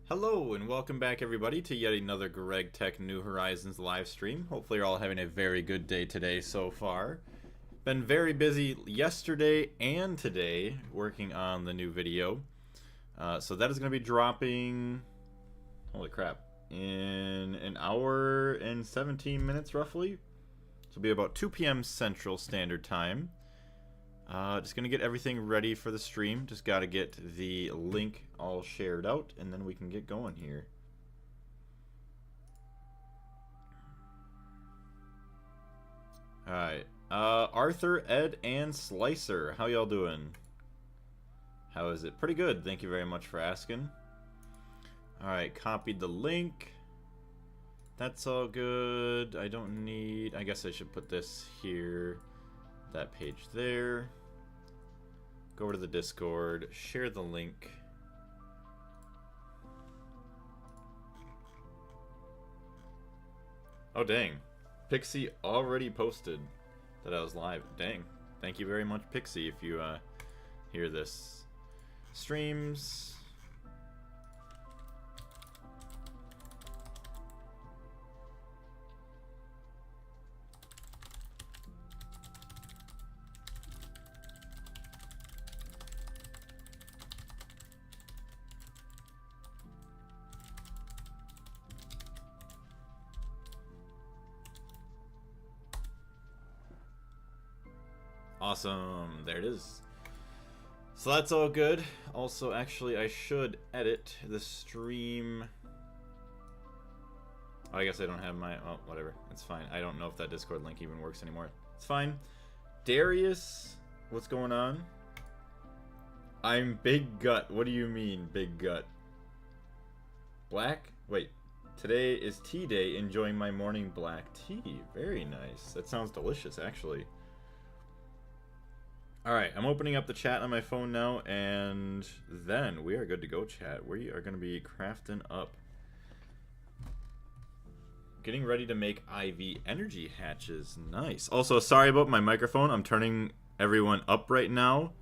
Hello and welcome back everybody to yet another Gregtech New Horizons live stream. Hopefully you're all having a very good day today so far. Been very busy yesterday and today working on the new video. So that is going to be dropping, holy crap, in an hour and 17 minutes roughly. So it'll be about 2 p.m. Central Standard Time. Just gonna get everything ready for the stream. Just gotta get the link all shared out and then we can get going here. Alright. Arthur, Ed, and Slicer. How y'all doing? How is it? Pretty good. Thank you very much for asking. Alright, copied the link. That's all good. I don't need... I guess I should put this here. That page there. Go over to the Discord, share the link. Oh dang, Pixie already posted that I was live. Dang, thank you very much, Pixie, if you hear this. Streams. Awesome, there it is. So that's all good. Also, actually, I should edit the stream. Oh, I guess I don't have my... Oh, whatever. It's fine. I don't know if that Discord link even works anymore. It's fine. Darius, what's going on? I'm Big Gut. What do you mean, Big Gut? Black? Wait. Today is tea day. Enjoying my morning black tea. Very nice. That sounds delicious, actually. Alright, I'm opening up the chat on my phone now, and then we are good to go, chat. We are going to be crafting up. Getting ready to make IV energy hatches. Nice. Also, sorry about my microphone. I'm turning everyone up right now.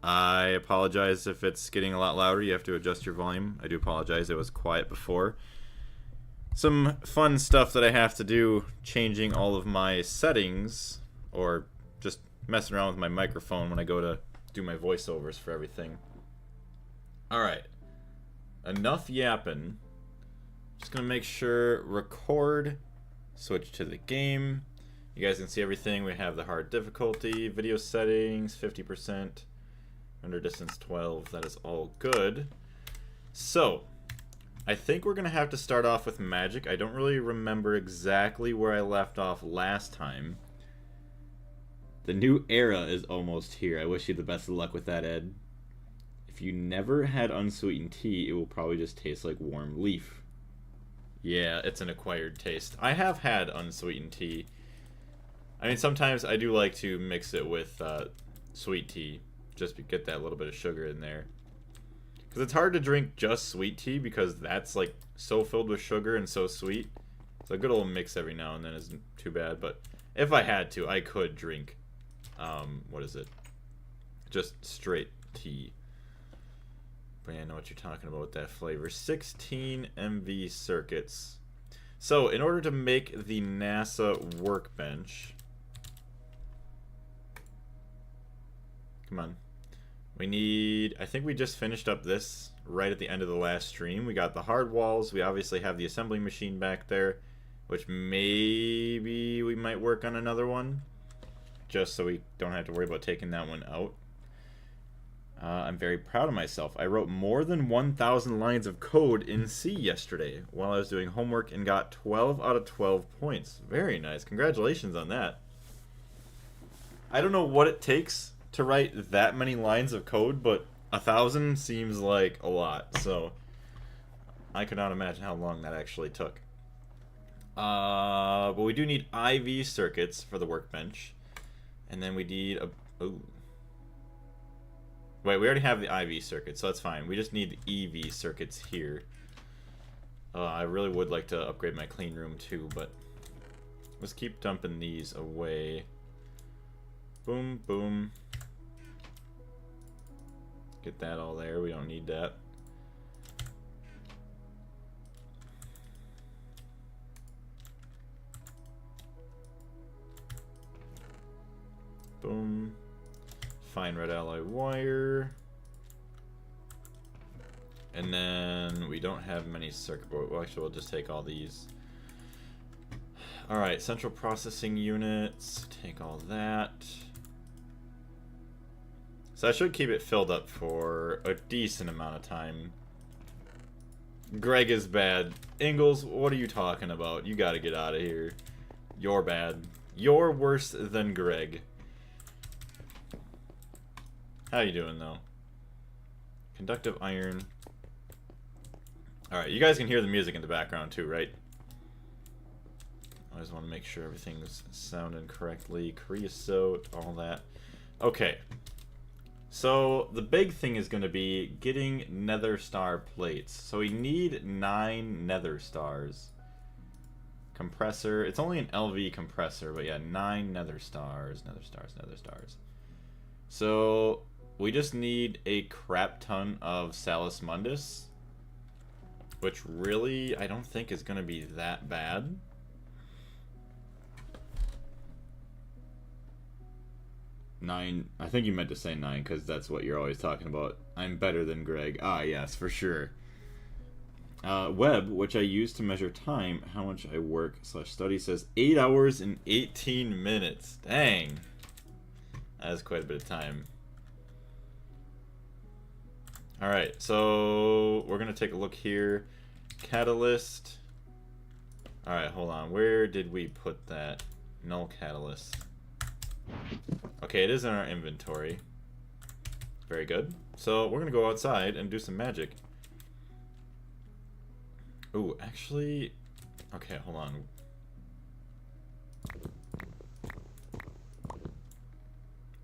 I apologize if it's getting a lot louder. You have to adjust your volume. I do apologize. It was quiet before. Some fun stuff that I have to do, changing all of my settings, or just messing around with my microphone when I go to do my voiceovers for everything. Alright. Enough yapping. Just gonna make sure record, switch to the game. You guys can see everything. We have the hard difficulty, video settings, 50%, render distance 12. That is all good. So, I think we're gonna have to start off with magic. I don't really remember exactly where I left off last time. The new era is almost here. I wish you the best of luck with that, Ed. If you never had unsweetened tea, it will probably just taste like warm leaf. Yeah, it's an acquired taste. I have had unsweetened tea. I mean, sometimes I do like to mix it with sweet tea, just to get that little bit of sugar in there. Because it's hard to drink just sweet tea, because that's like so filled with sugar and so sweet. So a good old mix every now and then isn't too bad, but if I had to, I could drink what is it? Just straight tea. But yeah, I know what you're talking about with that flavor. 16 MV circuits. So, in order to make the NASA Workbench... Come on. We need... I think we just finished up this right at the end of the last stream. We got the hard walls. We obviously have the assembly machine back there, which maybe we might work on another one, just so we don't have to worry about taking that one out. I'm very proud of myself. I wrote more than 1,000 lines of code in C yesterday while I was doing homework and got 12 out of 12 points. Very nice. Congratulations on that. I don't know what it takes to write that many lines of code, but 1,000 seems like a lot, so I could not imagine how long that actually took. But we do need IV circuits for the workbench. And then we need a... Ooh. Wait, we already have the IV circuit, so that's fine. We just need the EV circuits here. I really would like to upgrade my clean room too, but let's keep dumping these away. Boom, boom. Get that all there. We don't need that. fine red alloy wire. And then we don't have many circuit board. Well, actually, we'll just take all these. Alright, central processing units. Take all that. So I should keep it filled up for a decent amount of time. Greg is bad. Ingalls, what are you talking about? You gotta get out of here. You're bad. You're worse than Greg. How you doing, though? Conductive iron. Alright, you guys can hear the music in the background, too, right? I just want to make sure everything's sounding correctly. Creosote, all that. Okay. So, the big thing is going to be getting nether star plates. So we need 9 nether stars. Compressor. It's only an LV compressor, but yeah, 9 nether stars. Nether stars, nether stars. So, we just need a crap ton of Salus Mundus. Which really, I don't think is going to be that bad. Nine. I think you meant to say 9 because that's what you're always talking about. I'm better than Greg. Ah, yes, for sure. Web, which I use to measure time, how much I work / study, says 8 hours and 18 minutes. Dang. That is quite a bit of time. Alright, so we're going to take a look here. Catalyst. Alright, hold on. Where did we put that? Null catalyst. Okay, it is in our inventory. Very good. So we're going to go outside and do some magic. Ooh, actually... Okay, hold on.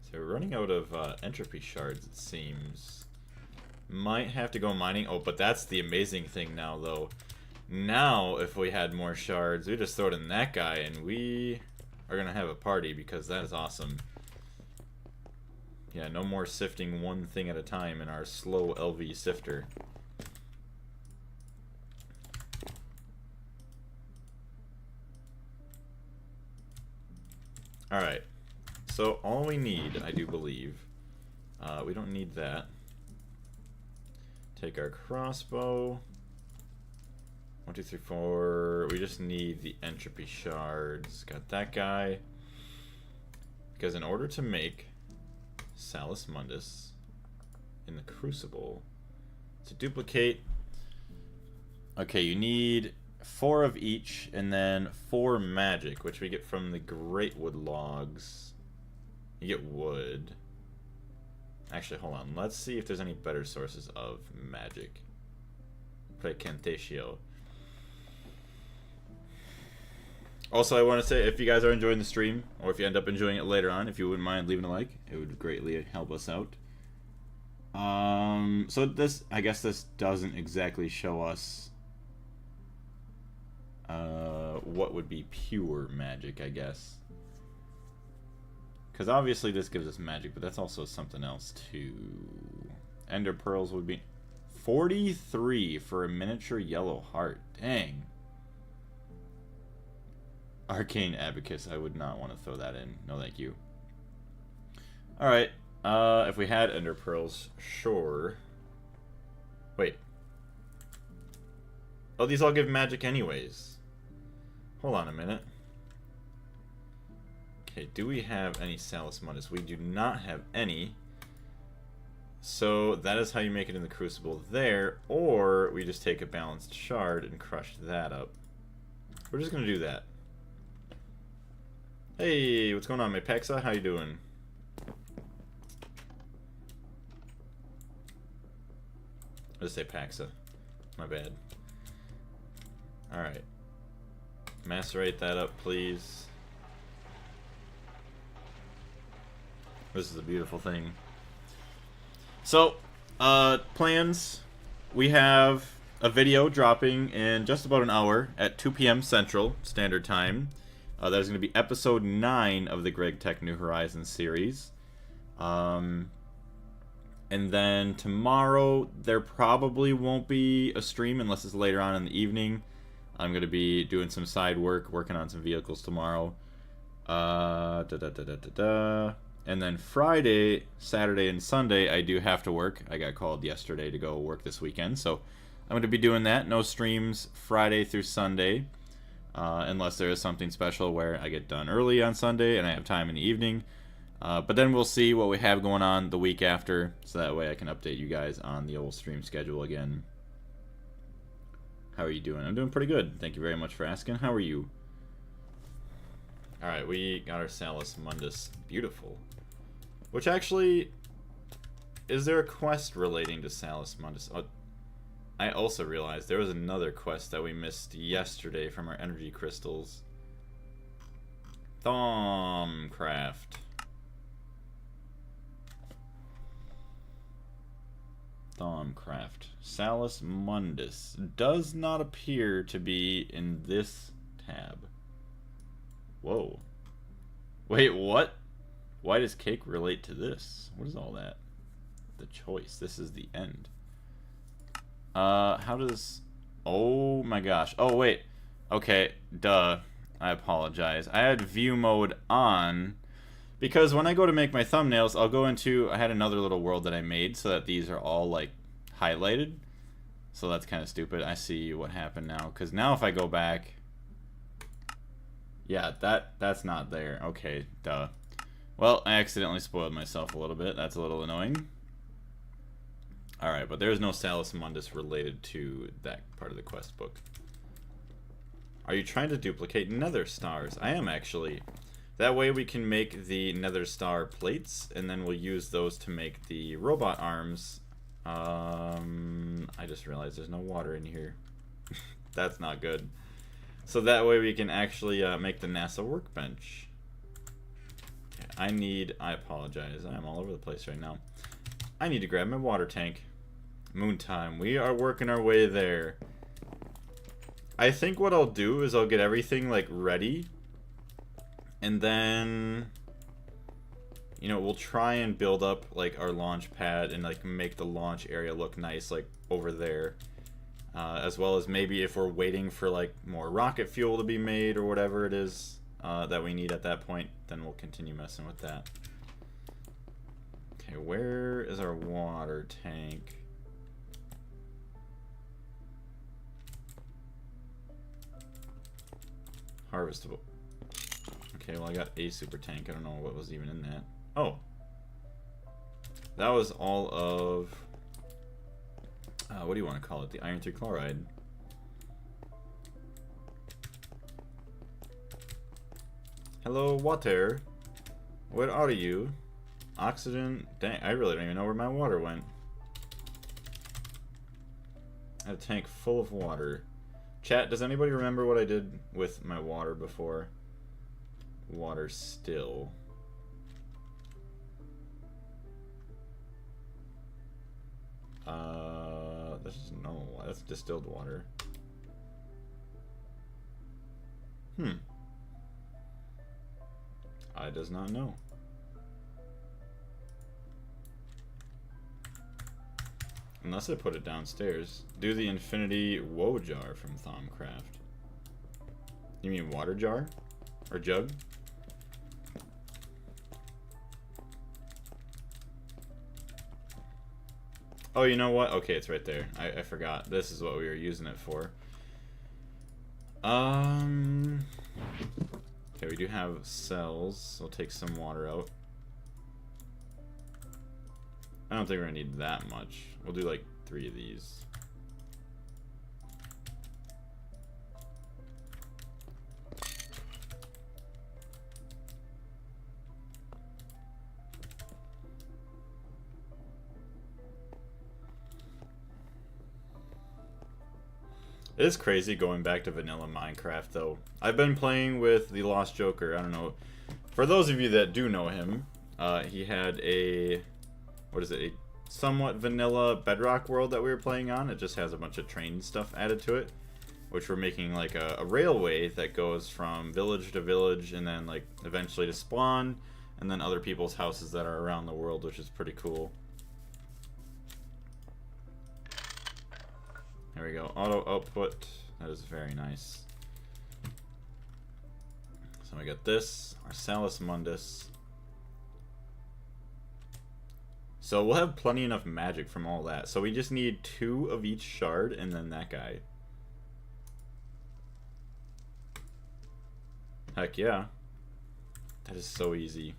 So we're running out of entropy shards, it seems. Might have to go mining. Oh, but that's the amazing thing now, though. Now, if we had more shards, we just throw it in that guy, and we are going to have a party, because that is awesome. Yeah, no more sifting one thing at a time in our slow LV sifter. Alright. So, all we need, I do believe, we don't need that. Take our crossbow. 1, 2, 3, 4. We just need the entropy shards. Got that guy. Because in order to make Salus Mundus in the Crucible, to duplicate, okay, you need 4 of each, and then 4 magic, which we get from the Great Wood logs. You get wood. Actually, hold on. Let's see if there's any better sources of magic. Precantatio. Also, I want to say, if you guys are enjoying the stream, or if you end up enjoying it later on, if you wouldn't mind leaving a like, it would greatly help us out. So this, I guess this doesn't exactly show us what would be pure magic, I guess. Because obviously this gives us magic, but that's also something else too. Ender pearls would be 43 for a miniature yellow heart. Dang. Arcane Abacus, I would not want to throw that in. No, thank you. Alright, if we had Ender Pearls, sure. Wait. Oh, these all give magic anyways. Hold on a minute. Okay, do we have any Salus Mundus? We do not have any. So that is how you make it in the Crucible there, or we just take a balanced shard and crush that up. We're just going to do that. Hey, what's going on, Mapexa? How you doing? Let's say Paxa. My bad. Alright. Macerate that up, please. This is a beautiful thing. So, plans. We have a video dropping in just about an hour at 2 p.m. Central Standard Time. That is going to be episode 9 of the Gregtech New Horizons series. And then tomorrow, there probably won't be a stream unless it's later on in the evening. I'm going to be doing some side work, working on some vehicles tomorrow. And And then Friday, Saturday, and Sunday, I do have to work. I got called yesterday to go work this weekend, so I'm going to be doing that. No streams Friday through Sunday, unless there is something special where I get done early on Sunday and I have time in the evening. But then we'll see what we have going on the week after, so that way I can update you guys on the old stream schedule again. How are you doing? I'm doing pretty good. Thank you very much for asking. How are you? Alright, we got our Salus Mundus. Beautiful. Which actually, is there a quest relating to Salus Mundus? Oh, I also realized there was another quest that we missed yesterday from our energy crystals. Thaumcraft. Thaumcraft. Salus Mundus does not appear to be in this tab. Whoa. Wait, what? Why does cake relate to this? What is all that? The choice. This is the end. How does... Oh my gosh. Oh, wait. Okay, duh. I apologize. I had view mode on because when I go to make my thumbnails, I'll go into... I had another little world that I made so that these are all, like, highlighted. So that's kind of stupid. I see what happened now. Because now if I go back... Yeah, that's not there. Okay, duh. Well, I accidentally spoiled myself a little bit. That's a little annoying. Alright, but there's no Salus Mundus related to that part of the quest book. Are you trying to duplicate nether stars? I am, actually. That way we can make the nether star plates, and then we'll use those to make the robot arms. I just realized there's no water in here. That's not good. So that way we can actually make the NASA Workbench. Okay, I apologize, I'm all over the place right now. I need to grab my water tank. Moon time, we are working our way there. I think what I'll do is I'll get everything like ready. And then, you know, we'll try and build up like our launch pad and like make the launch area look nice like over there. As well as maybe if we're waiting for like more rocket fuel to be made or whatever it is that we need at that point, then we'll continue messing with that. Okay, where is our water tank? Harvestable. Okay, well I got a super tank. I don't know what was even in that. Oh. That was all of... what do you want to call it? The iron 3 chloride. Hello, water. Where are you? Oxygen. Dang, I really don't even know where my water went. I had a tank full of water. Chat, does anybody remember what I did with my water before? Water still. This is normal water. That's distilled water. I does not know. Unless I put it downstairs. Do the infinity woe jar from Thaumcraft. You mean water jar? Or jug? Oh, you know what? Okay, it's right there. I forgot. This is what we were using it for. Okay, we do have cells. So I'll take some water out. I don't think we're gonna need that much. We'll do like 3 of these. It is crazy going back to vanilla Minecraft, though. I've been playing with the Lost Joker. I don't know. For those of you that do know him, he had a... What is it? A somewhat vanilla Bedrock world that we were playing on. It just has a bunch of train stuff added to it. Which we're making like a railway that goes from village to village and then like eventually to spawn. And then other people's houses that are around the world, which is pretty cool. There we go. Auto output. That is very nice. So we got this, our Salus Mundus. So we'll have plenty enough magic from all that. So we just need 2 of each shard and then that guy. Heck yeah. That is so easy.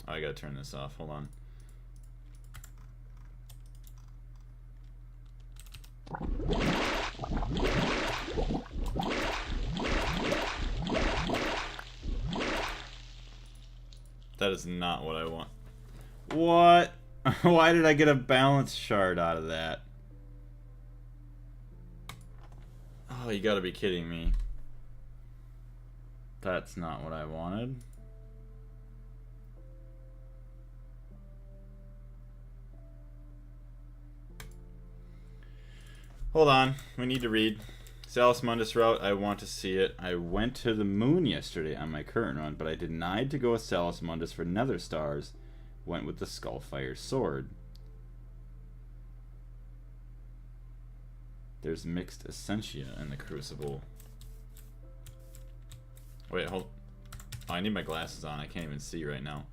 Oh, I gotta turn this off. Hold on. That is not what I want. What? Why did I get a balance shard out of that? Oh, you gotta be kidding me. That's not what I wanted. Hold on, we need to read. Salus Mundus route, I want to see it. I went to the moon yesterday on my current run, but I denied to go with Salus Mundus for Nether Stars. Went with the Skullfire Sword. There's mixed essentia in the Crucible. Wait, hold. Oh, I need my glasses on. I can't even see right now.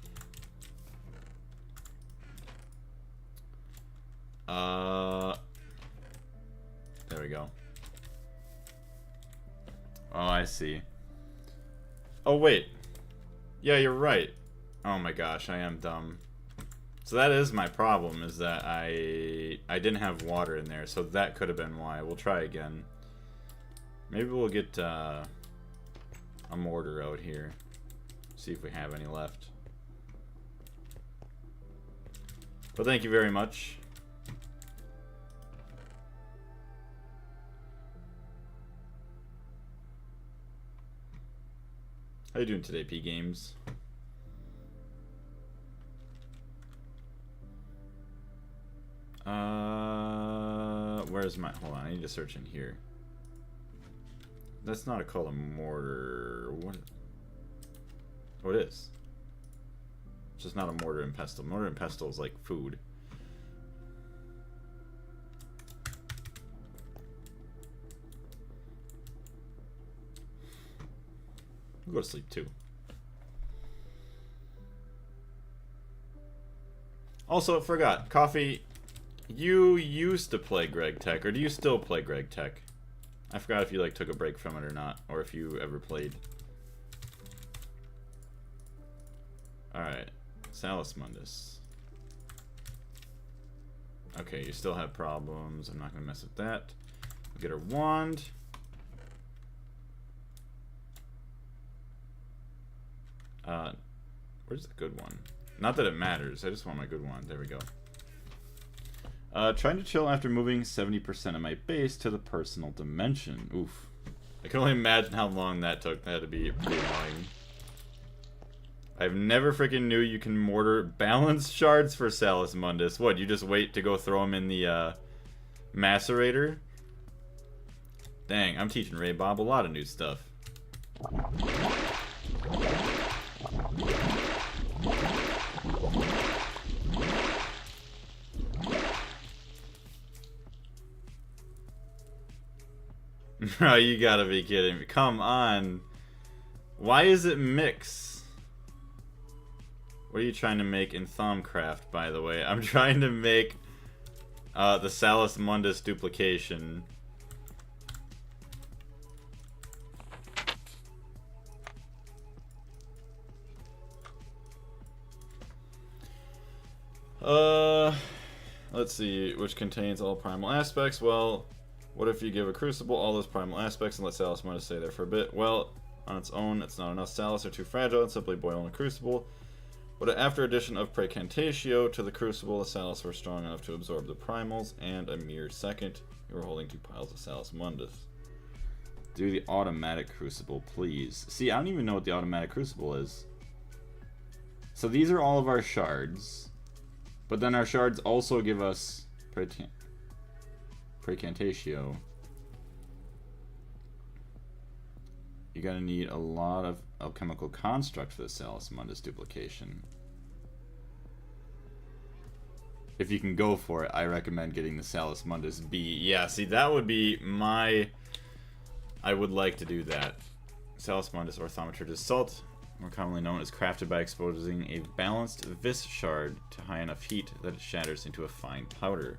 There we go. Oh, I see. Oh, wait. Yeah, you're right. Oh my gosh, I am dumb. So that is my problem, is that I didn't have water in there, so that could have been why. We'll try again. Maybe we'll get a mortar out here. See if we have any left. But thank you very much. How you doing today, P Games? Where's my... Hold on, I need to search in here. That's not called a mortar. What? Oh, it is. It's just not a mortar and pestle. Mortar and pestle is like food. I'll go to sleep too. Also, I forgot. Coffee, you used to play Gregtech, or do you still play Gregtech? I forgot if you like took a break from it or not, or if you ever played. Alright. Salus Mundus. Okay, you still have problems. I'm not going to mess with that. We'll get our wand. Where's the good one? Not that it matters. I just want my good one. There we go. Trying to chill after moving 70% of my base to the personal dimension. Oof. I can only imagine how long that took. That had to be pretty annoying. I've never freaking knew you can mortar balance shards for Salus Mundus. What, you just wait to go throw them in the macerator? Dang, I'm teaching Ray Bob a lot of new stuff. Bro, you gotta be kidding me. Come on. Why is it mix? What are you trying to make in Thaumcraft, by the way? I'm trying to make the Salus Mundus duplication. Let's see, which contains all primal aspects. Well, what if you give a crucible all those primal aspects and let Salus Mundus stay there for a bit? Well, on its own, it's not enough. Salus are too fragile and simply boil in a crucible. But after addition of Precantatio to the crucible, the Salus were strong enough to absorb the primals, and a mere second, you were holding 2 piles of Salus Mundus. Do the automatic crucible, please. See, I don't even know what the automatic crucible is. So these are all of our shards. But then our shards also give us Precantatio. You're gonna need a lot of alchemical construct for the Salus Mundus duplication. If you can go for it, I recommend getting the Salus Mundus B. Yeah, see, that would be my... I would like to do that. Salus Mundus orthometer salt, more commonly known as crafted by exposing a balanced vis shard to high enough heat that it shatters into a fine powder.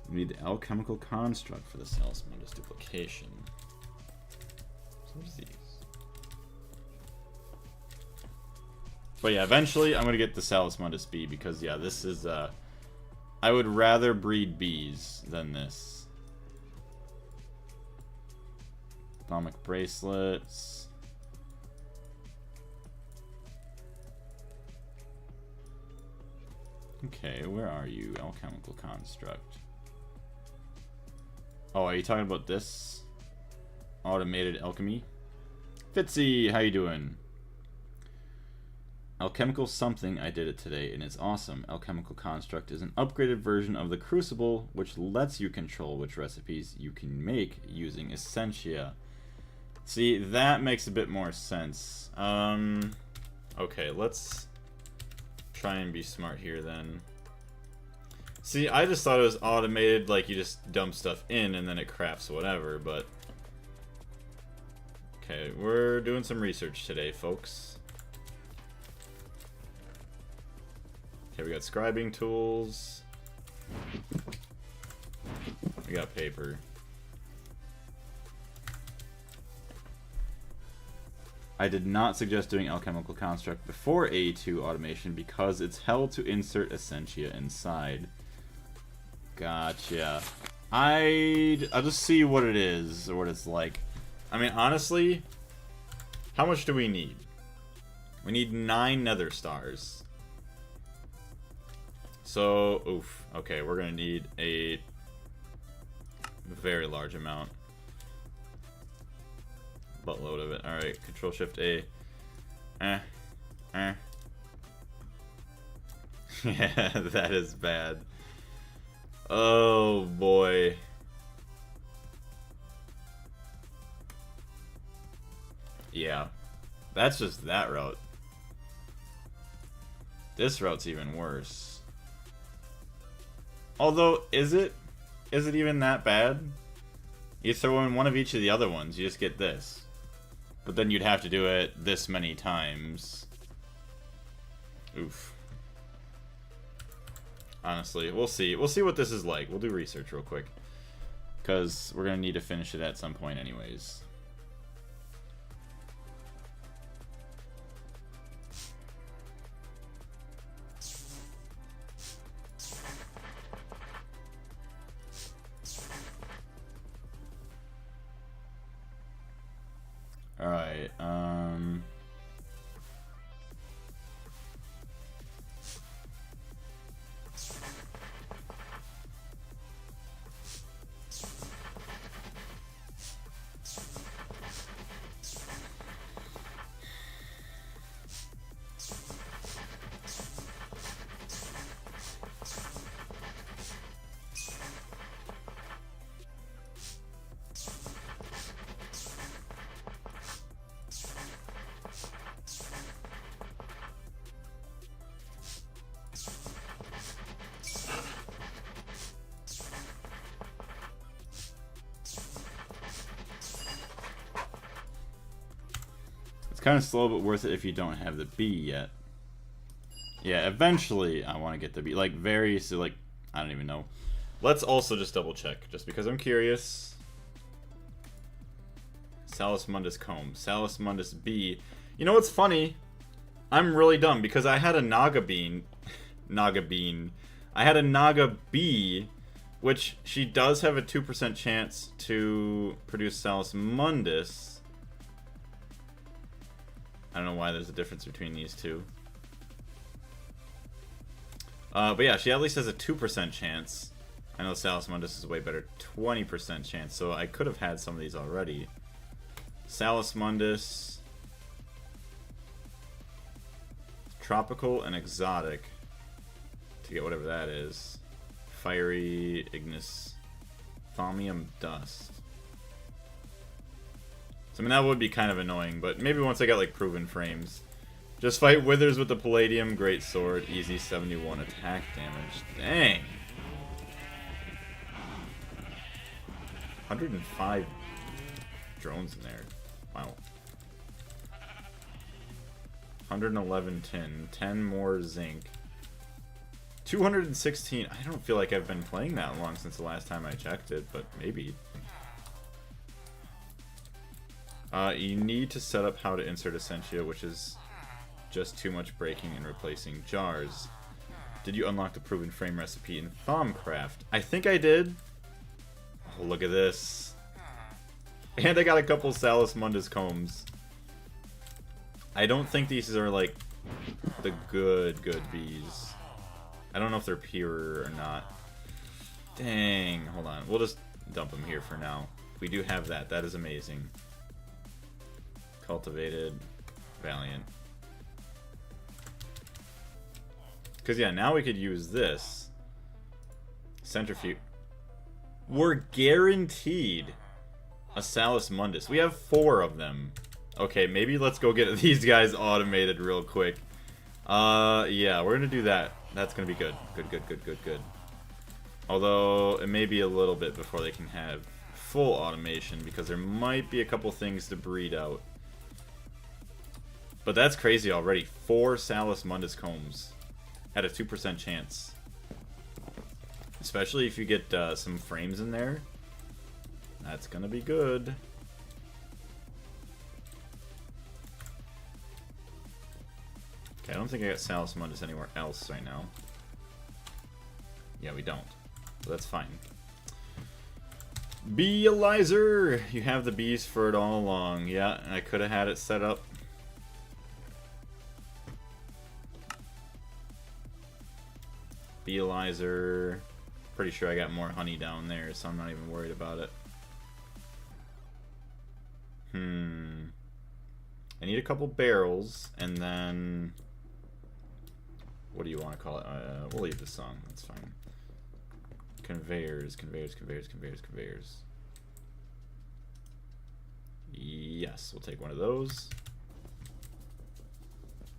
We need the alchemical construct for the Salus Mundus duplication. So what is these? But yeah, eventually I'm gonna get the Salus Mundus bee because yeah, this is I would rather breed bees than this. Atomic bracelets. Okay, where are you? Alchemical construct. Oh, are you talking about this? Automated alchemy? Fitzy, how you doing? Alchemical something, I did it today, and it's awesome. Alchemical construct is an upgraded version of the Crucible, which lets you control which recipes you can make using Essentia. See, that makes a bit more sense. Okay, let's try and be smart here then. See, I just thought it was automated, like you just dump stuff in and then it crafts whatever, but... Okay, we're doing some research today, folks. Okay, we got scribing tools. We got paper. I did not suggest doing alchemical construct before A2 automation because it's hell to insert Essentia inside. Gotcha. I'll just see what it is or what it's like. I mean, honestly, how much do we need? We need 9 nether stars. So, oof. Okay, we're gonna need a very large amount. Buttload of it. Alright, Control Shift A. Yeah, that is bad. Oh boy. Yeah. That's just that route. This route's even worse. Although, is it? Is it even that bad? You throw in one of each of the other ones, you just get this. But then you'd have to do it this many times. Oof. Honestly, we'll see. We'll see what this is like. We'll do research real quick. Because we're going to need to finish it at some point anyways. Alright, it's kind of slow, but worth it if you don't have the bee yet. Yeah, eventually I want to get the bee. Like, like, I don't even know. Let's also just double check, just because I'm curious. Salus Mundus comb. Salus Mundus bee. You know what's funny? I'm really dumb, because I had a Naga bean. I had a Naga bee, which she does have a 2% chance to produce Salus Mundus. I don't know why there's a difference between these two. But yeah, she at least has a 2% chance. I know Salus Mundus is way better. 20% chance, so I could have had some of these already. Salus Mundus. Tropical and exotic. To get whatever that is. Fiery, ignis. Thaumium dust. I mean, that would be kind of annoying, but maybe once I got, like, proven frames. Just fight withers with the Palladium Great Sword, easy 71 attack damage. Dang! 105 drones in there. Wow. 111 tin. 10 more zinc. 216. I don't feel like I've been playing that long since the last time I checked it, but maybe. You need to set up how to insert Essentia, which is just too much breaking and replacing jars. Did you unlock the proven frame recipe in Thaumcraft? I think I did. Oh, look at this. And I got a couple Salus Mundus combs. I don't think these are like the good bees. I don't know if they're pure or not. Dang, hold on. We'll just dump them here for now. We do have that. That is amazing. Cultivated. Valiant. Because, yeah, now we could use this. Centrifuge. We're guaranteed a Salus Mundus. We have 4 of them. Okay, maybe let's go get these guys automated real quick. Yeah, we're going to do that. That's going to be good. Good. Although, it may be a little bit before they can have full automation, because there might be a couple things to breed out. But that's crazy already. 4 Salus Mundus combs. At a 2% chance. Especially if you get some frames in there. That's going to be good. Okay, I don't think I got Salus Mundus anywhere else right now. Yeah, we don't. So that's fine. Beelizer! You have the bees for it all along. Yeah, I could have had it set up. Beelizer. Pretty sure I got more honey down there, so I'm not even worried about it. I need a couple barrels, and then... What do you want to call it? We'll leave this song. That's fine. Conveyors. Yes, we'll take one of those.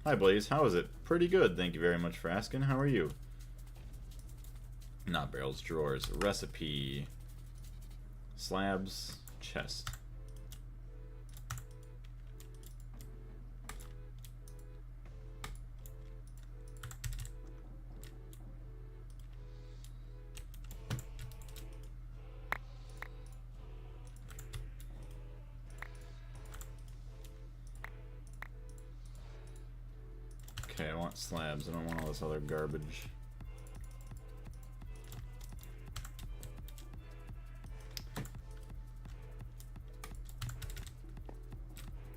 Hi, Blaze. How is it? Pretty good. Thank you very much for asking. How are you? Not barrels, drawers. Recipe. Slabs. Chest. Okay, I want slabs. I don't want all this other garbage.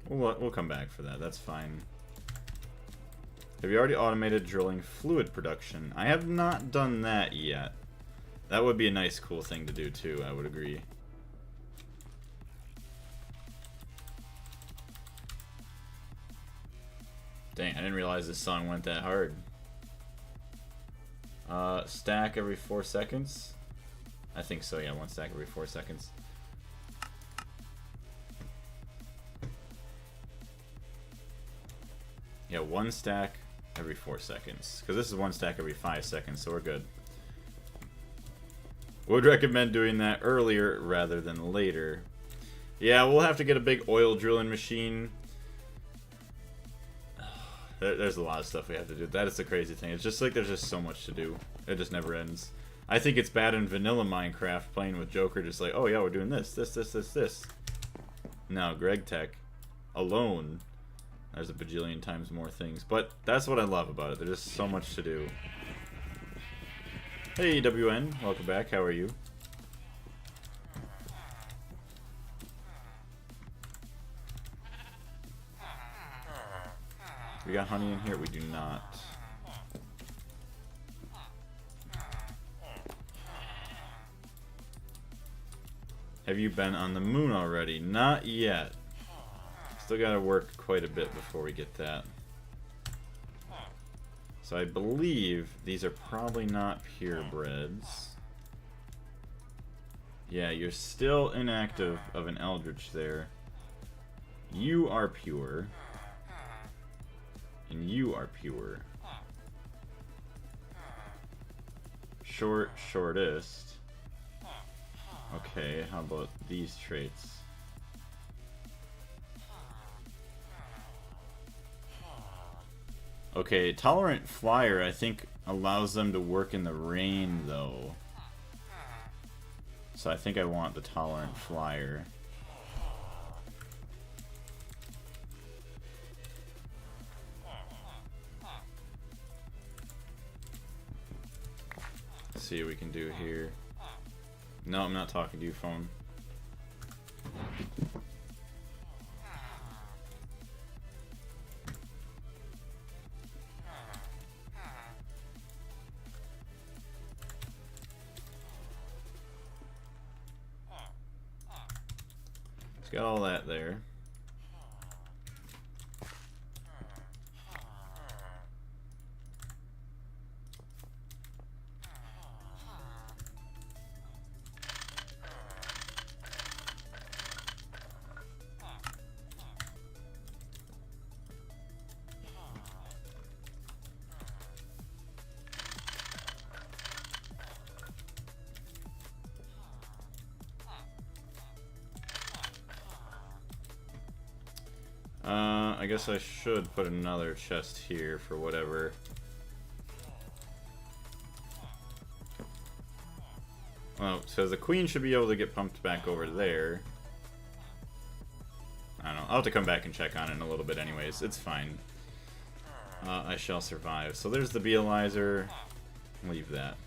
We'll come back for that. That's fine. Have you already automated drilling fluid production? I have not done that yet. That would be a nice, cool thing to do too, I would agree. Dang, I didn't realize this song went that hard. Stack every 4 seconds? I think so, yeah, 1 stack every 4 seconds. Yeah, 1 stack every 4 seconds. Because this is 1 stack every 5 seconds, so we're good. Would recommend doing that earlier rather than later. Yeah, we'll have to get a big oil drilling machine. There's a lot of stuff we have to do. That is the crazy thing. It's just like there's just so much to do. It just never ends. I think it's bad in vanilla Minecraft playing with Joker, just like, oh yeah, we're doing this. No, Gregtech alone, there's a bajillion times more things. But that's what I love about it. There's just so much to do. Hey, WN. Welcome back. How are you? We got honey in here? We do not. Have you been on the moon already? Not yet. Still gotta work quite a bit before we get that. So I believe these are probably not purebreds. Yeah, you're still inactive of an Eldritch there. You are pure. And you are pure. Shortest. Okay, how about these traits? Okay, Tolerant Flyer, I think, allows them to work in the rain, though. So I think I want the Tolerant Flyer. Let's see what we can do here. No, I'm not talking to you, phone. It's got all that there. I guess I should put another chest here for whatever. Well, so the queen should be able to get pumped back over there. I don't know. I'll have to come back and check on it in a little bit anyways. It's fine. I shall survive. So there's the Bealizer. Leave that.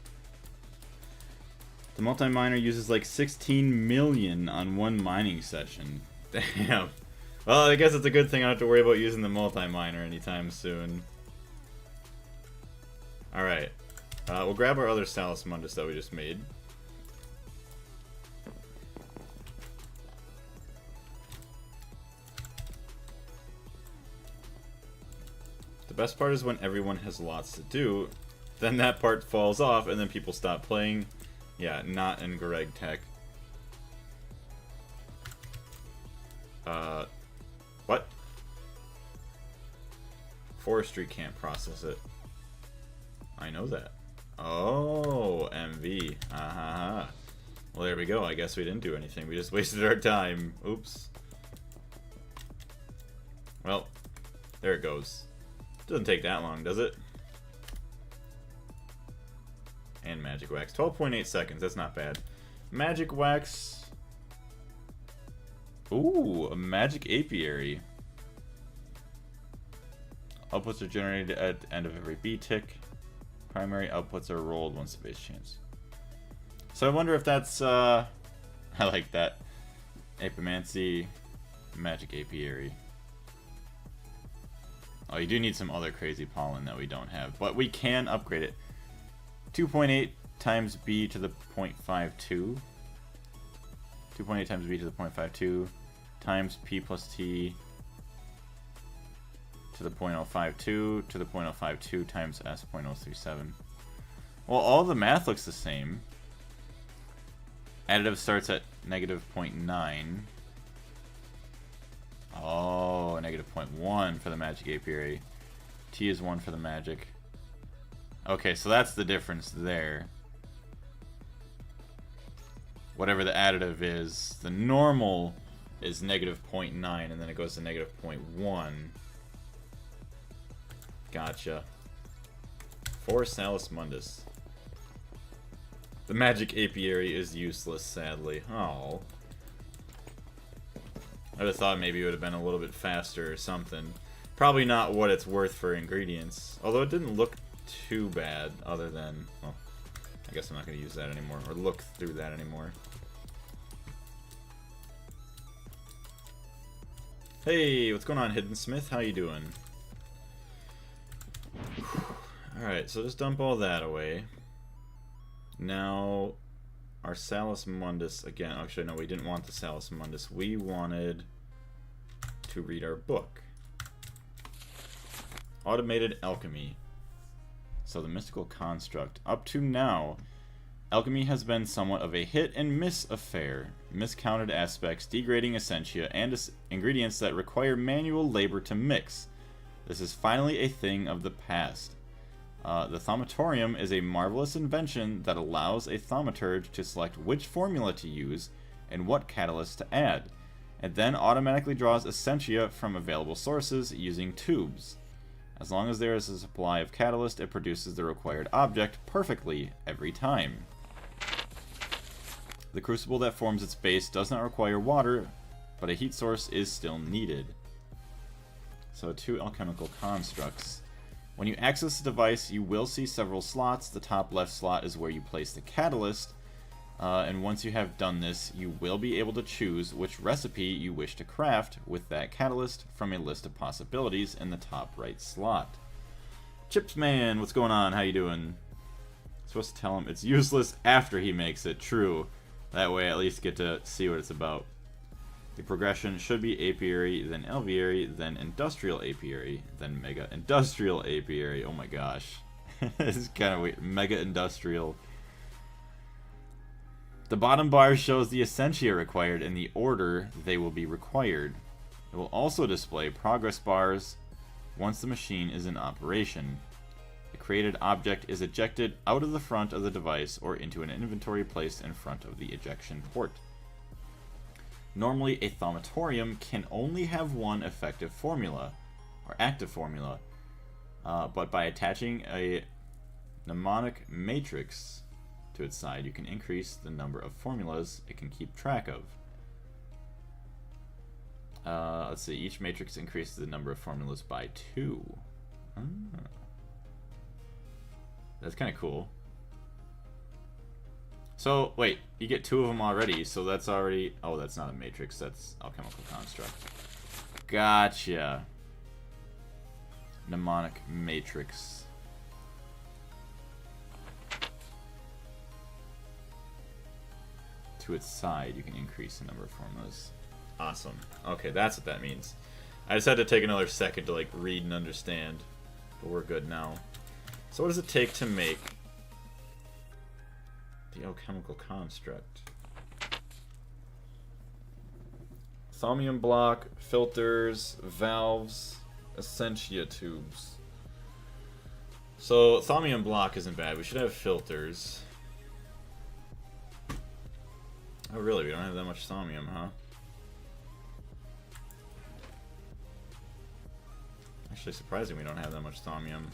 The multi-miner uses like 16 million on one mining session. Damn. Well, I guess it's a good thing I don't have to worry about using the multi-miner anytime soon. Alright. We'll grab our other Salus Mundus that we just made. The best part is when everyone has lots to do, then that part falls off and then people stop playing. Yeah, not in Gregtech. What? Forestry can't process it. I know that. Oh, MV. Well, there we go. I guess we didn't do anything. We just wasted our time. Oops. Well, there it goes. Doesn't take that long, does it? And Magic Wax. 12.8 seconds. That's not bad. Magic Wax. Ooh, a Magic Apiary. Outputs are generated at the end of every B tick. Primary outputs are rolled once the base chance. So I wonder if that's, I like that. Apimancy, Magic Apiary. Oh, you do need some other crazy pollen that we don't have, but we can upgrade it. 2.8 times B to the 0.52. 2.8 times B to the 0.52 times P plus T to the 0.052 to the 0.052 times S 0.037. Well, all the math looks the same. Additive starts at negative 0.9. Oh, negative 0.1 for the Magic Apiary. T is 1 for the Magic. Okay, so that's the difference there. Whatever the additive is, the normal is negative 0.9, and then it goes to negative 0.1. Gotcha. For Salus Mundus. The Magic Apiary is useless, sadly. Oh. I would have thought maybe it would have been a little bit faster or something. Probably not what it's worth for ingredients. Although it didn't look too bad, other than... Well, I guess I'm not going to use that anymore, or look through that anymore. Hey, what's going on, Hidden Smith? How you doing? Alright, so just dump all that away. Now, our Salus Mundus, again, actually no, we didn't want the Salus Mundus. We wanted to read our book. Automated Alchemy. So the Mystical Construct. Up to now, alchemy has been somewhat of a hit and miss affair. Miscounted aspects, degrading essentia, and ingredients that require manual labor to mix. This is finally a thing of the past. The thaumatorium is a marvelous invention that allows a thaumaturge to select which formula to use and what catalyst to add. It then automatically draws essentia from available sources using tubes. As long as there is a supply of catalyst, it produces the required object perfectly every time. The crucible that forms its base does not require water, but a heat source is still needed. So 2 alchemical constructs. When you access the device, you will see several slots. The top left slot is where you place the catalyst, and once you have done this, you will be able to choose which recipe you wish to craft with that catalyst from a list of possibilities in the top right slot. Chips Man, what's going on? How you doing? Supposed to tell him it's useless after he makes it. True. That way I at least get to see what it's about. The progression should be apiary, then alveary, then industrial apiary, then mega industrial apiary. Oh my gosh. This is kind of weird. Mega industrial. The bottom bar shows the essentia required in the order they will be required. It will also display progress bars once the machine is in operation. The created object is ejected out of the front of the device or into an inventory placed in front of the ejection port. Normally, a thaumatorium can only have one effective formula, or active formula, but by attaching a mnemonic matrix to its side, you can increase the number of formulas it can keep track of. Let's see, each matrix increases the number of formulas by 2. Ah. That's kind of cool. So, wait, you get 2 of them already, so that's already... Oh, that's not a matrix, that's alchemical construct. Gotcha. Mnemonic matrix. To its side, you can increase the number of formulas. Awesome. Okay, that's what that means. I just had to take another second to, like, read and understand. But we're good now. So what does it take to make the alchemical construct? Thaumium block, filters, valves, essentia tubes. So thaumium block isn't bad. We should have filters. Oh really? We don't have that much thaumium, huh? Actually surprising we don't have that much thaumium.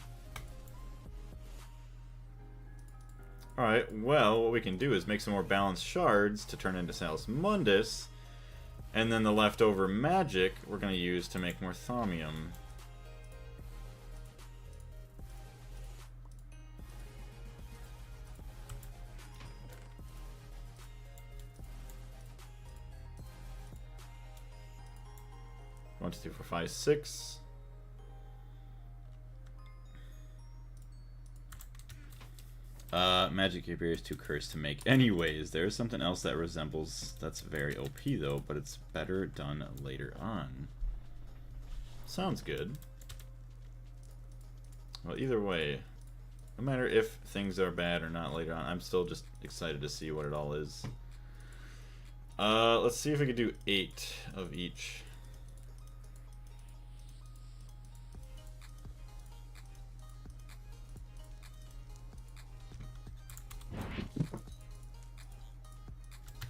Alright, well, what we can do is make some more balanced shards to turn into Salus Mundus, and then the leftover magic we're going to use to make more thaumium. One, two, three, four, five, 6. Magic Apiary is too cursed to make anyways. There's something else that resembles that's very OP though, but it's better done later on. Sounds good. Well, either way, no matter if things are bad or not later on, I'm still just excited to see what it all is. Let's see if we could do 8 of each.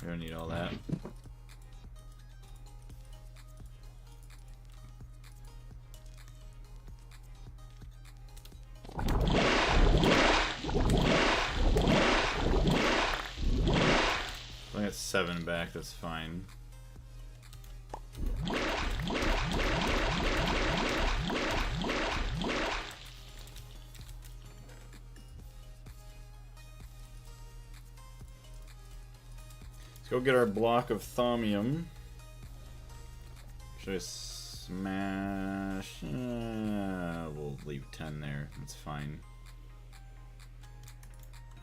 We don't need all that. I got 7 back, that's fine. Let's go get our block of thaumium. Should I smash? We'll leave 10 there. That's fine.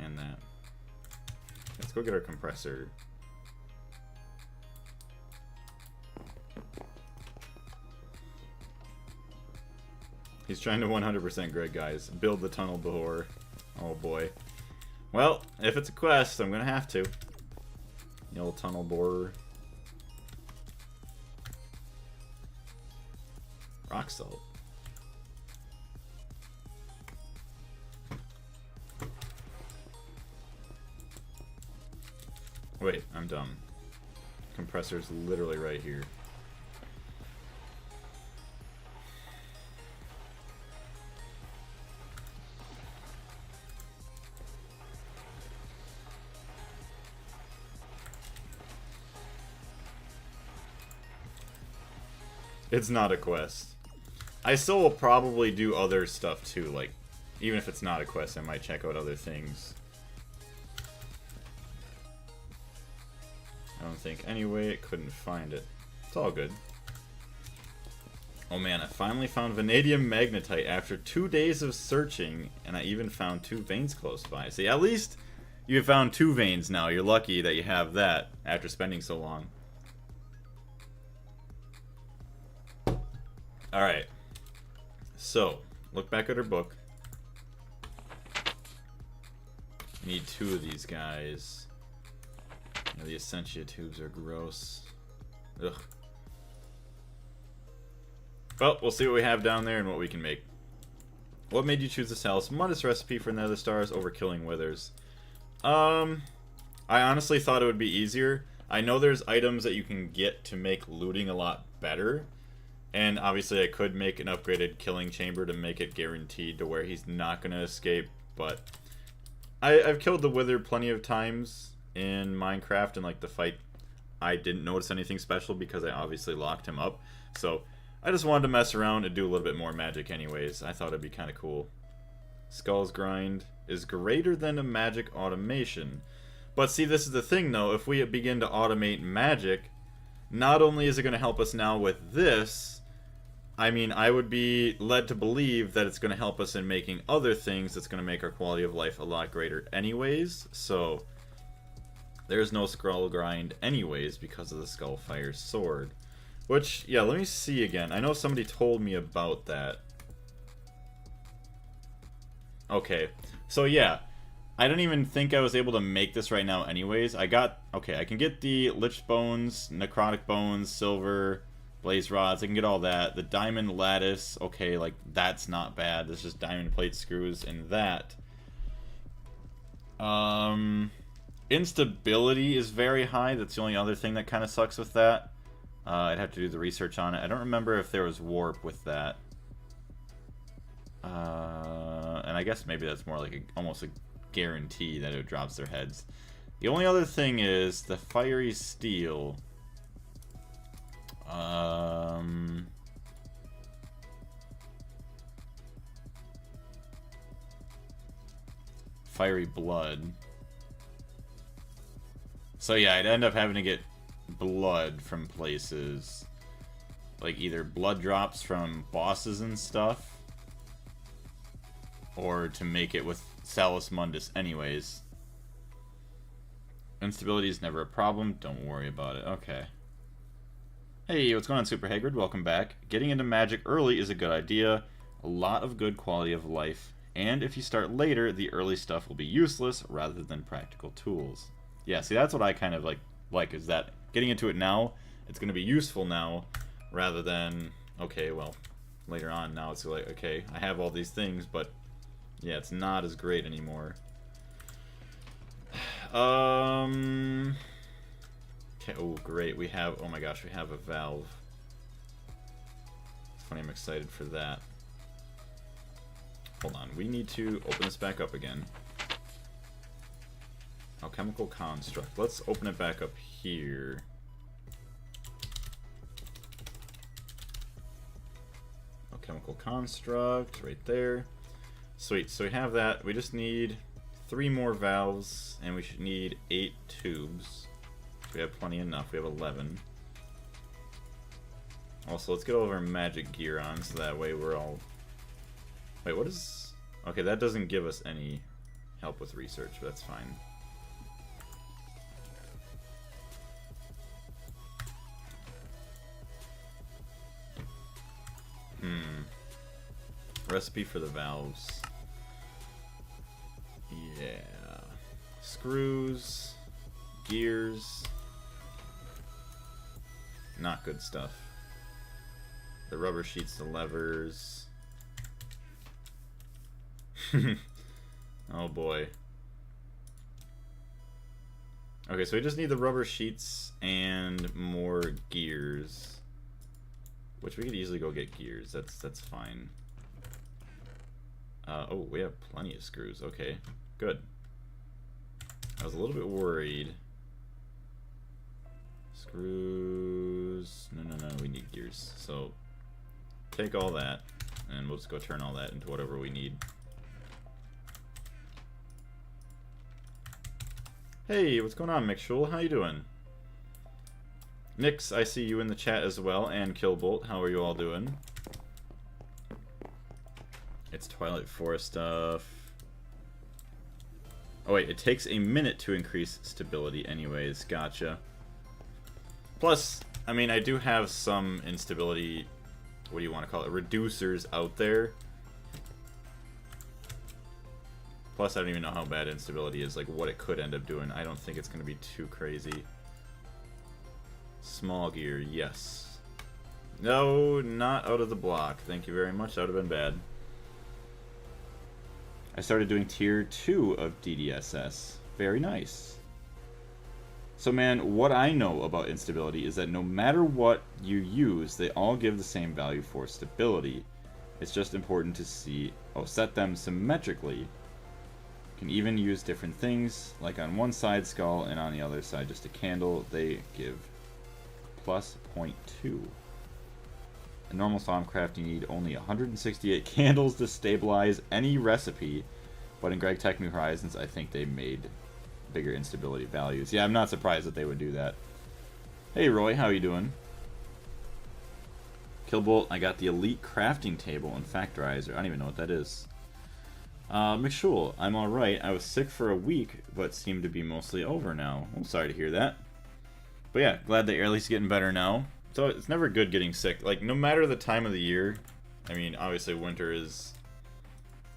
And that. Let's go get our compressor. He's trying to 100% Greg, guys. Build the tunnel before. Oh boy. Well, if it's a quest, I'm gonna have to. The old tunnel borer. Rock salt. wait, I'm dumb. Compressor's literally right here. It's not a quest. I still will probably do other stuff too, like, even if it's not a quest, I might check out other things. I don't think anyway, it couldn't find it. It's all good. Oh man, I finally found vanadium magnetite after 2 days of searching, and I even found 2 veins close by. See, at least you found 2 veins now. You're lucky that you have that after spending so long. Alright. So, look back at her book. Need 2 of these guys. You know, the Essentia tubes are gross. Ugh. Well, we'll see what we have down there and what we can make. What made you choose the Salus Mundus recipe for Nether Stars over killing Withers? I honestly thought it would be easier. I know there's items that you can get to make looting a lot better. And obviously I could make an upgraded killing chamber to make it guaranteed to where he's not going to escape. But I've killed the Wither plenty of times in Minecraft. And like the fight, I didn't notice anything special because I obviously locked him up. So I just wanted to mess around and do a little bit more magic anyways. I thought it'd be kind of cool. Skull's Grind is greater than a magic automation. But see, this is the thing though. If we begin to automate magic, not only is it going to help us now with this, I mean, I would be led to believe that it's going to help us in making other things that's going to make our quality of life a lot greater anyways. So there's no Skull Grind anyways because of the Skullfire Sword. Which, yeah, let me see again. I know somebody told me about that. Okay, so yeah. I don't even think I was able to make this right now anyways. Okay, I can get the Lich Bones, Necrotic Bones, Silver, Blaze Rods. I can get all that. The Diamond Lattice, okay, like, that's not bad. There's just Diamond Plate Screws and that. Instability is very high. That's the only other thing that kind of sucks with that. I'd have to do the research on it. I don't remember if there was Warp with that. And I guess maybe that's more like almost a guarantee that it drops their heads. The only other thing is the Fiery Steel. Fiery Blood. So yeah, I'd end up having to get blood from places. Like either blood drops from bosses and stuff, or to make it with Salus Mundus anyways. Instability is never a problem. Don't worry about it. Okay. Hey, what's going on, Super Hagrid? Welcome back. Getting into magic early is a good idea. A lot of good quality of life. And if you start later, the early stuff will be useless rather than practical tools. Yeah, see, that's what I kind of like is that getting into it now, it's going to be useful now, rather than, okay, well, later on now it's like, okay, I have all these things, but yeah, it's not as great anymore. Okay, oh great, we have, oh my gosh, we have a valve. It's funny, I'm excited for that. Hold on, we need to open this back up again. Alchemical Construct. Let's open it back up here. Alchemical Construct, right there. Sweet, so we have that. We just need 3 more valves, and we should need 8 tubes. We have plenty enough. We have 11. Also, let's get all of our magic gear on, so that way we're all... Wait, what is... Okay, that doesn't give us any help with research, but that's fine. Recipe for the valves. Yeah. Screws. Gears. Not good stuff. The rubber sheets, the levers. Oh boy. Okay, so we just need the rubber sheets and more gears. Which we could easily go get gears. That's fine. Oh, we have plenty of screws. Okay, good. I was a little bit worried. Screws. No, we need gears. So take all that, and we'll just go turn all that into whatever we need. Hey, what's going on, Mixshul? How you doing? Nix, I see you in the chat as well, and Killbolt, how are you all doing? It's Twilight Forest stuff. Oh wait, it takes a minute to increase stability anyways, gotcha. Plus, I mean, I do have some instability, what do you want to call it, reducers out there. Plus, I don't even know how bad instability is, like what it could end up doing. I don't think it's going to be too crazy. Small gear, yes. No, not out of the block. Thank you very much. That would have been bad. I started doing tier 2 of DDSS. Very nice. So man, what I know about instability is that no matter what you use, they all give the same value for stability. It's just important to set them symmetrically. Can even use different things, like on one side skull and on the other side just a candle. They give plus 0.2. In normal Thaumcraft you need only 168 candles to stabilize any recipe, but in Gregtech New Horizons I think they made bigger instability values. Yeah, I'm not surprised that they would do that. Hey Roy, how you doing? Killbolt, I got the Elite Crafting Table and Factorizer. I don't even know what that is. McShul, I'm alright. I was sick for a week, but seem to be mostly over now. I'm sorry to hear that. But yeah, glad that you're at least getting better now. So it's never good getting sick. Like, no matter the time of the year, I mean, obviously winter is...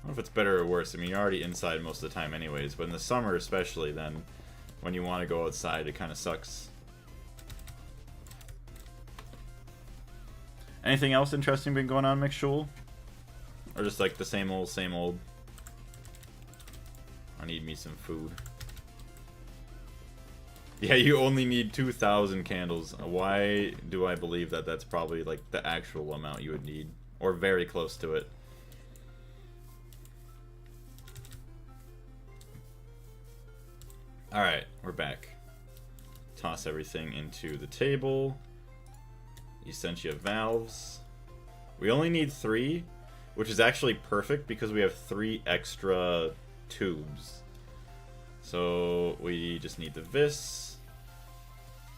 I don't know if it's better or worse. I mean, you're already inside most of the time anyways, but in the summer especially, then, when you want to go outside, it kind of sucks. Anything else interesting been going on, McShul? Or just like the same old, same old? I need me some food. Yeah, you only need 2,000 candles. Why do I believe that that's probably like the actual amount you would need? Or very close to it. Alright, we're back. Toss everything into the table. Essentia valves. We only need 3, which is actually perfect because we have 3 extra tubes. So we just need the vis.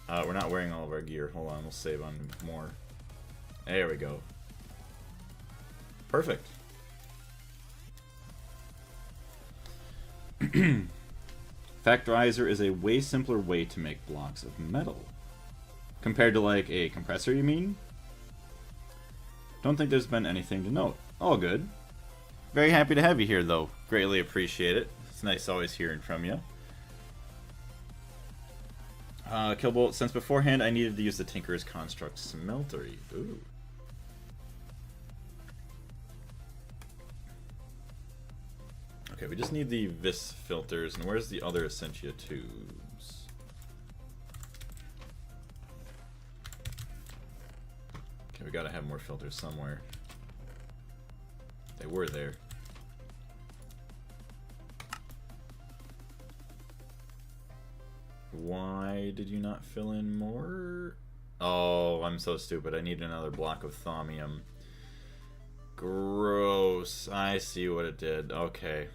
We're not wearing all of our gear. Hold on, we'll save on more. There we go. Perfect. Factorizer is a way simpler way to make blocks of metal. Compared to like a compressor, you mean? Don't think there's been anything to note. All good. Very happy to have you here, though. Greatly appreciate it. It's nice always hearing from you. Killbolt, since beforehand I needed to use the Tinker's Construct Smeltery. Ooh. Okay, we just need the vis filters, and where's the other Essentia tubes? Okay, we gotta have more filters somewhere. They were there. Why did you not fill in more? Oh, I'm so stupid. I need another block of thaumium. Gross. I see what it did. Okay.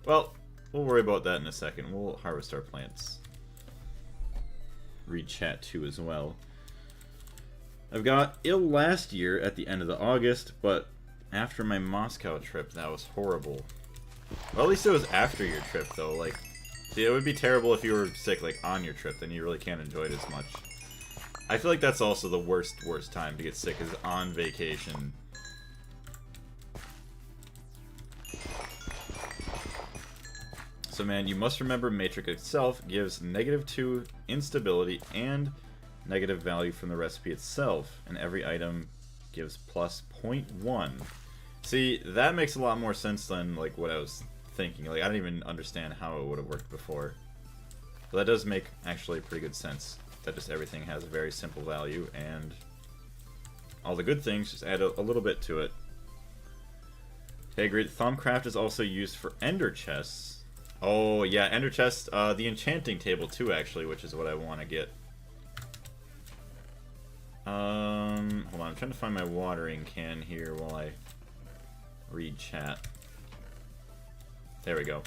Well, we'll worry about that in a second. We'll harvest our plants. Read chat too as well. I've got ill last year at the end of the August, but after my Moscow trip, that was horrible. Well, at least it was after your trip, though. Like, see, it would be terrible if you were sick, like, on your trip. Then you really can't enjoy it as much. I feel like that's also the worst time to get sick, is on vacation. So, man, you must remember Matrix itself gives -2 instability and negative value from the recipe itself, and every item gives plus 0.1. See, that makes a lot more sense than like what I was thinking. Like, I don't even understand how it would have worked before. But that does make actually pretty good sense. That just everything has a very simple value, and all the good things just add a little bit to it. Okay, great. Thumbcraft is also used for ender chests. Oh, yeah, ender chest, the enchanting table too, actually, which is what I want to get. Hold on, I'm trying to find my watering can here while I read chat. There we go.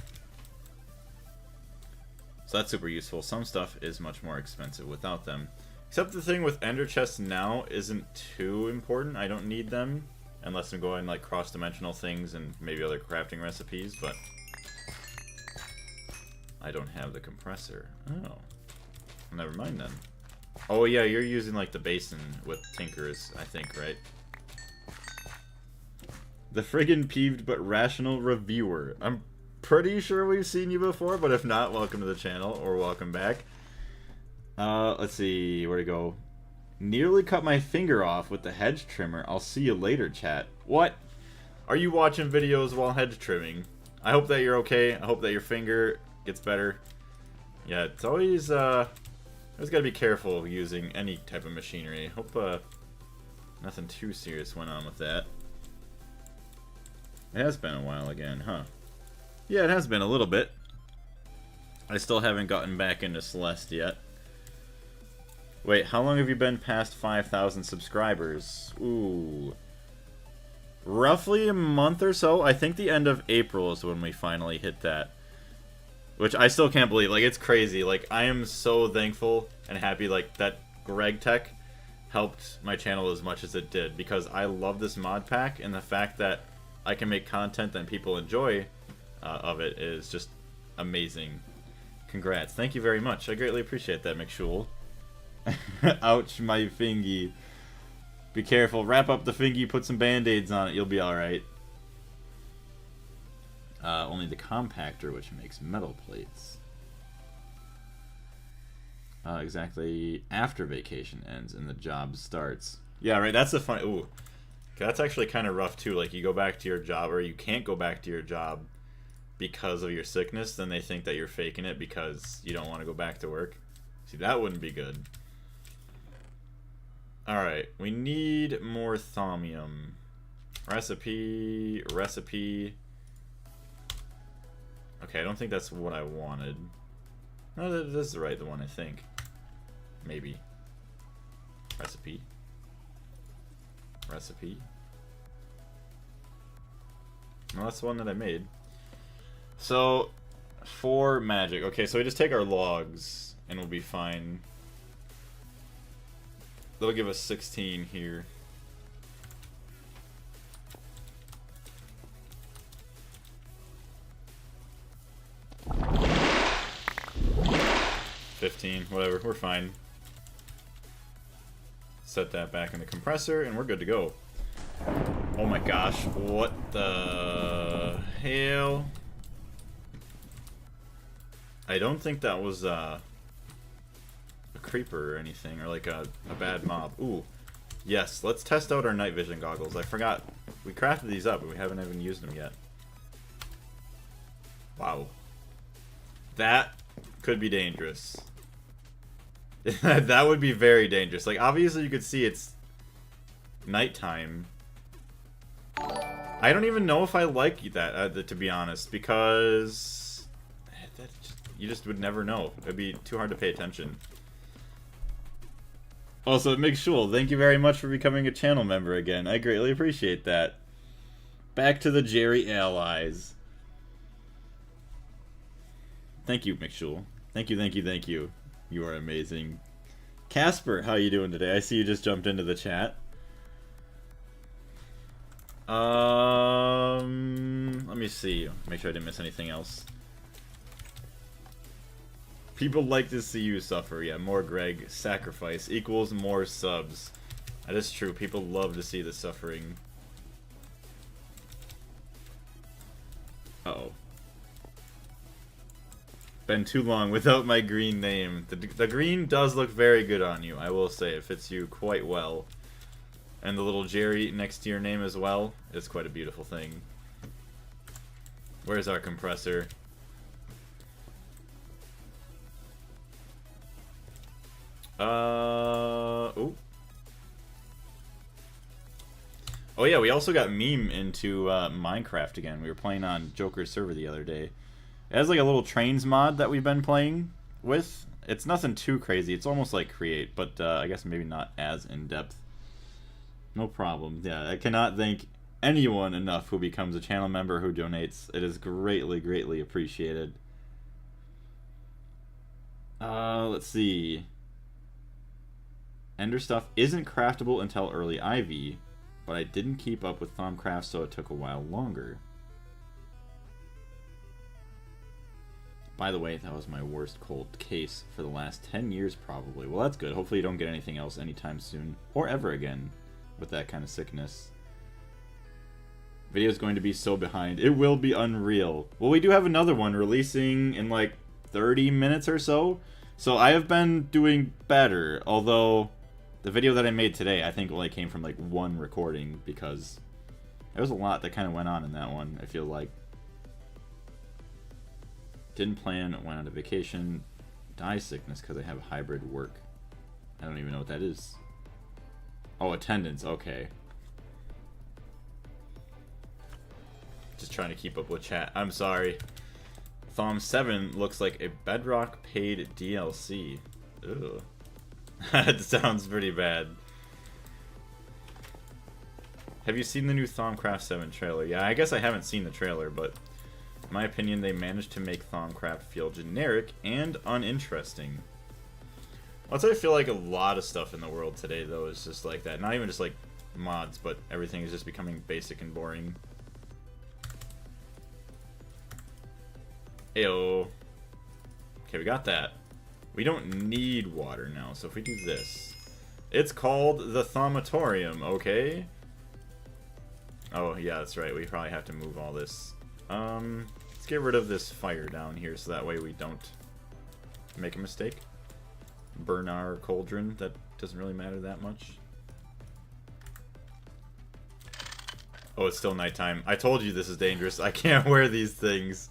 So that's super useful. Some stuff is much more expensive without them. Except the thing with ender chests now isn't too important. I don't need them unless I'm going like cross-dimensional things and maybe other crafting recipes, but I don't have the compressor. Oh. Never mind then. Oh yeah, you're using like the basin with Tinkers, I think, right? The friggin' peeved but rational reviewer. I'm pretty sure we've seen you before, but if not, welcome to the channel, or welcome back. Let's see, where to go? Nearly cut my finger off with the hedge trimmer. I'll see you later, chat. What? Are you watching videos while hedge trimming? I hope that you're okay. I hope that your finger gets better. Yeah, it's always, gotta be careful using any type of machinery. Hope, nothing too serious went on with that. It has been a while again, huh? Yeah, it has been a little bit. I still haven't gotten back into Celeste yet. Wait, how long have you been past 5,000 subscribers? Ooh. Roughly a month or so. I think the end of April is when we finally hit that. Which I still can't believe. Like, it's crazy. Like, I am so thankful and happy, like, that Gregtech helped my channel as much as it did. Because I love this mod pack, and the fact that I can make content that people enjoy of it is just amazing. Congrats. Thank you very much. I greatly appreciate that, McShul. Ouch, my fingy. Be careful. Wrap up the fingy, put some band-aids on it. You'll be alright. Only the compactor, which makes metal plates. Exactly after vacation ends and the job starts. Yeah, right, that's the fun. Ooh. That's actually kind of rough, too. Like, you go back to your job, or you can't go back to your job because of your sickness, then they think that you're faking it because you don't want to go back to work. See, that wouldn't be good. Alright, we need more thaumium. Recipe. Okay, I don't think that's what I wanted. No, this is the right one, I think. Maybe. Recipe. No, that's the one that I made. So, for magic. Okay, so we just take our logs, and we'll be fine. That'll give us 16 here. $15, whatever, we're fine. Set that back in the compressor, and we're good to go. Oh my gosh, what the hell? I don't think that was a creeper or anything, or like a bad mob. Ooh, yes, let's test out our night vision goggles. I forgot, we crafted these up, but we haven't even used them yet. Wow. That could be dangerous. That would be very dangerous. Like, obviously you could see it's nighttime. I don't even know if I like that, to be honest, because you just would never know. It'd be too hard to pay attention. Also, McShul, thank you very much for becoming a channel member again. I greatly appreciate that. Back to the Jerry allies. Thank you, McShul. Thank you. You are amazing. Casper, how you doing today? I see you just jumped into the chat. Let me see. Make sure I didn't miss anything else. People like to see you suffer. Yeah, more Greg. Sacrifice equals more subs. That is true. People love to see the suffering. Uh-oh. Been too long without my green name. The green does look very good on you, I will say. It fits you quite well. And the little Jerry next to your name as well. It's quite a beautiful thing. Where's our compressor? Oh. Oh yeah, we also got Meme into Minecraft again. We were playing on Joker's server the other day. It has like a little trains mod that we've been playing with. It's nothing too crazy. It's almost like Create, but I guess maybe not as in-depth. No problem. Yeah, I cannot thank anyone enough who becomes a channel member, who donates. It is greatly, greatly appreciated. Let's see. Ender stuff isn't craftable until early Ivy, but I didn't keep up with Thaumcraft, so it took a while longer. By the way, that was my worst cold case for the last 10 years, probably. Well, that's good. Hopefully you don't get anything else anytime soon, or ever again, with that kind of sickness. Video's going to be so behind. It will be unreal. Well, we do have another one releasing in like 30 minutes or so. So I have been doing better, although the video that I made today, I think only came from like one recording, because there was a lot that kind of went on in that one, I feel like. Didn't plan, went on a vacation, die sickness because I have hybrid work. I don't even know what that is. Oh, attendance, okay. Just trying to keep up with chat. I'm sorry. Thom 7 looks like a Bedrock paid DLC. Ugh. That sounds pretty bad. Have you seen the new Thaumcraft 7 trailer? Yeah, I guess I haven't seen the trailer, but in my opinion, they managed to make Thaumcraft feel generic and uninteresting. I'll say I feel like a lot of stuff in the world today, though, is just like that. Not even just like mods, but everything is just becoming basic and boring. Ayo. Okay, we got that. We don't need water now, so if we do this. It's called the Thaumatorium, okay? Oh, yeah, that's right. We probably have to move all this. Let's get rid of this fire down here so that way we don't make a mistake. Burn our cauldron. That doesn't really matter that much. Oh, it's still nighttime. I told you this is dangerous. I can't wear these things.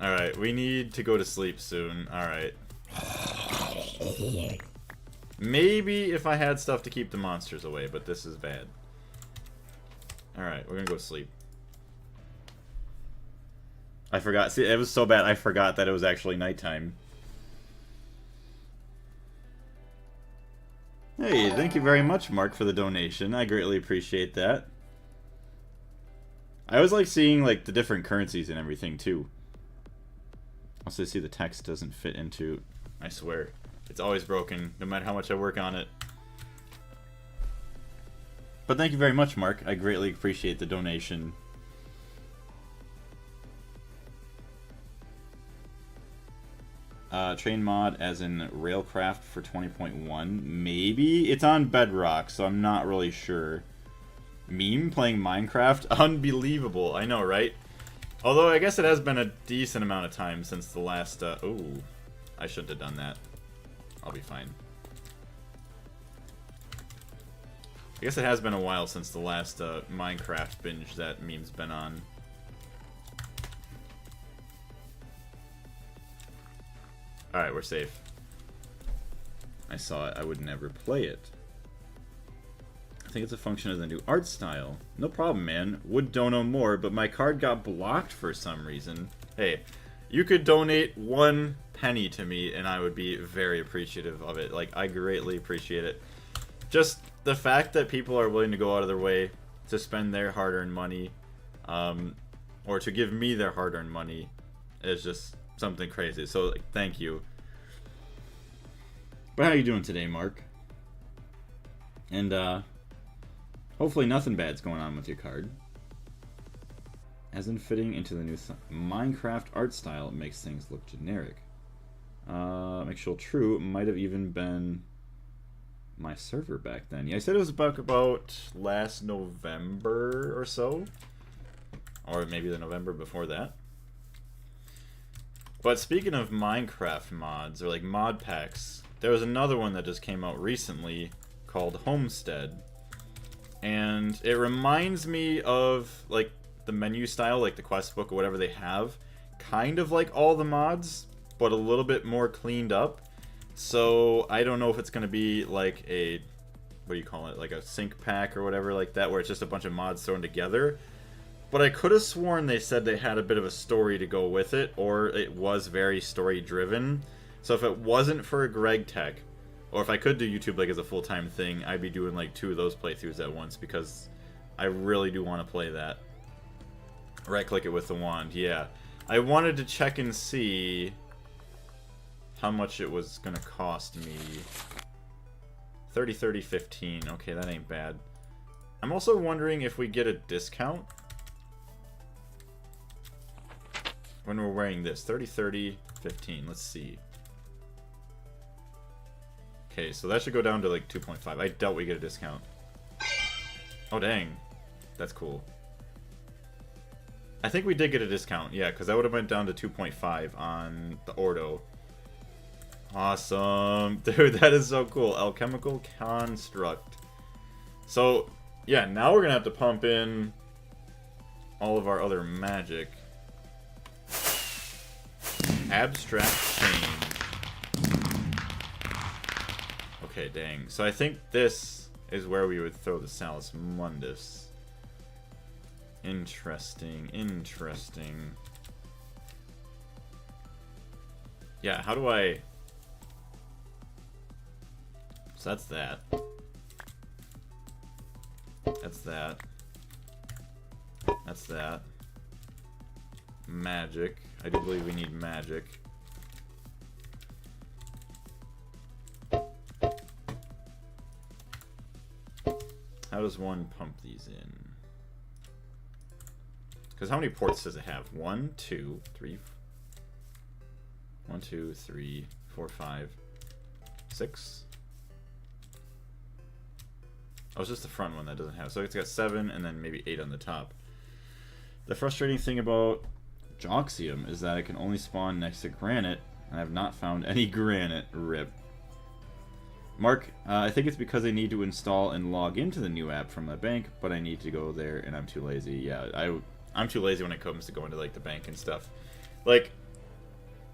Alright, we need to go to sleep soon. Alright. Maybe if I had stuff to keep the monsters away, but this is bad. Alright, we're gonna go sleep. I forgot. See, it was so bad I forgot that it was actually nighttime. Hey, thank you very much, Mark, for the donation. I greatly appreciate that. I always like seeing like the different currencies and everything too. Also, see the text doesn't fit into. I swear, it's always broken, no matter how much I work on it. But thank you very much, Mark. I greatly appreciate the donation. Train mod as in Railcraft for 20.1. Maybe? It's on Bedrock, so I'm not really sure. Meme playing Minecraft? Unbelievable. I know, right? Although I guess it has been a decent amount of time since the last... oh, I shouldn't have done that. I'll be fine. I guess it has been a while since the last Minecraft binge that Meme's been on. Alright, we're safe. I saw it. I would never play it. I think it's a function of the new art style. No problem, man. Would dono more, but my card got blocked for some reason. Hey, you could donate 1 penny to me, and I would be very appreciative of it. Like, I greatly appreciate it. Just the fact that people are willing to go out of their way to spend their hard-earned money, or to give me their hard-earned money, is just something crazy. So, like, thank you. But how are you doing today, Mark? And, hopefully nothing bad's going on with your card. As in fitting into the new Minecraft art style, it makes things look generic. Actual true, might have even been my server back then. Yeah, I said it was about last November or so. Or maybe the November before that. But speaking of Minecraft mods, or like mod packs, there was another one that just came out recently called Homestead. And it reminds me of like the menu style, like the quest book or whatever they have. Kind of like all the mods, but a little bit more cleaned up. So I don't know if it's going to be like a, what do you call it, like a sync pack or whatever like that, where it's just a bunch of mods thrown together. But I could have sworn they said they had a bit of a story to go with it, or it was very story driven. So if it wasn't for Gregtech, or if I could do YouTube like as a full-time thing, I'd be doing like 2 of those playthroughs at once, because I really do want to play that. Right-click it with the wand, yeah. I wanted to check and see how much it was going to cost me. 30, 30, 15. Okay, that ain't bad. I'm also wondering if we get a discount when we're wearing this. 30, 30, 15. Let's see. Okay, so that should go down to like 2.5. I doubt we get a discount. Oh, dang. That's cool. I think we did get a discount, yeah, because that would have went down to 2.5 on the Ordo. Awesome. Dude, that is so cool. Alchemical Construct. So, yeah, now we're going to have to pump in all of our other magic. Abstract Chain. Okay, dang. So I think this is where we would throw the Salus Mundus. Interesting, interesting. Yeah, how do I... So that's that. That's that. That's that. Magic. I do believe we need magic. How does one pump these in? Because how many ports does it have? 1, 2, 3. 1, 2, 3, 4, 5, 6. Oh, it's just the front one that doesn't have. So it's got 7 and then maybe 8 on the top. The frustrating thing about Joxium is that it can only spawn next to granite, and I have not found any granite. RIP. Mark, I think it's because I need to install and log into the new app from the bank, but I need to go there and I'm too lazy. Yeah, I'm too lazy when it comes to going to like the bank and stuff. Like,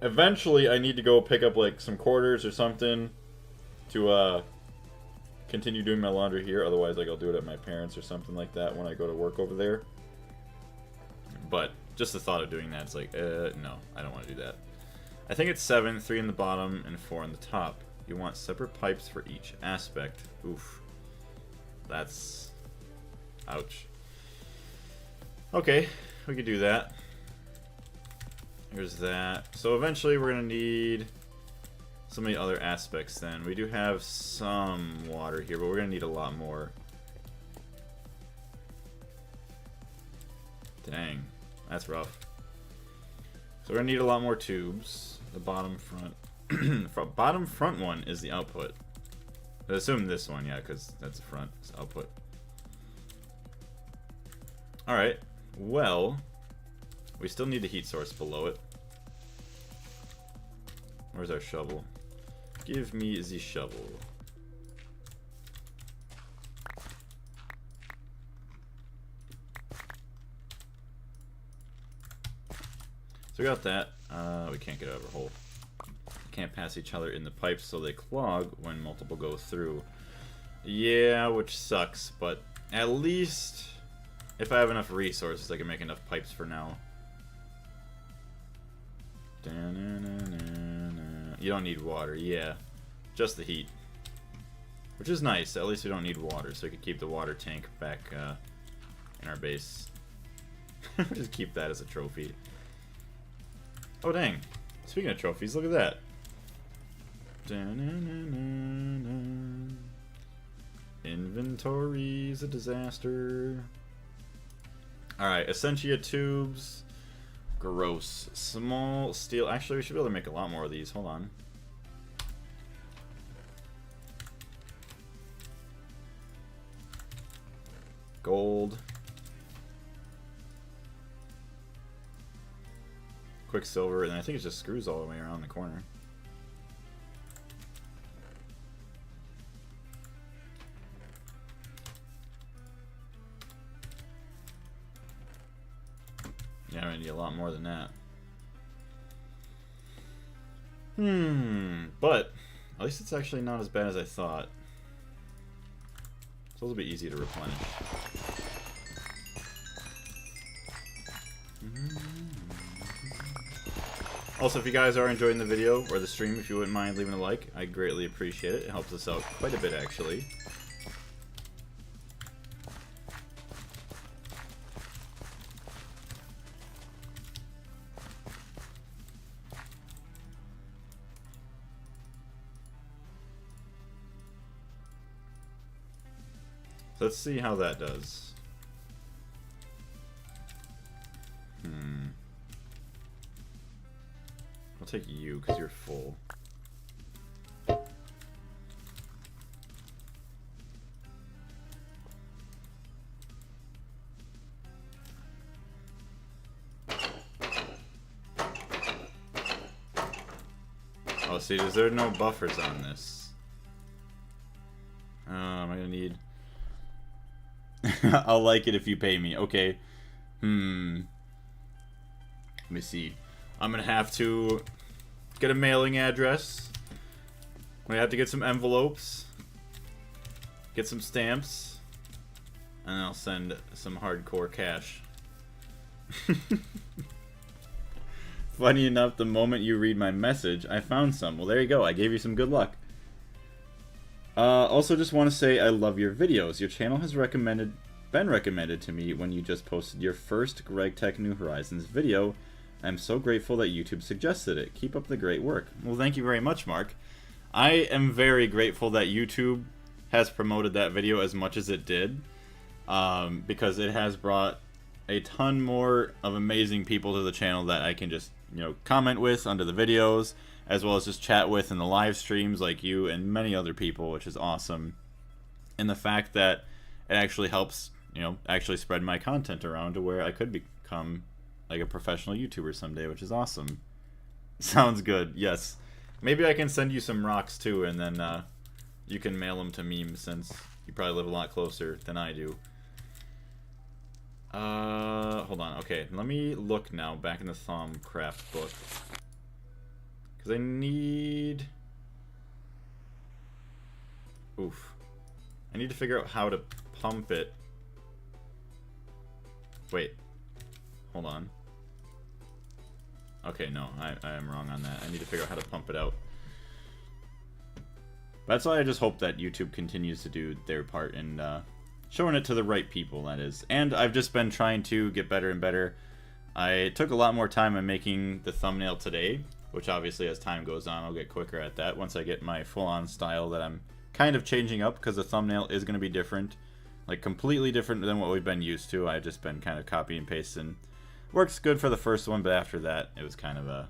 eventually I need to go pick up like some quarters or something to continue doing my laundry here. Otherwise, like, I'll do it at my parents or something like that when I go to work over there. But just the thought of doing that, it's like, no, I don't want to do that. I think it's 7, 3 in the bottom and 4 on the top. You want separate pipes for each aspect. Oof. That's... ouch. Okay, we could do that. Here's that. So eventually we're going to need so many other aspects then. We do have some water here, but we're going to need a lot more. Dang, that's rough. So we're going to need a lot more tubes. The bottom front. Bottom front one is the output. I assume this one, yeah, because that's the front. It's output. Alright, well, we still need the heat source below it. Where's our shovel? Give me the shovel. So we got that. We can't get out of our hole. Can't pass each other in the pipes, so they clog when multiple go through. Yeah, which sucks, but at least if I have enough resources, I can make enough pipes for now. You don't need water, yeah. Just the heat. Which is nice, at least we don't need water, so we can keep the water tank back in our base. Just keep that as a trophy. Oh dang, speaking of trophies, look at that. Inventory's a disaster. Alright, Essentia tubes. Gross. Small steel. Actually, we should be able to make a lot more of these. Hold on. Gold. Quicksilver, and I think it just screws all the way around the corner. Yeah, I need a lot more than that. But At least it's actually not as bad as I thought. It's a little bit easy to replenish. Also, if you guys are enjoying the video or the stream, if you wouldn't mind leaving a like, I'd greatly appreciate it. It helps us out quite a bit, actually. Let's see how that does. I'll take you because you're full. Oh, see, is there no buffers on this? Oh, am I gonna need... I'll like it if you pay me. Okay. Let me see. I'm gonna have to get a mailing address. I'm gonna have to get some envelopes. Get some stamps. And I'll send some hardcore cash. Funny enough, the moment you read my message, I found some. Well, there you go. I gave you some good luck. Also, just want to say I love your videos. Your channel has been recommended to me when you just posted your first Gregtech New Horizons video. I'm so grateful that YouTube suggested it. Keep up the great work. Well, thank you very much, Mark. I am very grateful that YouTube has promoted that video as much as it did, because it has brought a ton more of amazing people to the channel that I can just, you know, comment with under the videos, as well as just chat with in the live streams like you and many other people, which is awesome. And the fact that it actually helps, you know, actually spread my content around to where I could become like a professional YouTuber someday, which is awesome. Sounds good, yes. Maybe I can send you some rocks too, and then you can mail them to Meme, since you probably live a lot closer than I do. Hold on, okay, let me look now back in the Thaumcraft book. Because I need... Oof. I need to figure out how to pump it. Wait. Hold on. Okay, no, I am wrong on that. I need to figure out how to pump it out. That's why I just hope that YouTube continues to do their part in showing it to the right people, that is. And I've just been trying to get better and better. I took a lot more time in making the thumbnail today, which obviously as time goes on I'll get quicker at that once I get my full-on style that I'm kind of changing up, because the thumbnail is going to be different. Like completely different than what we've been used to. I've just been kind of copy and pasting. Works good for the first one, but after that it was kind of a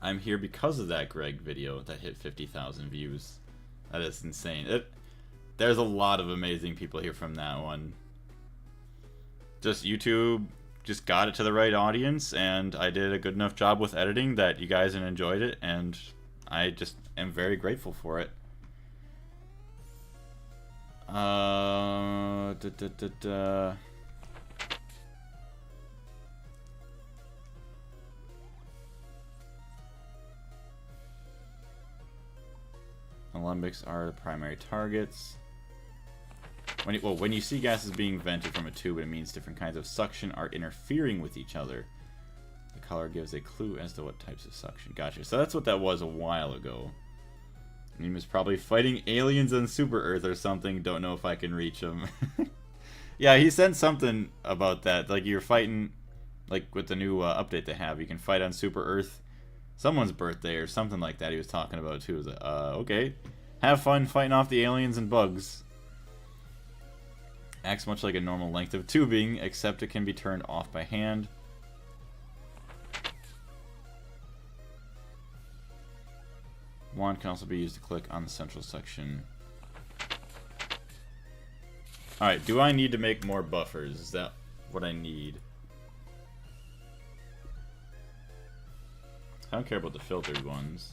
I'm here because of that Greg video that hit 50,000 views. That is insane. There's a lot of amazing people here from that one. Just YouTube just got it to the right audience, and I did a good enough job with editing that you guys enjoyed it, and I just am very grateful for it. Alembics are the primary targets. When you see gases being vented from a tube, it means different kinds of suction are interfering with each other. The color gives a clue as to what types of suction. Gotcha. So that's what that was a while ago. He was probably fighting aliens on Super Earth or something. Don't know if I can reach him. Yeah, he sent something about that. Like you're fighting, like with the new update they have, you can fight on Super Earth. Someone's birthday or something like that he was talking about too. It was like, okay. Have fun fighting off the aliens and bugs. Acts much like a normal length of tubing, except it can be turned off by hand. Wand can also be used to click on the central section. Alright, do I need to make more buffers? Is that what I need? I don't care about the filtered ones.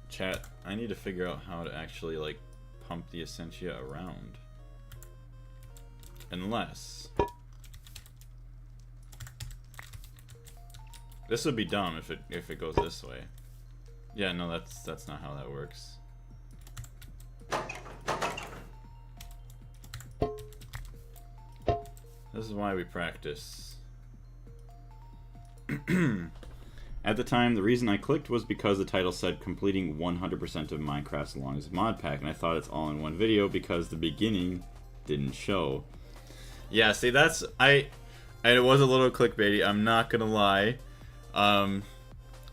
Chat, I need to figure out how to actually, like, pump the Essentia around. Unless... This would be dumb if it goes this way. Yeah, no, that's not how that works. This is why we practice. At the time, the reason I clicked was because the title said completing 100% of Minecraft's longest mod pack, and I thought it's all in one video because the beginning didn't show. Yeah, see, that's... and it was a little clickbaity, I'm not gonna lie.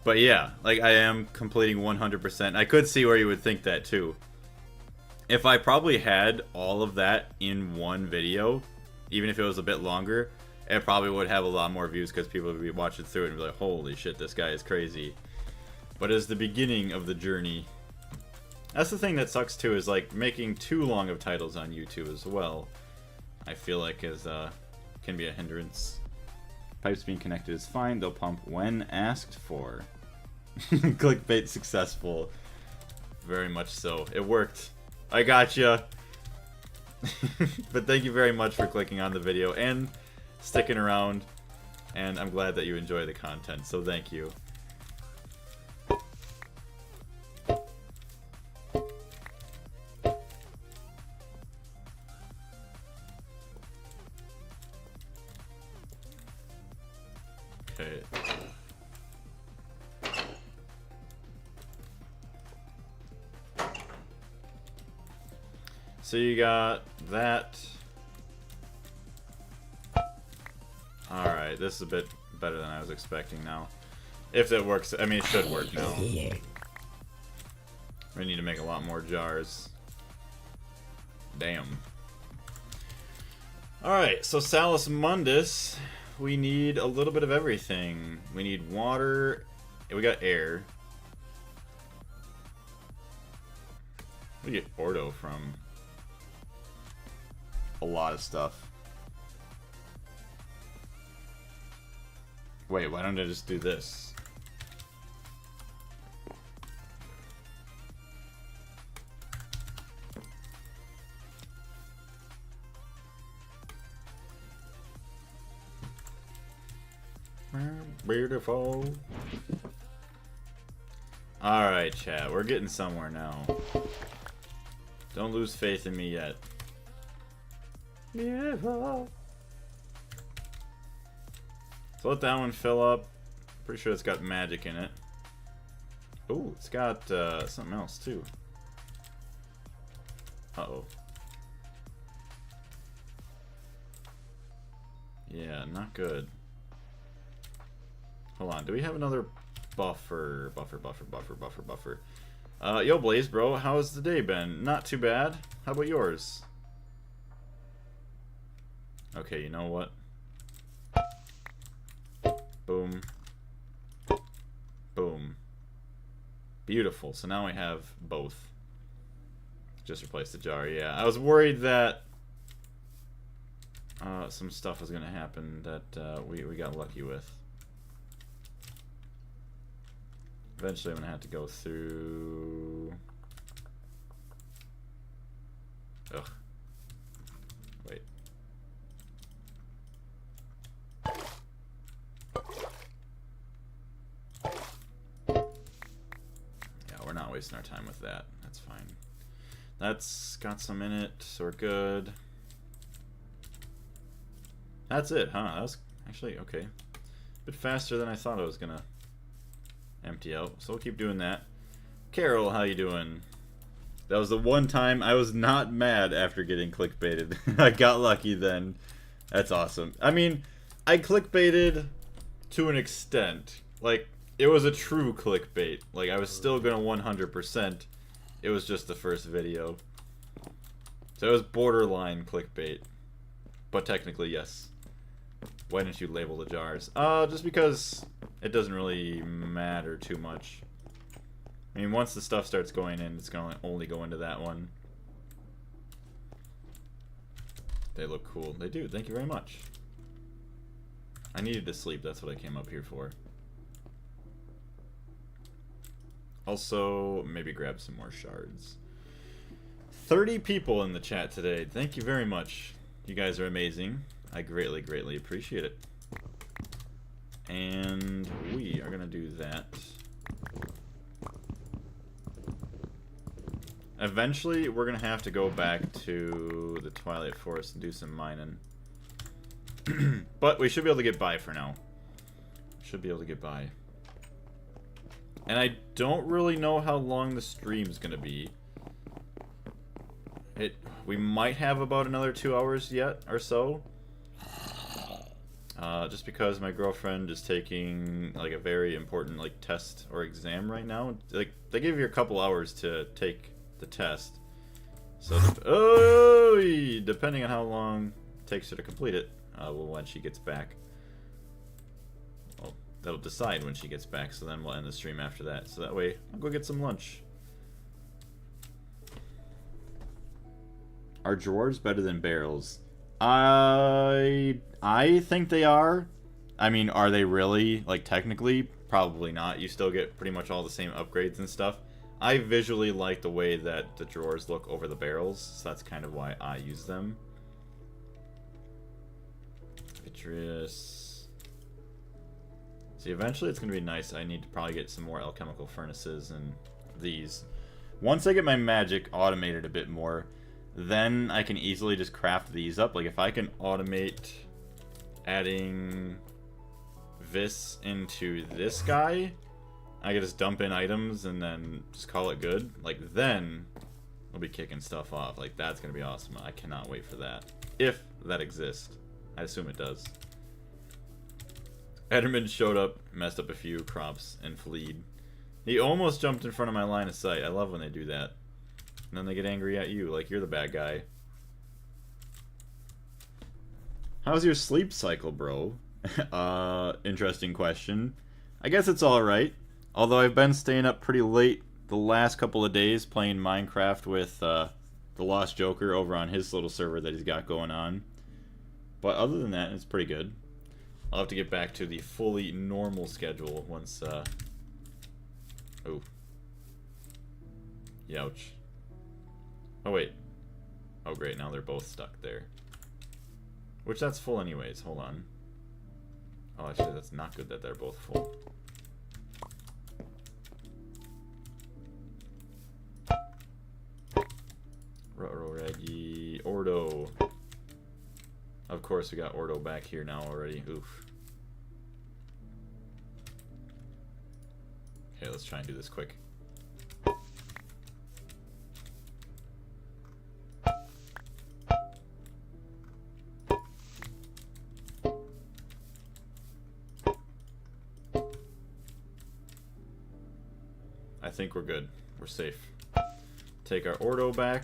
But yeah, like, I am completing 100%. I could see where you would think that, too. If I probably had all of that in one video, even if it was a bit longer, it probably would have a lot more views because people would be watching through it and be like, holy shit, this guy is crazy. But it's the beginning of the journey. That's the thing that sucks, too, is, like, making too long of titles on YouTube as well, I feel like can be a hindrance. Pipes being connected is fine. They'll pump when asked for. Clickbait successful. Very much so. It worked. I gotcha. But thank you very much for clicking on the video and sticking around. And I'm glad that you enjoy the content, so thank you. Okay. So you got that. Alright, this is a bit better than I was expecting now. If it works, I mean, it should work now. We need to make a lot more jars. Damn. Alright, so Salus Mundus, we need a little bit of everything. We need water. We got air. We get Ordo from a lot of stuff. Wait, why don't I just do this? Beautiful. Alright, chat. We're getting somewhere now. Don't lose faith in me yet. Beautiful. So let that one fill up. Pretty sure it's got magic in it. Ooh, it's got something else too. Uh-oh. Yeah, not good. Hold on, do we have another buffer? Buffer. Yo, Blaze, bro, how's the day been? Not too bad. How about yours? Okay, you know what? Boom. Boom. Beautiful. So now we have both. Just replace the jar, yeah. I was worried that some stuff was gonna happen that we got lucky with. Eventually I'm gonna have to go through... Ugh. Wait. Yeah, we're not wasting our time with that. That's fine. That's got some in it, so we're good. That's it, huh? That was actually okay. A bit faster than I thought it was gonna empty out, so we'll keep doing that. Carol, how you doing? That was the one time I was not mad after getting clickbaited. I got lucky then. That's awesome. I mean, I clickbaited to an extent. Like, it was a true clickbait. Like, I was still gonna 100%. It was just the first video. So it was borderline clickbait. But technically, yes. Why didn't you label the jars? Just because it doesn't really matter too much. I mean, once the stuff starts going in, it's gonna only go into that one. They look cool. They do. Thank you very much. I needed to sleep. That's what I came up here for. Also, maybe grab some more shards. 30 people in the chat today. Thank you very much. You guys are amazing. I greatly, greatly appreciate it. And we are going to do that. Eventually, we're going to have to go back to the Twilight Forest and do some mining. But we should be able to get by for now. Should be able to get by. And I don't really know how long the stream's going to be. We might have about another 2 hours yet or so. Just because my girlfriend is taking like a very important like test or exam right now. Like they give you a couple hours to take the test. So depending on how long it takes her to complete it, when she gets back. Well, that'll decide when she gets back. So then we'll end the stream after that. So that way I'll go get some lunch. Are drawers better than barrels? I think they are. I mean, are they really? Like, technically, probably not. You still get pretty much all the same upgrades and stuff. I visually like the way that the drawers look over the barrels, so that's kind of why I use them. Vitreous. See, eventually it's going to be nice. I need to probably get some more alchemical furnaces and these. Once I get my magic automated a bit more, then I can easily just craft these up. Like if I can automate adding this into this guy, I can just dump in items and then just call it good. Like then we'll be kicking stuff off. Like that's gonna be awesome. I cannot wait for that. If that exists. I assume it does. Ederman showed up, messed up a few crops, and fleed. He almost jumped in front of my line of sight. I love when they do that. And then they get angry at you, like you're the bad guy. How's your sleep cycle, bro? Interesting question. I guess it's alright. Although I've been staying up pretty late the last couple of days playing Minecraft with the Lost Joker over on his little server that he's got going on. But other than that, it's pretty good. I'll have to get back to the fully normal schedule once, oh. Youch. Oh, wait. Oh, great. Now they're both stuck there. Which, that's full anyways. Hold on. Oh, actually, that's not good that they're both full. Ruh-roh, Raggy. Ordo. Of course, we got Ordo back here now already. Oof. Okay, let's try and do this quick. I think we're good. We're safe. Take our Ordo back.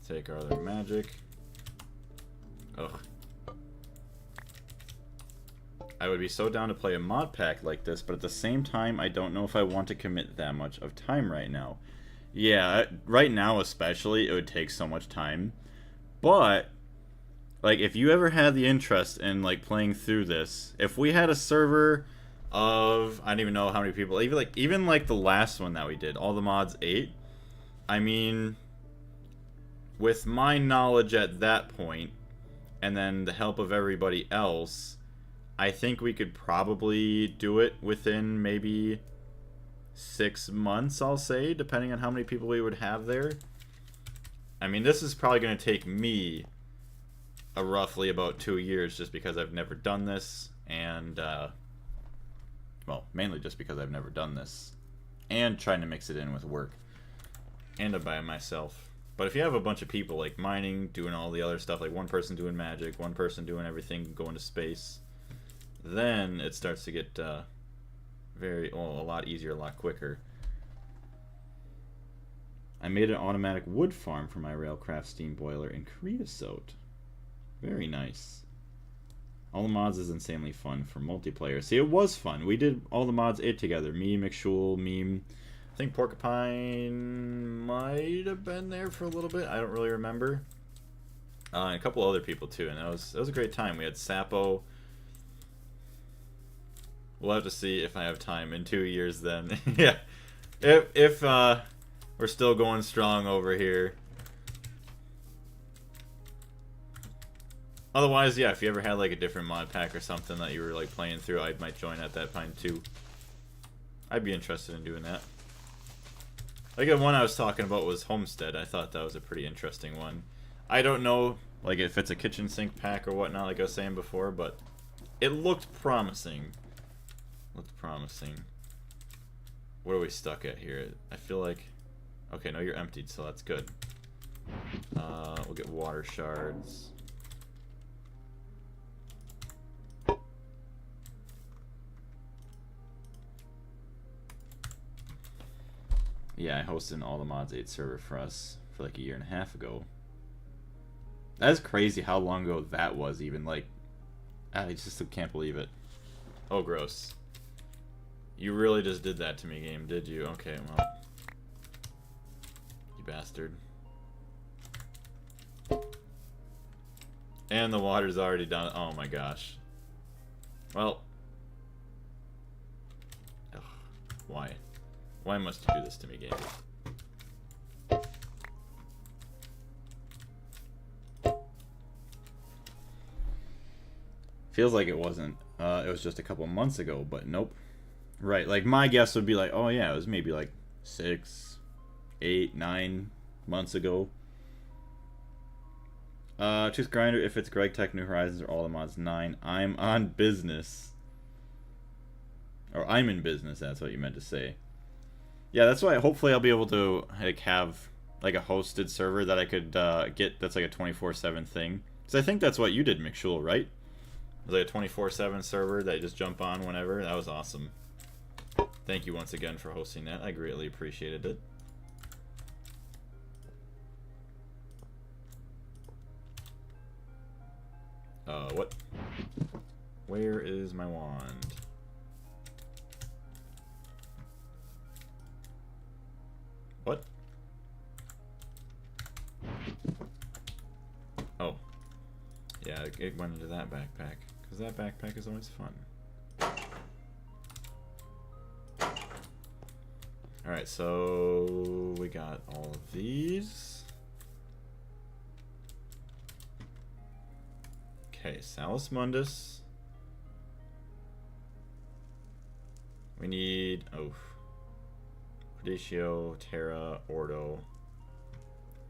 Take our other magic. Ugh. I would be so down to play a mod pack like this, but at the same time, I don't know if I want to commit that much of time right now. Yeah, right now especially, it would take so much time. But, like, if you ever had the interest in, like, playing through this, if we had a server of, I don't even know how many people, even like the last one that we did, all the mods 8, I mean, with my knowledge at that point, and then the help of everybody else, I think we could probably do it within maybe 6 months, I'll say, depending on how many people we would have there. I mean, this is probably going to take me roughly about 2 years just because I've never done this, and, well, mainly just because I've never done this, and trying to mix it in with work, and by myself. But if you have a bunch of people, like, mining, doing all the other stuff, like one person doing magic, one person doing everything, going to space, then it starts to get a lot easier, a lot quicker. I made an automatic wood farm for my Railcraft steam boiler in creosote. Very nice. All the mods is insanely fun for multiplayer. See, it was fun. We did all the mods 8 together. Me, McShul, Meme. I think Porcupine might have been there for a little bit. I don't really remember. And a couple other people too, and that was a great time. We had Sapo. We'll have to see if I have time in 2 years then. Yeah, if we're still going strong over here. Otherwise, yeah, if you ever had like a different mod pack or something that you were like playing through, I might join at that time too. I'd be interested in doing that. Like the one I was talking about was Homestead. I thought that was a pretty interesting one. I don't know like if it's a kitchen sink pack or whatnot, like I was saying before, but it looked promising. Looked promising. What are we stuck at here? I feel like... Okay, no, you're emptied, so that's good. We'll get water shards. Yeah, I hosted an All the Mods 8 server for us for like a year and a half ago. That is crazy how long ago that was even. Like, I just can't believe it. Oh, gross. You really just did that to me, game, did you? Okay, well. You bastard. And the water's already done. Oh my gosh. Well. Ugh, why? Why must you do this to me, game? Feels like it wasn't. It was just a couple months ago, but nope. Right, like my guess would be like, oh yeah, it was maybe like 6, 8, 9 months ago. Choose Grinder if it's Gregtech, New Horizons, or All the Mods 9. I'm on business. Or I'm in business, that's what you meant to say. Yeah, that's why hopefully I'll be able to like have like a hosted server that I could get that's like a 24/7 thing. Because I think that's what you did, McShul, right? It was like a 24/7 server that you just jump on whenever. That was awesome. Thank you once again for hosting that. I greatly appreciated it. What? Where is my wand? What? Oh. Yeah, it went into that backpack. Because that backpack is always fun. Alright, so we got all of these. Okay, Salus Mundus. We need, Perditio, Terra, Ordo.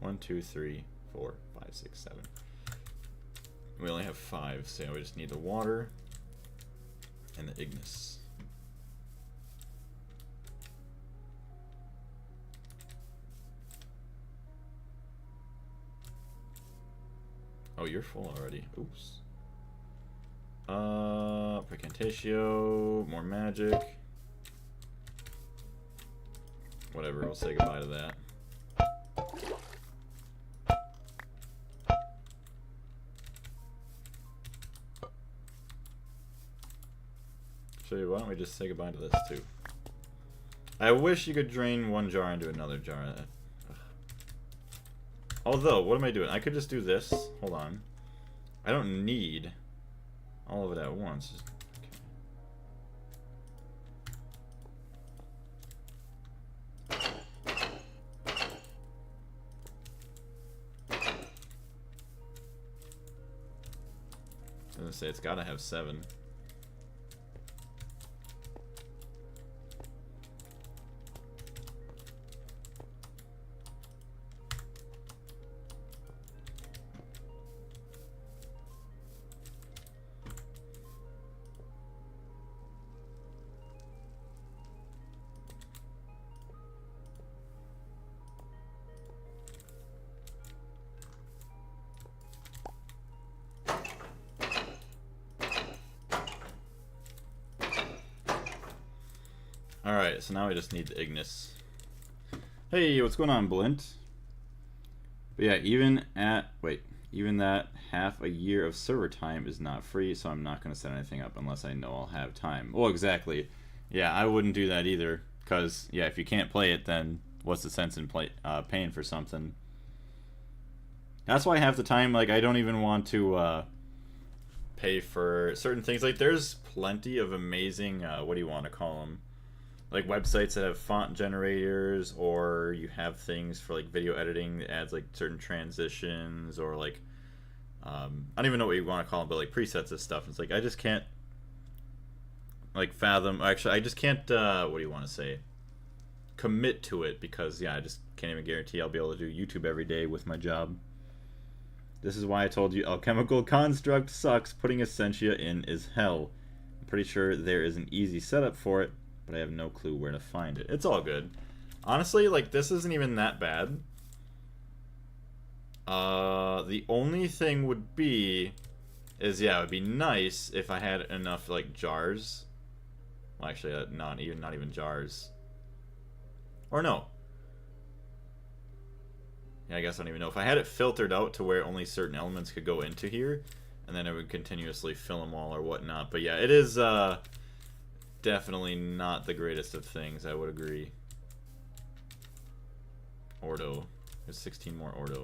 1, 2, 3, 4, 5, 6, 7. We only have 5, so we just need the water and the Ignis. Oh, you're full already. Oops. Precantatio, more magic. Whatever, we'll say goodbye to that. Actually, why don't we just say goodbye to this too? I wish you could drain one jar into another jar. Although, what am I doing? I could just do this. Hold on. I don't need all of it at once. I was gonna say, it's gotta have 7. Alright, so now we just need the Ignis. Hey, what's going on, Blint? But yeah, even that half a year of server time is not free, so I'm not going to set anything up unless I know I'll have time. Well, exactly. Yeah, I wouldn't do that either, because, yeah, if you can't play it, then what's the sense in paying for something? That's why half the time, like, I don't even want to pay for certain things. Like, there's plenty of amazing, what do you want to call them? Like, websites that have font generators, or you have things for, like, video editing that adds, like, certain transitions, or, like, I don't even know what you want to call them, but, like, presets and stuff. It's like, I just can't, like, fathom. Actually, I just can't, what do you want to say? Commit to it, because, yeah, I just can't even guarantee I'll be able to do YouTube every day with my job. This is why I told you Alchemical Construct sucks. Putting Essentia in is hell. I'm pretty sure there is an easy setup for it, but I have no clue where to find it. It's all good. Honestly, like, this isn't even that bad. The only thing would be is, yeah, it would be nice if I had enough, like, jars. Well, actually, not even jars. Or no. Yeah, I guess I don't even know. If I had it filtered out to where only certain elements could go into here, and then it would continuously fill them all or whatnot. But yeah, it is definitely not the greatest of things, I would agree. Ordo. There's 16 more Ordo.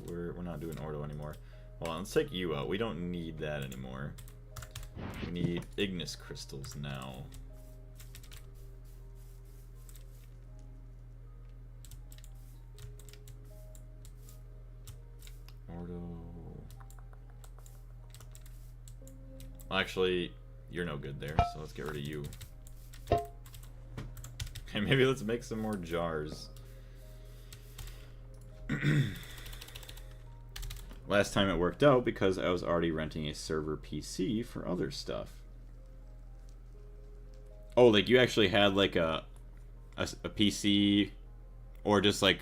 We're not doing Ordo anymore. Hold on, let's take you out. We don't need that anymore. We need Ignis crystals now. Ordo. Well, actually, you're no good there, so let's get rid of you. Okay, maybe let's make some more jars. Last time it worked out because I was already renting a server PC for other stuff. Oh, like you actually had like a PC, or just like,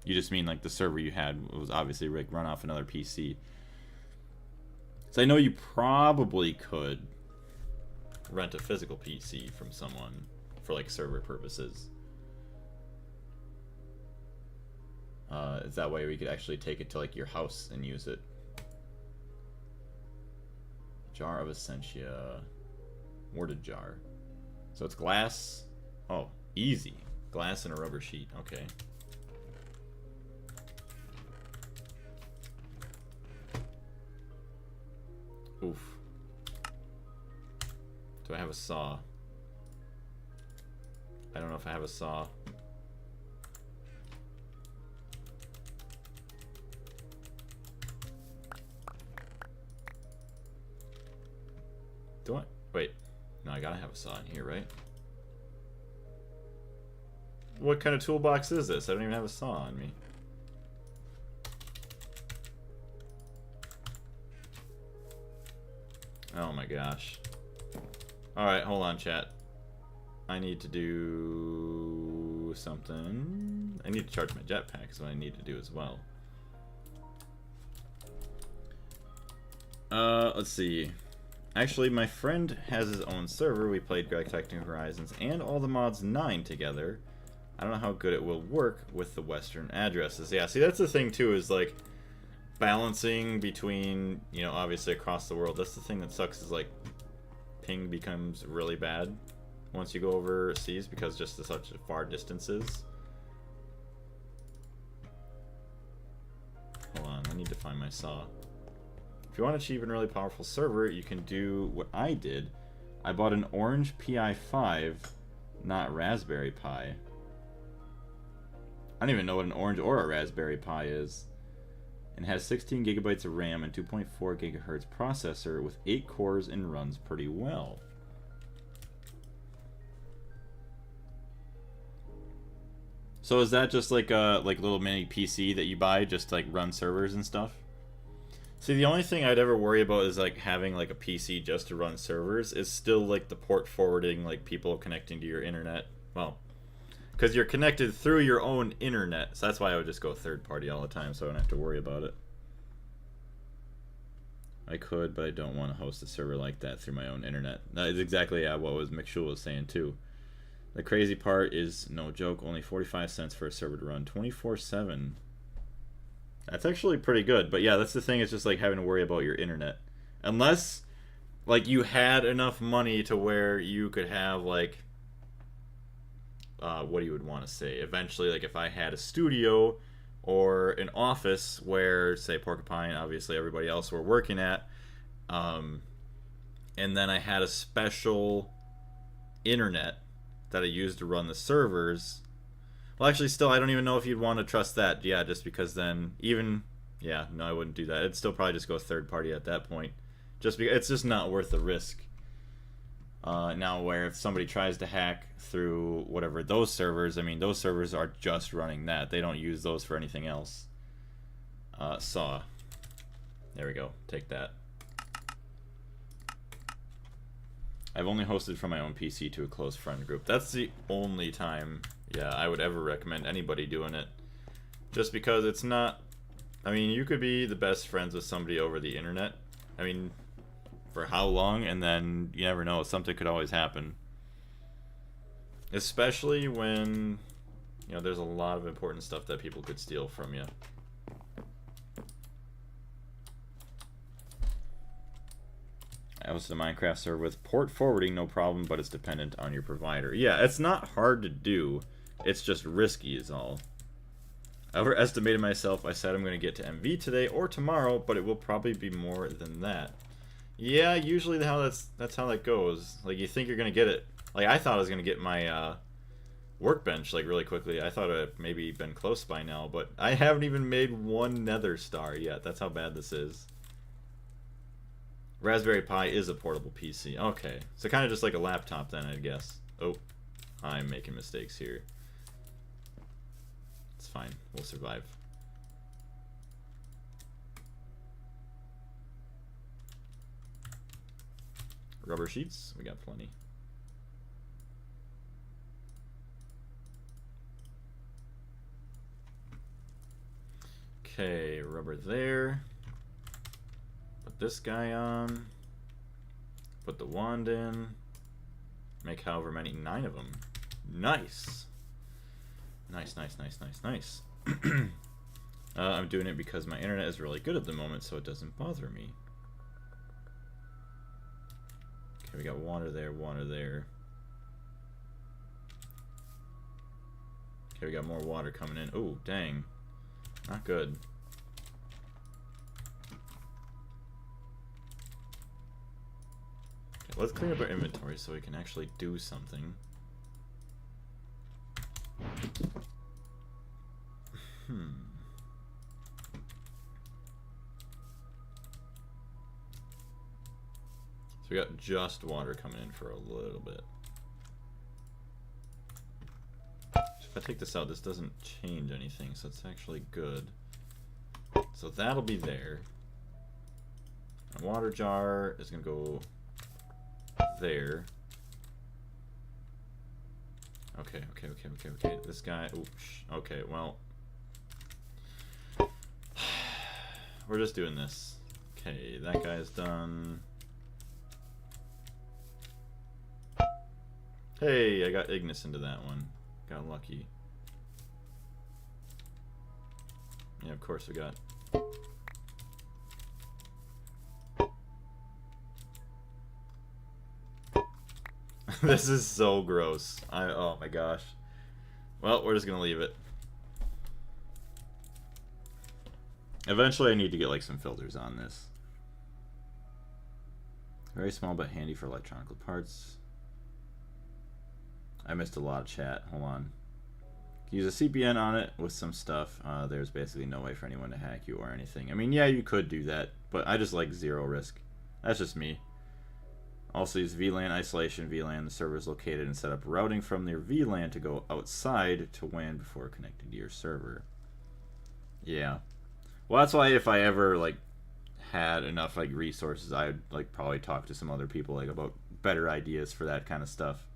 you just mean like the server you had was obviously like run off another PC. So I know you probably could rent a physical PC from someone for like server purposes. Is that way we could actually take it to like your house and use it. Jar of Essentia. Worded jar. So it's glass. Oh, easy. Glass and a rubber sheet. Okay. Oof. Do I have a saw? I don't know if I have a saw. Do I? Wait. No, I gotta have a saw in here, right? What kind of toolbox is this? I don't even have a saw on me. Oh my gosh. Alright, hold on, chat. I need to do something. I need to charge my jetpack is what I need to do as well. Let's see. Actually, my friend has his own server. We played Gregtech New Horizons and all the mods 9 together. I don't know how good it will work with the Western addresses. Yeah, see, that's the thing too, is like balancing between, you know, obviously across the world. That's the thing that sucks, is like ping becomes really bad once you go overseas because just to such far distances. Hold on, I need to find my saw. If you want a cheap and really powerful server, you can do what I did. I bought an orange Pi5, not Raspberry Pi. I don't even know what an orange or a Raspberry Pi is. And has 16 gigabytes of RAM and 2.4 gigahertz processor with 8 cores and runs pretty well. So is that just like a little mini PC that you buy just to like run servers and stuff? See, the only thing I'd ever worry about is like having like a PC just to run servers is still like the port forwarding, like people connecting to your internet. Well, because you're connected through your own internet, so that's why I would just go third party all the time, so I don't have to worry about it. I could, but I don't want to host a server like that through my own internet. That is exactly what was McShul was saying too. The crazy part is, no joke, only 45 cents for a server to run 24/7. That's actually pretty good, but yeah, that's the thing, it's just like having to worry about your internet. Unless, like, you had enough money to where you could have, like, what do you would want to say? Eventually, like, if I had a studio or an office where, say, Porcupine, obviously everybody else were working at, and then I had a special internet that I used to run the servers. Well, actually, still, I don't even know if you'd want to trust that. Yeah, just because then even, yeah, no, I wouldn't do that. It'd still probably just go third party at that point. Just because it's just not worth the risk. Now, where if somebody tries to hack through whatever those servers, I mean, those servers are just running that. They don't use those for anything else. Saw. There we go. Take that. I've only hosted from my own PC to a close friend group. That's the only time, yeah, I would ever recommend anybody doing it. Just because it's not... I mean, you could be the best friends with somebody over the internet. I mean, for how long? And then you never know. Something could always happen. Especially when, you know, there's a lot of important stuff that people could steal from you. I hosted a Minecraft server with port forwarding, no problem, but it's dependent on your provider. Yeah, it's not hard to do. It's just risky is all. I overestimated myself. I said I'm going to get to MV today or tomorrow, but it will probably be more than that. Yeah, usually that's how that goes. Like, you think you're going to get it. Like, I thought I was going to get my Workbench, like, really quickly. I thought it had maybe been close by now, but I haven't even made one Nether star yet. That's how bad this is. Raspberry Pi is a portable PC. Okay. So kind of just like a laptop then, I guess. Oh, I'm making mistakes here. It's fine. We'll survive. Rubber sheets. We got plenty. Okay, rubber there. Put this guy on. Put the wand in. Make however many, 9 of them. Nice. Nice, nice, nice, nice, nice. I'm doing it because my internet is really good at the moment, so it doesn't bother me. Okay, we got water there, water there. Okay, we got more water coming in. Oh, dang. Not good. Okay, let's clean up our inventory so we can actually do something. So we got just water coming in for a little bit. If I take this out, this doesn't change anything, so it's actually good. So that'll be there. A water jar is going to go there. Okay. This guy, oops. Okay, well. We're just doing this. Okay, that guy's done. Hey, I got Ignis into that one. Got lucky. Yeah, of course we got. This is so gross. Oh my gosh. Well, we're just gonna leave it. Eventually I need to get like some filters on this. Very small but handy for electronic parts. I missed a lot of chat. Hold on. Use a CPN on it with some stuff. There's basically no way for anyone to hack you or anything. I mean, yeah, you could do that, but I just like zero risk. That's just me. Also use VLAN isolation. VLAN, the server is located and set up routing from their VLAN to go outside to WAN before connecting to your server. Yeah. Well, that's why if I ever like had enough like resources, I'd like probably talk to some other people like about better ideas for that kind of stuff.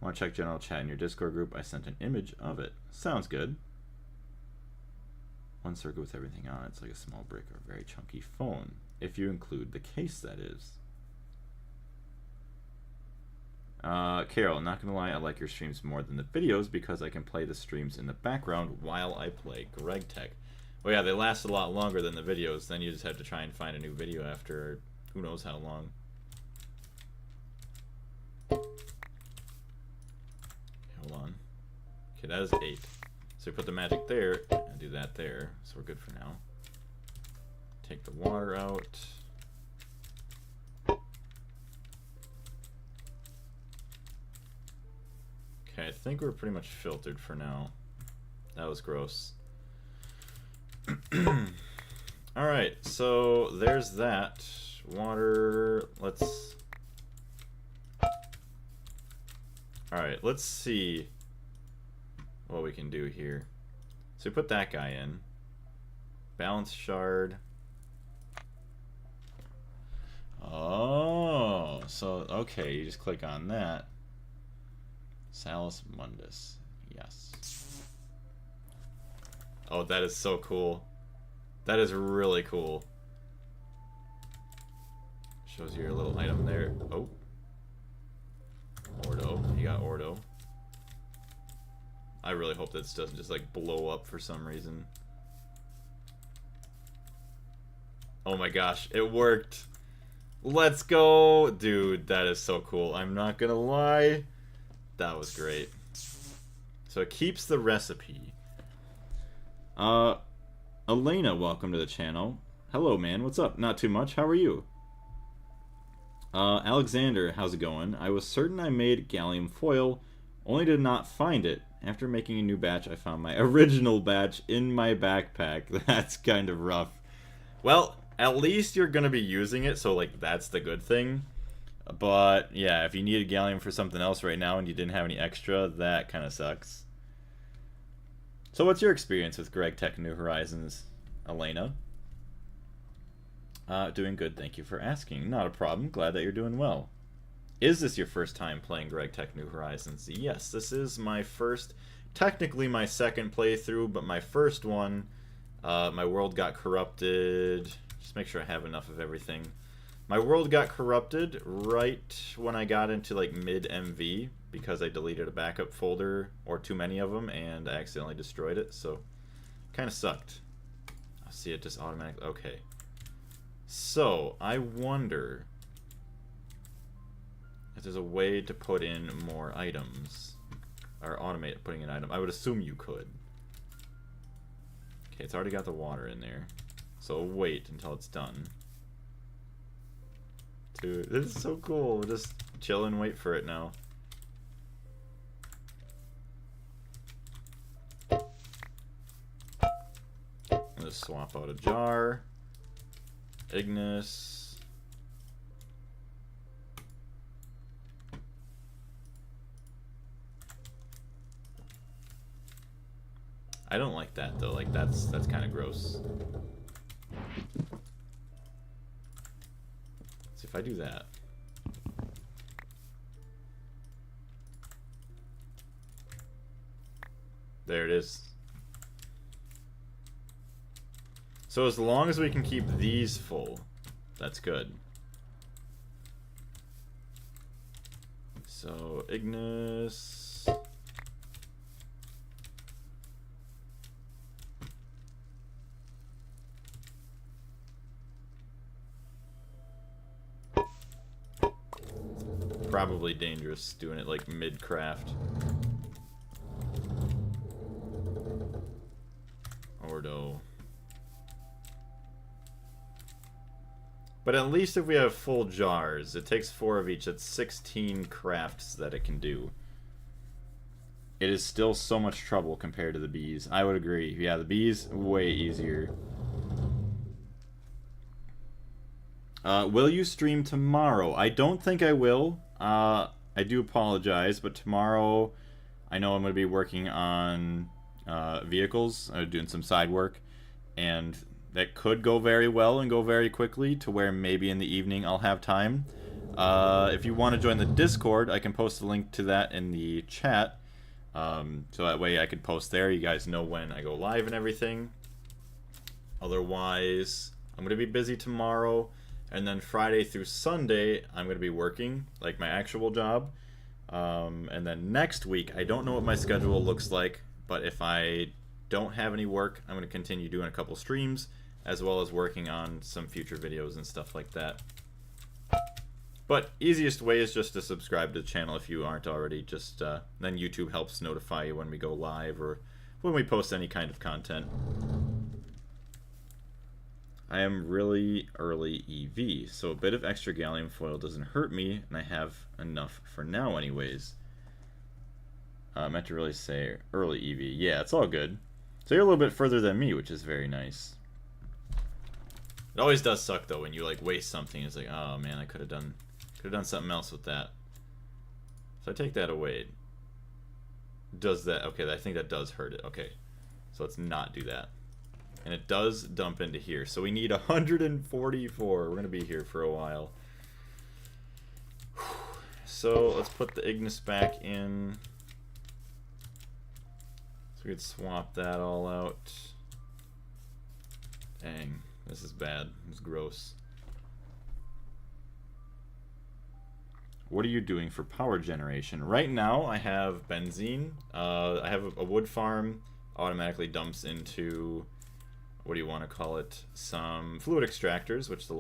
Want to check general chat in your Discord group? I sent an image of it. Sounds good. One circuit with everything on it. It's like a small brick or a very chunky phone. If you include the case, that is. Carol, not gonna lie, I like your streams more than the videos because I can play the streams in the background while I play Gregtech. Well, yeah, they last a lot longer than the videos. Then you just have to try and find a new video after who knows how long. Okay, hold on. Okay, that is 8. So we put the magic there, and Gonna do that there, so we're good for now. Take the water out. Okay, I think we're pretty much filtered for now. That was gross. Alright, so there's that. Water, let's... Alright, let's see what we can do here. So we put that guy in. Balance shard. Oh, so, okay, you just click on that. Salus Mundus, yes. Oh, that is so cool. That is really cool. Shows you your little item there. Oh. Ordo. You got Ordo. I really hope this doesn't just like blow up for some reason. Oh my gosh, it worked. Let's go. Dude, that is so cool. I'm not gonna lie. That was great. So it keeps the recipe. Elena, welcome to the channel. Hello, man. What's up? Not too much. How are you? Alexander, how's it going? I was certain I made gallium foil, only did not find it. After making a new batch, I found my original batch in my backpack. That's kind of rough. Well, at least you're going to be using it, so, like, that's the good thing. But, yeah, if you needed gallium for something else right now and you didn't have any extra, that kind of sucks. So what's your experience with Gregtech New Horizons, Elena? Doing good, thank you for asking. Not a problem, glad that you're doing well. Is this your first time playing Gregtech New Horizons? Yes, this is my first, technically my second playthrough, but my first one. My world got corrupted. Just make sure I have enough of everything. My world got corrupted right when I got into like mid-MV because I deleted a backup folder or too many of them and I accidentally destroyed it, so kind of sucked. I see it just automatically. Okay. So, I wonder if there's a way to put in more items or automate putting an item. I would assume you could. Okay, it's already got the water in there. So wait until it's done. Dude, this is so cool. We'll just chill and wait for it now. Let's swap out a jar. Ignis. I don't like that though. Like that's kind of gross. See if I do that. There it is. So as long as we can keep these full, that's good. So Ignis. Probably dangerous doing it like mid-craft. Ordo. But at least if we have full jars, it takes 4 of each. It's 16 crafts that it can do. It is still so much trouble compared to the bees. I would agree. Yeah, the bees, way easier. Will you stream tomorrow? I don't think I will. I do apologize, but tomorrow I know I'm going to be working on vehicles, doing some side work, and that could go very well and go very quickly to where maybe in the evening I'll have time. If you want to join the Discord, I can post a link to that in the chat, so that way I could post there. You guys know when I go live and everything. Otherwise, I'm going to be busy tomorrow. And then Friday through Sunday, I'm going to be working, like my actual job. And then next week, I don't know what my schedule looks like, but if I don't have any work, I'm going to continue doing a couple streams, as well as working on some future videos and stuff like that. But easiest way is just to subscribe to the channel if you aren't already. Just then YouTube helps notify you when we go live or when we post any kind of content. I am really early EV, so a bit of extra gallium foil doesn't hurt me, and I have enough for now anyways. I meant to really say early EV. Yeah, it's all good. So you're a little bit further than me, which is very nice. It always does suck though when you like waste something. It's like, oh man, I could have done something else with that. So I take that away. Does that? Okay, I think that does hurt it. Okay, so let's not do that. And it does dump into here. So we need 144. We're gonna be here for a while. So let's put the Ignis back in. So we could swap that all out. Dang, this is bad. It's gross. What are you doing for power generation? Right now, I have benzene. I have a wood farm. Automatically dumps into, what do you want to call it? Some fluid extractors, which the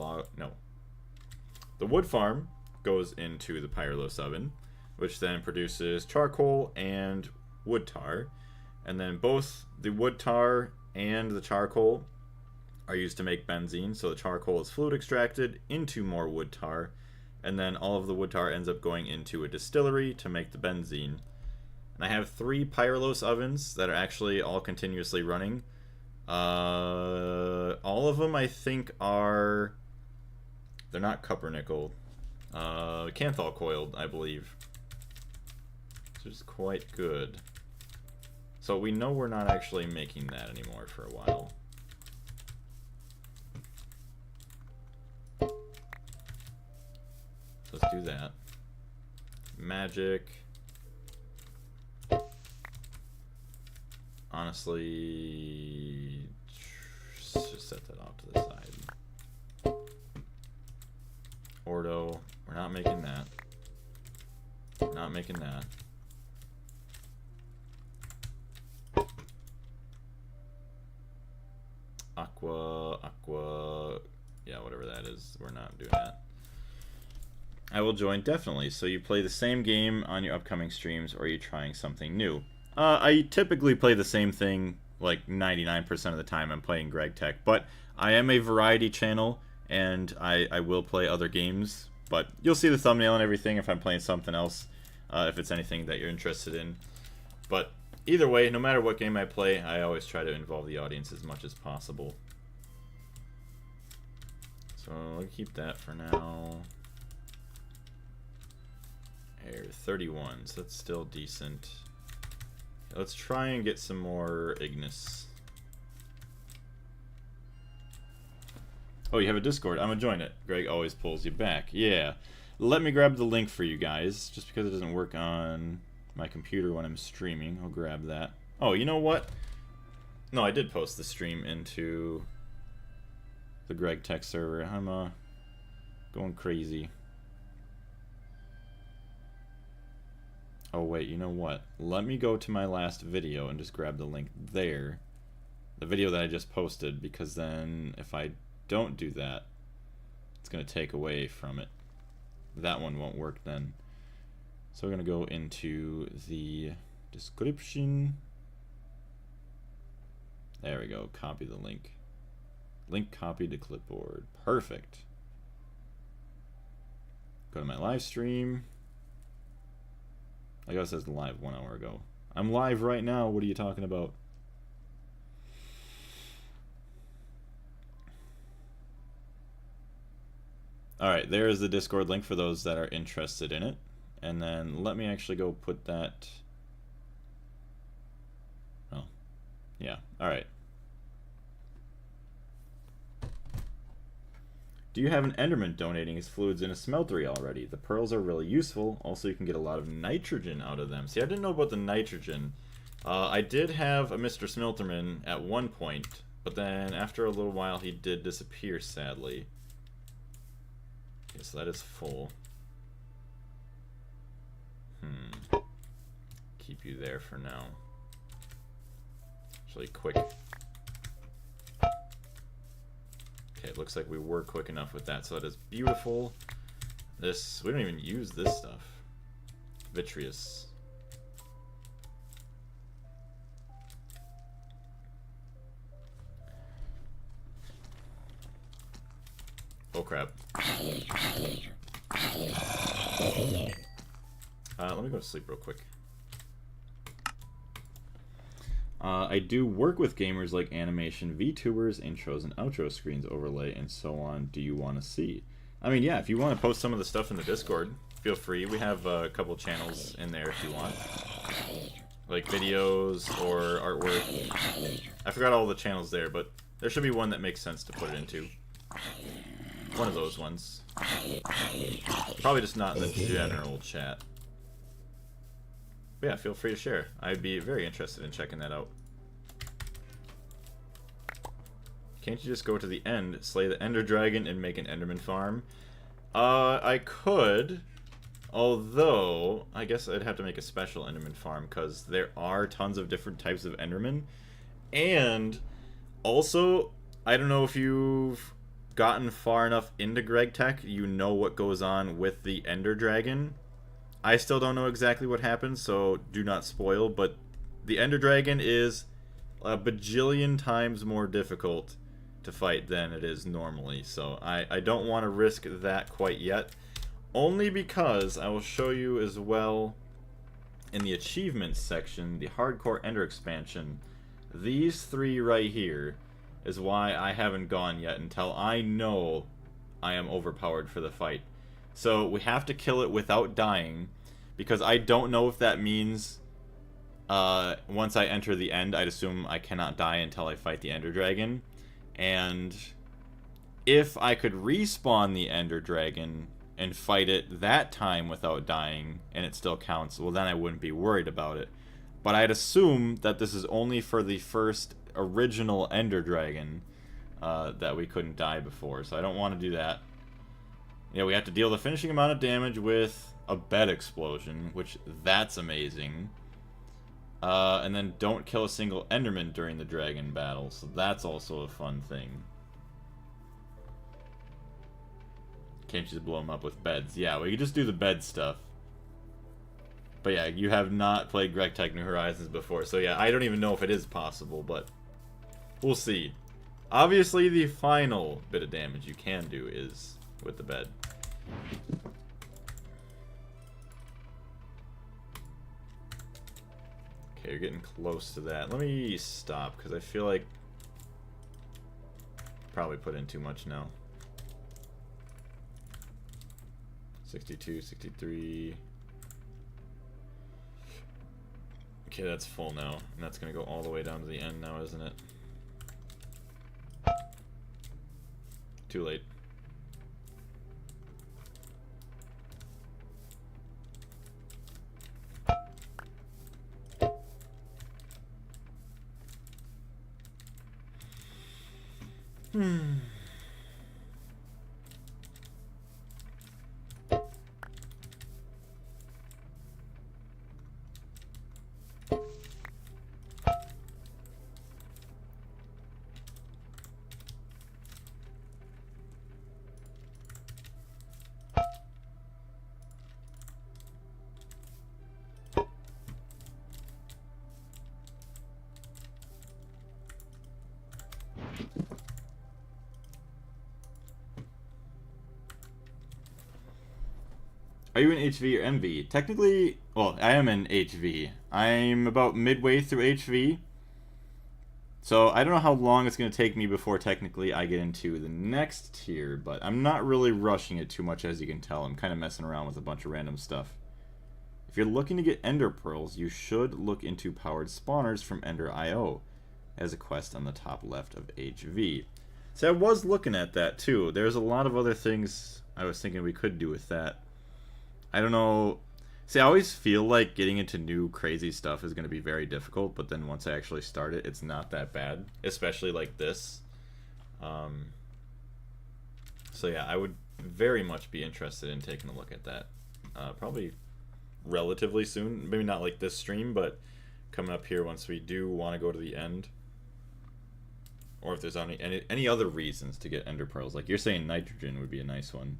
wood farm goes into the pyrolos oven, which then produces charcoal and wood tar. And then both the wood tar and the charcoal are used to make benzene. So the charcoal is fluid extracted into more wood tar. And then all of the wood tar ends up going into a distillery to make the benzene. And I have 3 pyrolos ovens that are actually all continuously running. All of them I think are... They're not Cupronickel. Canthal coiled, I believe. Which is quite good. So we know we're not actually making that anymore for a while. Let's do that. Magic. Honestly, just set that off to the side. Ordo. We're not making that. We're not making that. Aqua. Yeah, whatever that is. We're not doing that. I will join, definitely. So you play the same game on your upcoming streams, or are you trying something new? I typically play the same thing like 99% of the time. I'm playing Gregtech, but I am a variety channel, and I will play other games. But you'll see the thumbnail and everything if I'm playing something else, if it's anything that you're interested in. But either way, no matter what game I play, I always try to involve the audience as much as possible. So I'll keep that for now. 31, so that's still decent. Let's try and get some more Ignis. Oh, you have a Discord. I'm gonna join it. Greg always pulls you back. Yeah. Let me grab the link for you guys, just because it doesn't work on my computer when I'm streaming. I'll grab that. Oh, you know what? No, I did post the stream into the Gregtech server. I'm going crazy. Oh wait, you know what? Let me go to my last video and just grab the link there. The video that I just posted, because then if I don't do that, it's going to take away from it. That one won't work then. So we're going to go into the description. There we go. Copy the link. Link copied to clipboard. Perfect. Go to my live stream. I guess it's live 1 hour ago. I'm live right now. What are you talking about? Alright, there is the Discord link for those that are interested in it. And then let me actually go put that... Oh, yeah, alright. Do you have an Enderman donating his fluids in a smeltery already? The pearls are really useful. Also, you can get a lot of nitrogen out of them. See, I didn't know about the nitrogen. I did have a Mr. Smelterman at one point, but then after a little while he did disappear, sadly. Okay, so that is full. Keep you there for now. Actually, quick. Okay, it looks like we were quick enough with that, so that is beautiful. This, we don't even use this stuff. Vitreous. Oh crap. Let me go to sleep real quick. I do work with gamers like animation, VTubers, intros, and outro screens overlay, and so on. Do you want to see? I mean, yeah, if you want to post some of the stuff in the Discord, feel free. We have a couple channels in there if you want. Like videos or artwork. I forgot all the channels there, but there should be one that makes sense to put it into. One of those ones. Probably just not in the general chat. But yeah, feel free to share. I'd be very interested in checking that out. Can't you just go to the end, slay the Ender Dragon, and make an Enderman farm? I could. Although, I guess I'd have to make a special Enderman farm, because there are tons of different types of Enderman. And, also, I don't know if you've gotten far enough into Gregtech, you know what goes on with the Ender Dragon. I still don't know exactly what happens, so do not spoil, but the Ender Dragon is a bajillion times more difficult to fight than it is normally, so I don't want to risk that quite yet. Only because I will show you as well in the achievements section, the Hardcore Ender expansion. These three right here is why I haven't gone yet until I know I am overpowered for the fight. So we have to kill it without dying, because I don't know if that means once I enter the end, I'd assume I cannot die until I fight the Ender Dragon. And if I could respawn the Ender Dragon and fight it that time without dying, and it still counts, well, then I wouldn't be worried about it. But I'd assume that this is only for the first original Ender Dragon that we couldn't die before, so I don't want to do that. Yeah, we have to deal the finishing amount of damage with a bed explosion, which that's amazing. And then don't kill a single Enderman during the dragon battle, so that's also a fun thing. Can't you just blow them up with beds? Yeah, we could just do the bed stuff. But yeah, you have not played Gregtech New Horizons before, so yeah, I don't even know if it is possible, but we'll see. Obviously, the final bit of damage you can do is with the bed. Okay, you're getting close to that. Let me stop, because I feel like probably put in too much now. 62, 63. Okay, that's full now. And that's going to go all the way down to the end now, isn't it? Too late. Are you in HV or MV? Technically, well, I am in HV. I'm about midway through HV. So I don't know how long it's going to take me before technically I get into the next tier, but I'm not really rushing it too much, as you can tell. I'm kind of messing around with a bunch of random stuff. If you're looking to get Ender Pearls, you should look into Powered Spawners from Ender.io as a quest on the top left of HV. So I was looking at that too. There's a lot of other things I was thinking we could do with that. I don't know. See, I always feel like getting into new crazy stuff is going to be very difficult, but then once I actually start it, it's not that bad, especially like this. So yeah, I would very much be interested in taking a look at that. Probably relatively soon. Maybe not like this stream, but coming up here once we do want to go to the end. Or if there's any other reasons to get Ender Pearls. Like you're saying nitrogen would be a nice one.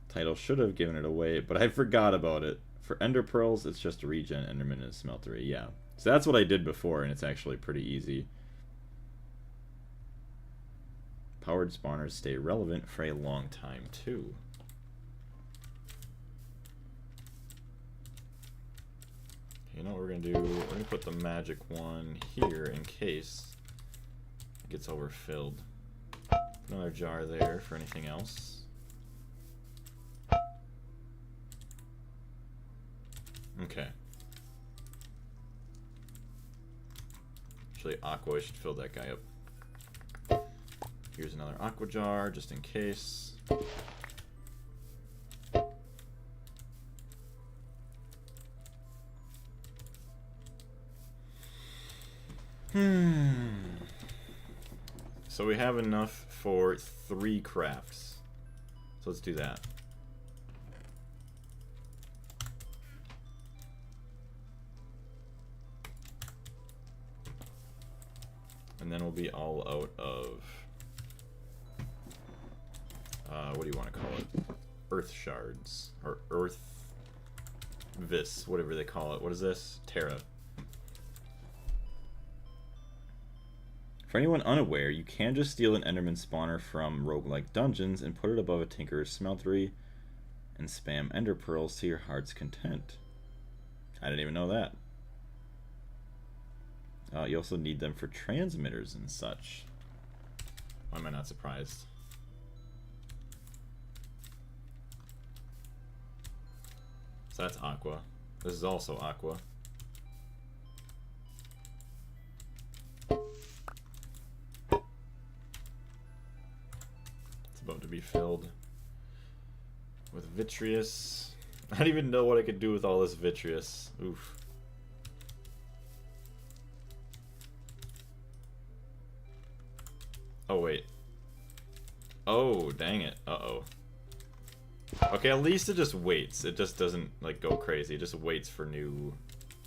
Title should have given it away, but I forgot about it. For Ender Pearls, it's just a regen Enderman and a smeltery. Yeah. So that's what I did before, and it's actually pretty easy. Powered spawners stay relevant for a long time too. You know what we're gonna do? We're gonna put the magic one here in case it gets overfilled. Another jar there for anything else. Okay. Actually, aqua, I should fill that guy up. Here's another aqua jar, just in case. So we have enough for 3 crafts. So let's do that. And then we'll be all out of, what do you want to call it? Earth shards. Or earth vis, whatever they call it. What is this? Terra. For anyone unaware, you can just steal an Enderman spawner from roguelike dungeons and put it above a Tinker's smeltery and spam Ender Pearls to your heart's content. I didn't even know that. You also need them for transmitters and such. Why am I not surprised? So that's aqua. This is also aqua. It's about to be filled with vitreous. I don't even know what I could do with all this vitreous. Oof. Oh, wait. Oh, dang it. Uh-oh. Okay, at least it just waits. It just doesn't, like, go crazy. It just waits for new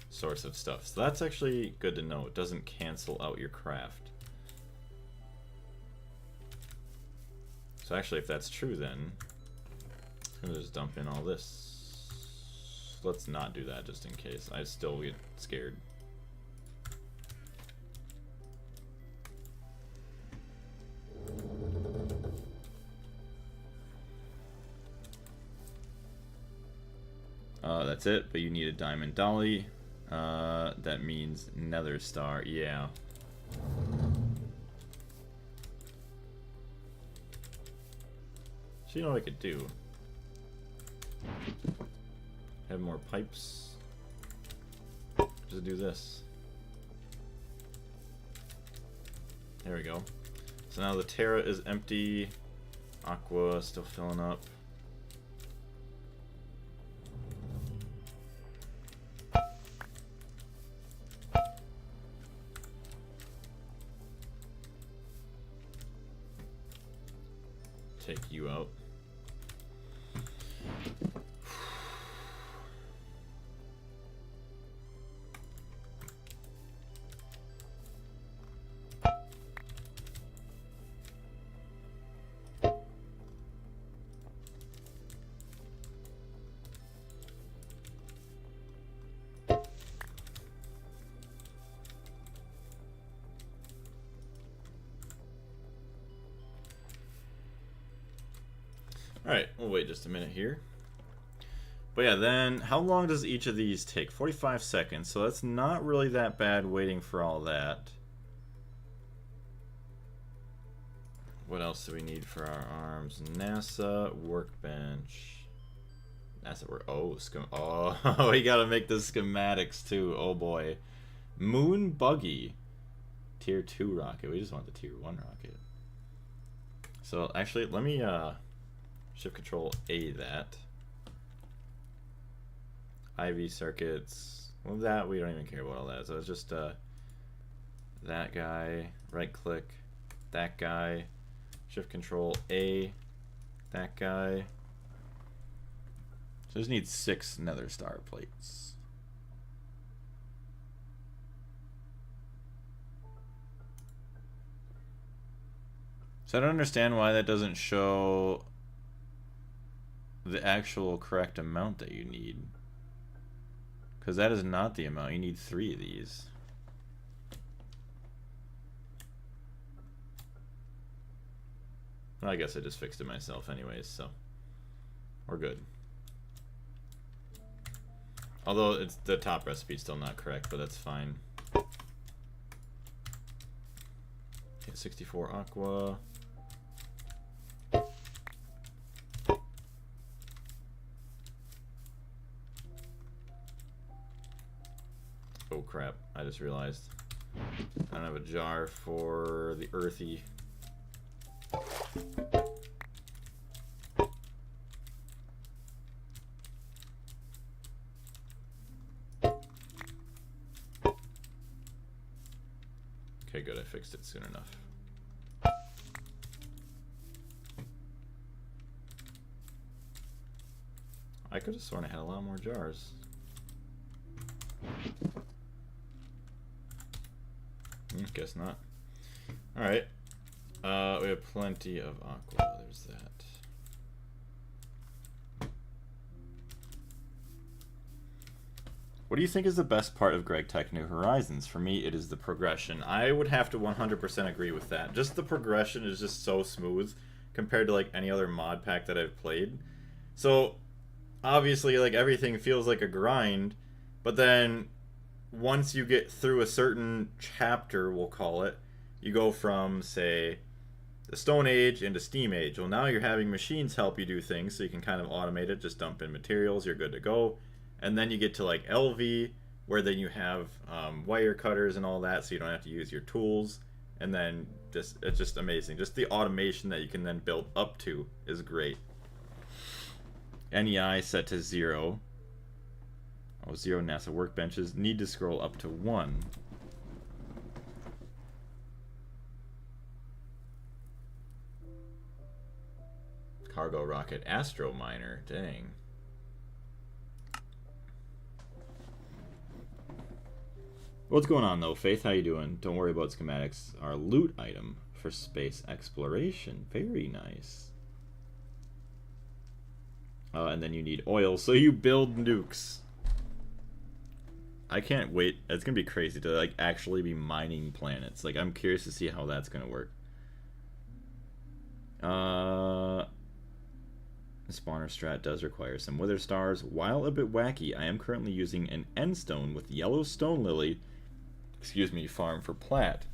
source of stuff. So that's actually good to know. It doesn't cancel out your craft. So actually, if that's true, then I'm gonna just dump in all this. Let's not do that just in case. I still get scared. That's it, but you need a diamond dolly. That means nether star, yeah. So you know what I could do? Have more pipes. Just do this. There we go. So now the Terra is empty. Aqua still filling up. Take you out. Alright, we'll wait just a minute here. But yeah, then how long does each of these take? 45 seconds, so that's not really that bad waiting for all that. What else do we need for our arms? NASA, Workbench. NASA work. Oh, oh, we gotta make the schematics too. Oh boy. Moon Buggy. Tier 2 rocket. We just want the Tier 1 rocket. So actually, let me Shift Control A that. IV circuits. Well, that we don't even care about all that. So it's just that guy. Right click. That guy. Shift Control A. That guy. So just need 6 nether star plates. So I don't understand why that doesn't show the actual correct amount that you need, because that is not the amount. You need 3 of these. Well, I guess I just fixed it myself anyways, so we're good. Although it's the top recipe's still not correct, but that's fine. Okay, 64 aqua. Oh crap, I just realized I don't have a jar for the earthy. Okay, good, I fixed it soon enough. I could have sworn I had a lot more jars. Guess not. Alright. We have plenty of aqua. There's that. What do you think is the best part of Gregtech New Horizons? For me, it is the progression. I would have to 100% agree with that. Just the progression is just so smooth compared to like any other mod pack that I've played. So, obviously, like everything feels like a grind, but then once you get through a certain chapter, we'll call it, you go from, say, the Stone Age into Steam Age. Well, now you're having machines help you do things, so you can kind of automate it, just dump in materials, you're good to go. And then you get to, like, LV, where then you have wire cutters and all that, so you don't have to use your tools. And then it's just amazing. Just the automation that you can then build up to is great. NEI set to 0. Oh, 0 NASA workbenches. Need to scroll up to 1. Cargo rocket Astro Miner. Dang. What's going on though, Faith? How you doing? Don't worry about schematics. Our loot item for space exploration. Very nice. And then you need oil, so you build nukes. I can't wait. It's gonna be crazy to like actually be mining planets. Like I'm curious to see how that's gonna work. The spawner strat does require some wither stars. While a bit wacky, I am currently using an end stone with yellow stone lily, farm for plat,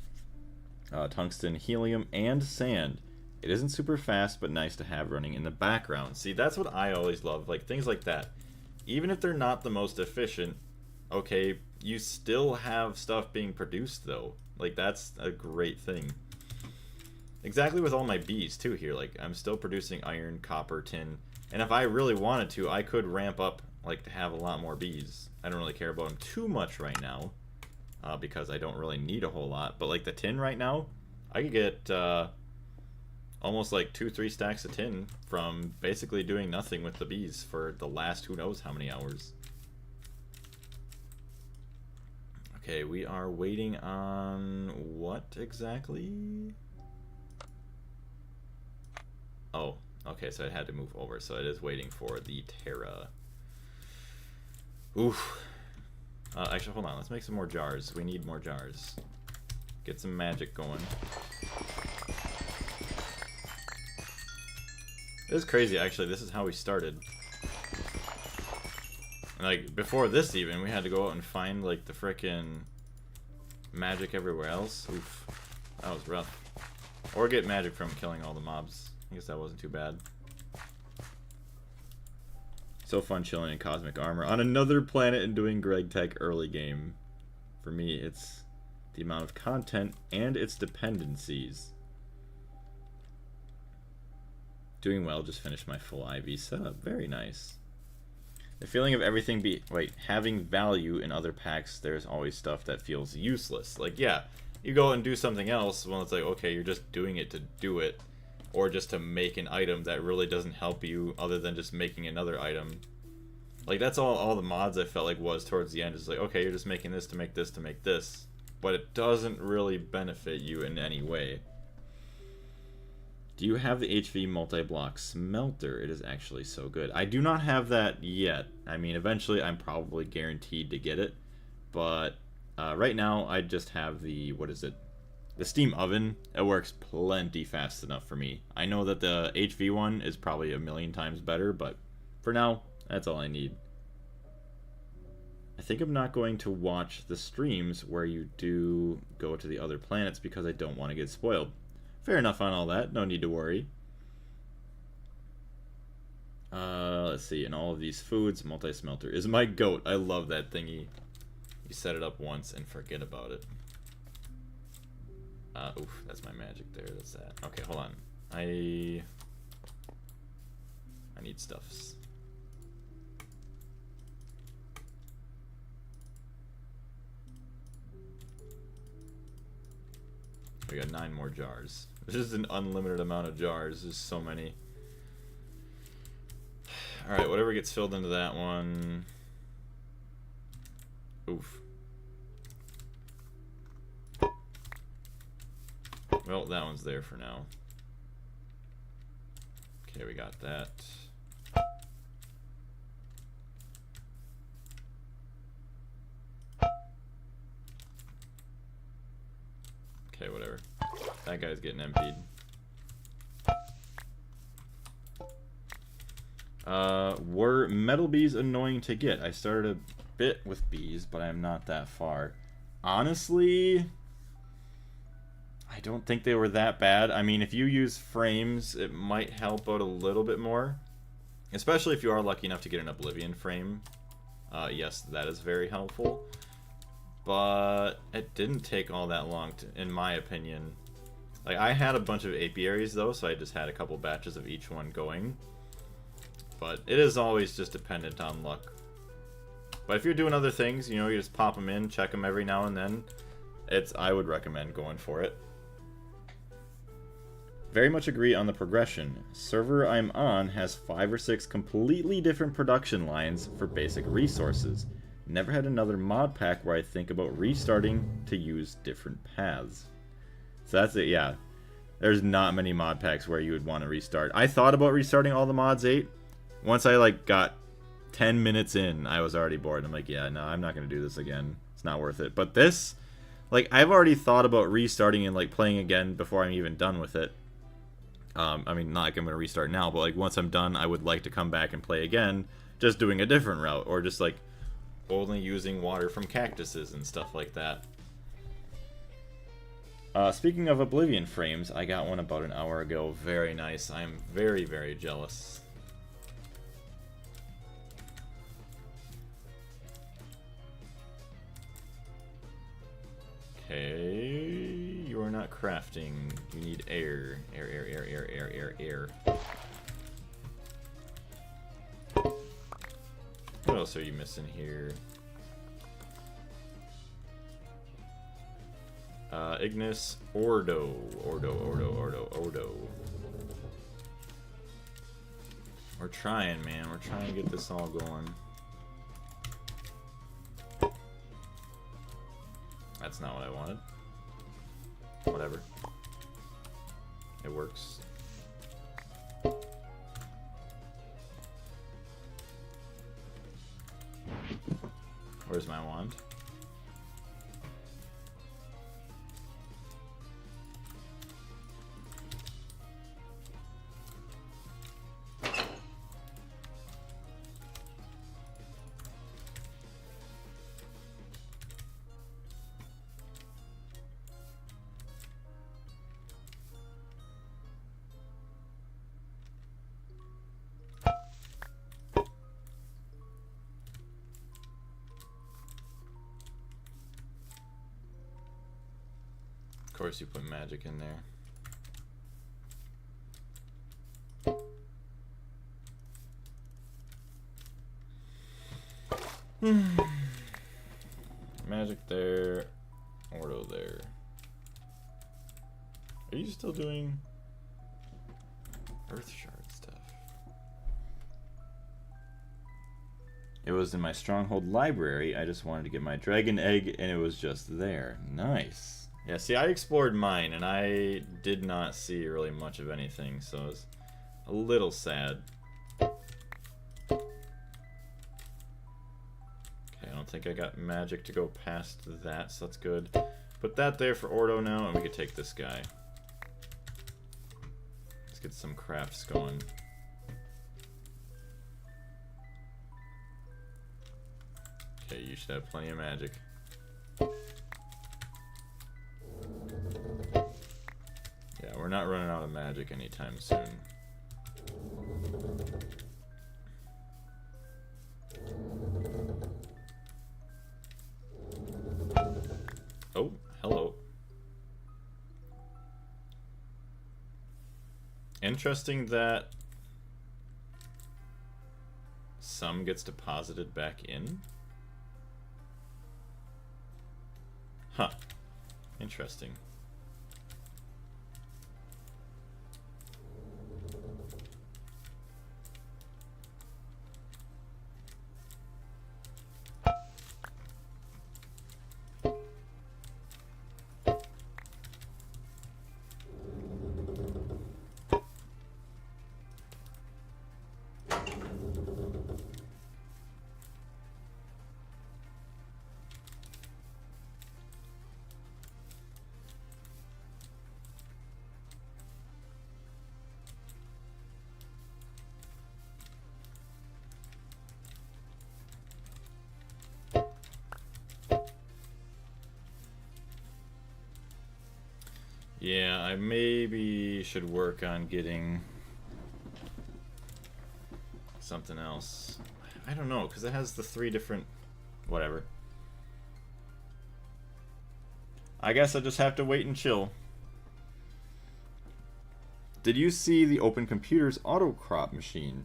tungsten, helium, and sand. It isn't super fast, but nice to have running in the background. See, that's what I always love, like things like that. Even if they're not the most efficient, okay, you still have stuff being produced though. Like that's a great thing. Exactly with all my bees too here. Like I'm still producing iron, copper, tin, and if I really wanted to, I could ramp up like to have a lot more bees. I don't really care about them too much right now because I don't really need a whole lot. But like the tin right now, I could get almost like 2-3 stacks of tin from basically doing nothing with the bees for the last who knows how many hours. Okay, we are waiting on what exactly? Oh, okay, so it had to move over, so it is waiting for the Terra. Oof. Actually, hold on, let's make some more jars. We need more jars. Get some magic going. It's crazy, actually. This is how we started. Like, before this even, we had to go out and find, like, the frickin' magic everywhere else. Oof. That was rough. Or get magic from killing all the mobs. I guess that wasn't too bad. So fun chilling in cosmic armor on another planet and doing Gregtech early game. For me, it's the amount of content and its dependencies. Doing well, just finished my full IV setup. Very nice. The feeling of everything having value in other packs, there's always stuff that feels useless. Like, yeah, you go and do something else, well, it's like, okay, you're just doing it to do it. Or just to make an item that really doesn't help you other than just making another item. Like, that's all the mods I felt like was towards the end. It's like, okay, you're just making this to make this to make this. But it doesn't really benefit you in any way. Do you have the HV multi-block smelter? It is actually so good. I do not have that yet. I mean, eventually I'm probably guaranteed to get it. But right now I just have the, what is it? The steam oven, it works plenty fast enough for me. I know that the HV one is probably a million times better, but for now, that's all I need. I think I'm not going to watch the streams where you do go to the other planets because I don't want to get spoiled. Fair enough on all that, no need to worry. Let's see, in all of these foods, multi-smelter is my goat. I love that thingy. You set it up once and forget about it. Oof, that's my magic there, that's that. Okay, hold on. I need stuffs. We got 9 more jars. This is an unlimited amount of jars. There's so many. Alright, whatever gets filled into that one. Oof. Well, that one's there for now. Okay, we got that. Okay, whatever. That guy's getting emptied. Were metal bees annoying to get? I started a bit with bees, but I'm not that far. Honestly, I don't think they were that bad. I mean, if you use frames, it might help out a little bit more. Especially if you are lucky enough to get an Oblivion frame. Yes, that is very helpful. But it didn't take all that long, in my opinion. Like, I had a bunch of apiaries, though, so I just had a couple batches of each one going. But it is always just dependent on luck. But if you're doing other things, you know, you just pop them in, check them every now and then. I would recommend going for it. Very much agree on the progression. Server I'm on has 5 or 6 completely different production lines for basic resources. Never had another mod pack where I think about restarting to use different paths. So that's it, yeah. There's not many mod packs where you would want to restart. I thought about restarting all the mods 8. Once I like got 10 minutes in, I was already bored. I'm like, yeah, no, I'm not going to do this again. It's not worth it. But this, like, I've already thought about restarting and like playing again before I'm even done with it. I mean, not like I'm going to restart now, but like once I'm done, I would like to come back and play again, just doing a different route, or just like only using water from cactuses and stuff like that. Speaking of Oblivion frames, I got one about an hour ago. Very nice. I'm very, very jealous. Okay, you are not crafting. You need air. Air. What else are you missing here? Ignis, Ordo. We're trying, man. We're trying to get this all going. That's not what I wanted. Whatever. It works. Where's my wand? Of course you put magic in there. Magic there, Ordo there. Are you still doing Earth Shard stuff? It was in my Stronghold library. I just wanted to get my dragon egg and it was just there. Nice. Yeah, see, I explored mine, and I did not see really much of anything, so I was a little sad. Okay, I don't think I got magic to go past that, so that's good. Put that there for Ordo now, and we can take this guy. Let's get some crafts going. Okay, you should have plenty of magic. Yeah, we're not running out of magic anytime soon. Oh, hello. Interesting that some gets deposited back in. Huh. Interesting. Yeah, I maybe should work on getting something else. I don't know, because it has the 3 different... whatever. I guess I just have to wait and chill. Did you see the Open Computers auto-crop machine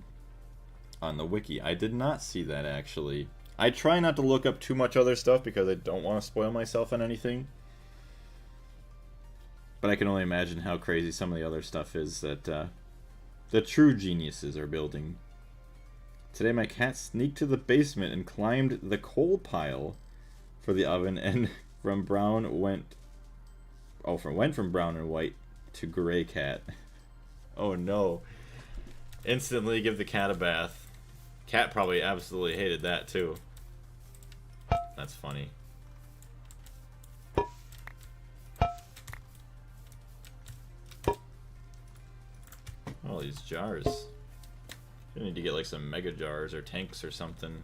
on the wiki? I did not see that, actually. I try not to look up too much other stuff because I don't want to spoil myself on anything. But I can only imagine how crazy some of the other stuff is that the true geniuses are building. Today my cat sneaked to the basement and climbed the coal pile for the oven, and from brown went from brown and white to gray cat. Oh no. Instantly give the cat a bath. Cat probably absolutely hated that too. That's funny. All these jars. You need to get like some mega jars or tanks or something.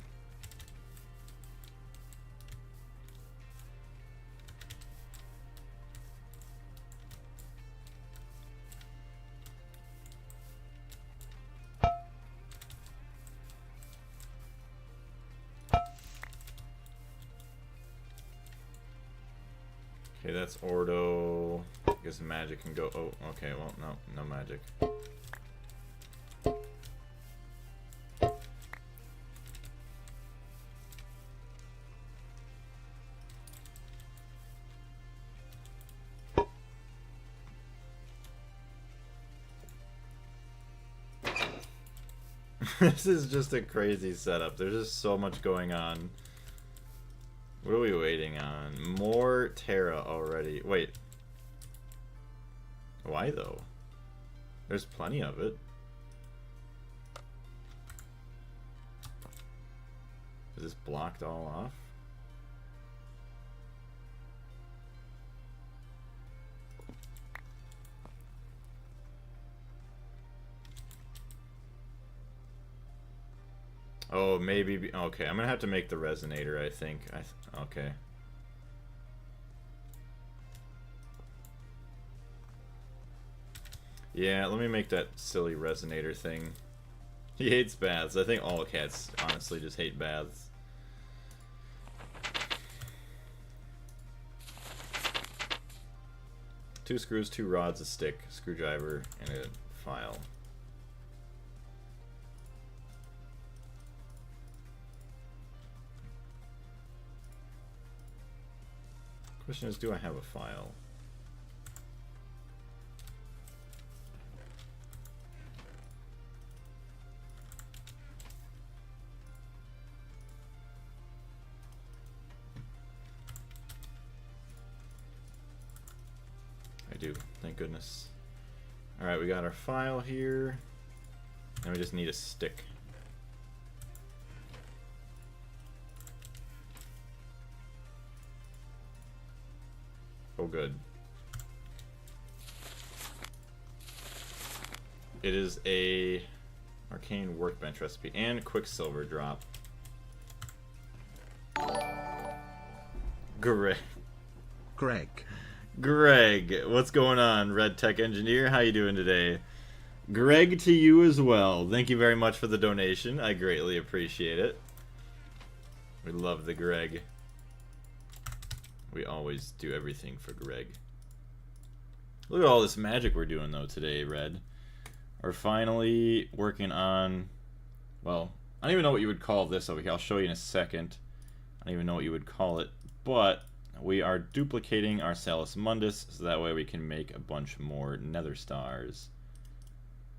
Okay, that's Ordo. I guess magic can go. Oh, okay, well, no magic. This is just a crazy setup. There's just so much going on. What are we waiting on? More Terra already. Wait. Why though? There's plenty of it. Is this blocked all off? Oh, maybe. Okay, I'm gonna have to make the resonator, I think. Okay. Yeah, let me make that silly resonator thing. He hates baths. I think all cats honestly just hate baths. Two screws, 2 rods, a stick, screwdriver, and a file. Question is, do I have a file? I do, thank goodness. Alright, we got our file here. And we just need a stick. Oh, good. It is a arcane workbench recipe and quicksilver drop. Greg. What's going on, Red Tech Engineer? How you doing today? Greg, to you as well. Thank you very much for the donation. I greatly appreciate it. We love the Greg. We always do everything for Greg. Look at all this magic we're doing, though, today, Red. We're finally working on... Well, I don't even know what you would call this over here. I'll show you in a second. I don't even know what you would call it. But we are duplicating our Salus Mundus, so that way we can make a bunch more nether stars.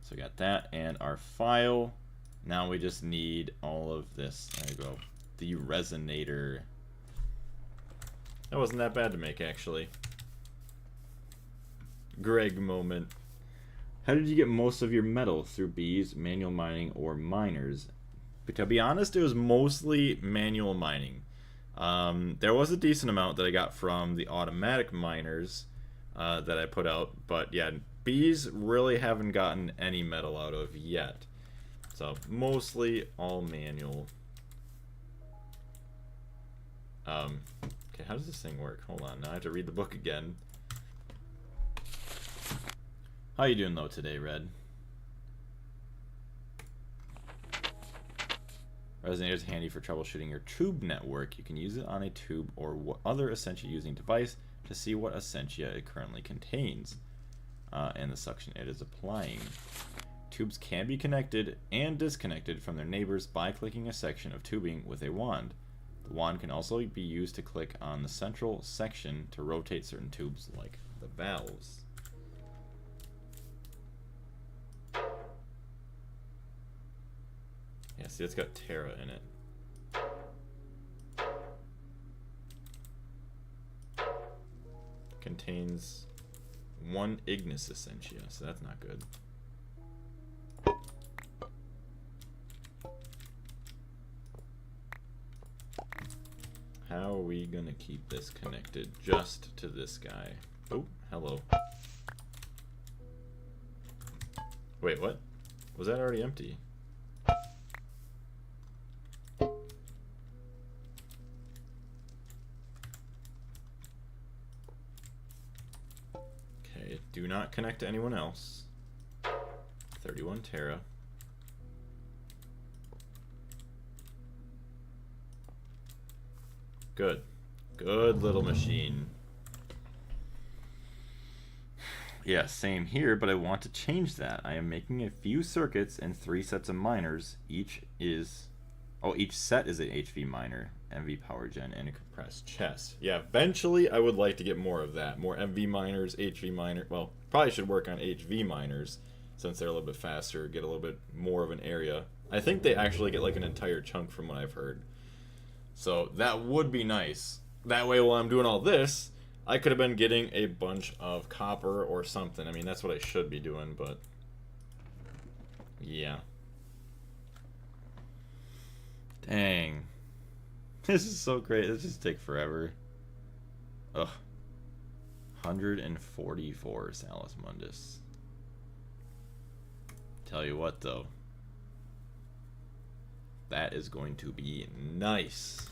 So we got that and our file. Now we just need all of this. There you go. The resonator. That wasn't that bad to make, actually. Greg moment. How did you get most of your metal? Through bees, manual mining, or miners? But to be honest, it was mostly manual mining. There was a decent amount that I got from the automatic miners that I put out, but yeah, bees really haven't gotten any metal out of yet. So mostly all manual. Okay, how does this thing work? Hold on, now I have to read the book again. How you doing though today, Red? Resonator is handy for troubleshooting your tube network. You can use it on a tube or other Essentia using device to see what Essentia it currently contains and the suction it is applying. Tubes can be connected and disconnected from their neighbors by clicking a section of tubing with a wand. The wand can also be used to click on the central section to rotate certain tubes like the valves. Yeah, see, it's got Terra in it. Contains 1 Ignis Essentia, so that's not good. How are we gonna keep this connected just to this guy? Oh, hello. Wait, what? Was that already empty? Okay, do not connect to anyone else. 31 Terra. Good. Good little machine. Yeah, same here, but I want to change that. I am making a few circuits and 3 sets of miners. Each set is an HV miner, MV power gen, and a compressed chest. Yeah, eventually I would like to get more of that. More MV miners, HV miner. Well, probably should work on HV miners since they're a little bit faster, get a little bit more of an area. I think they actually get like an entire chunk from what I've heard. So that would be nice. That way while I'm doing all this, I could have been getting a bunch of copper or something. I mean, that's what I should be doing, but yeah. Dang. This is so great. This just take forever. Ugh. 144 Salus Mundus. Tell you what, though. That is going to be nice.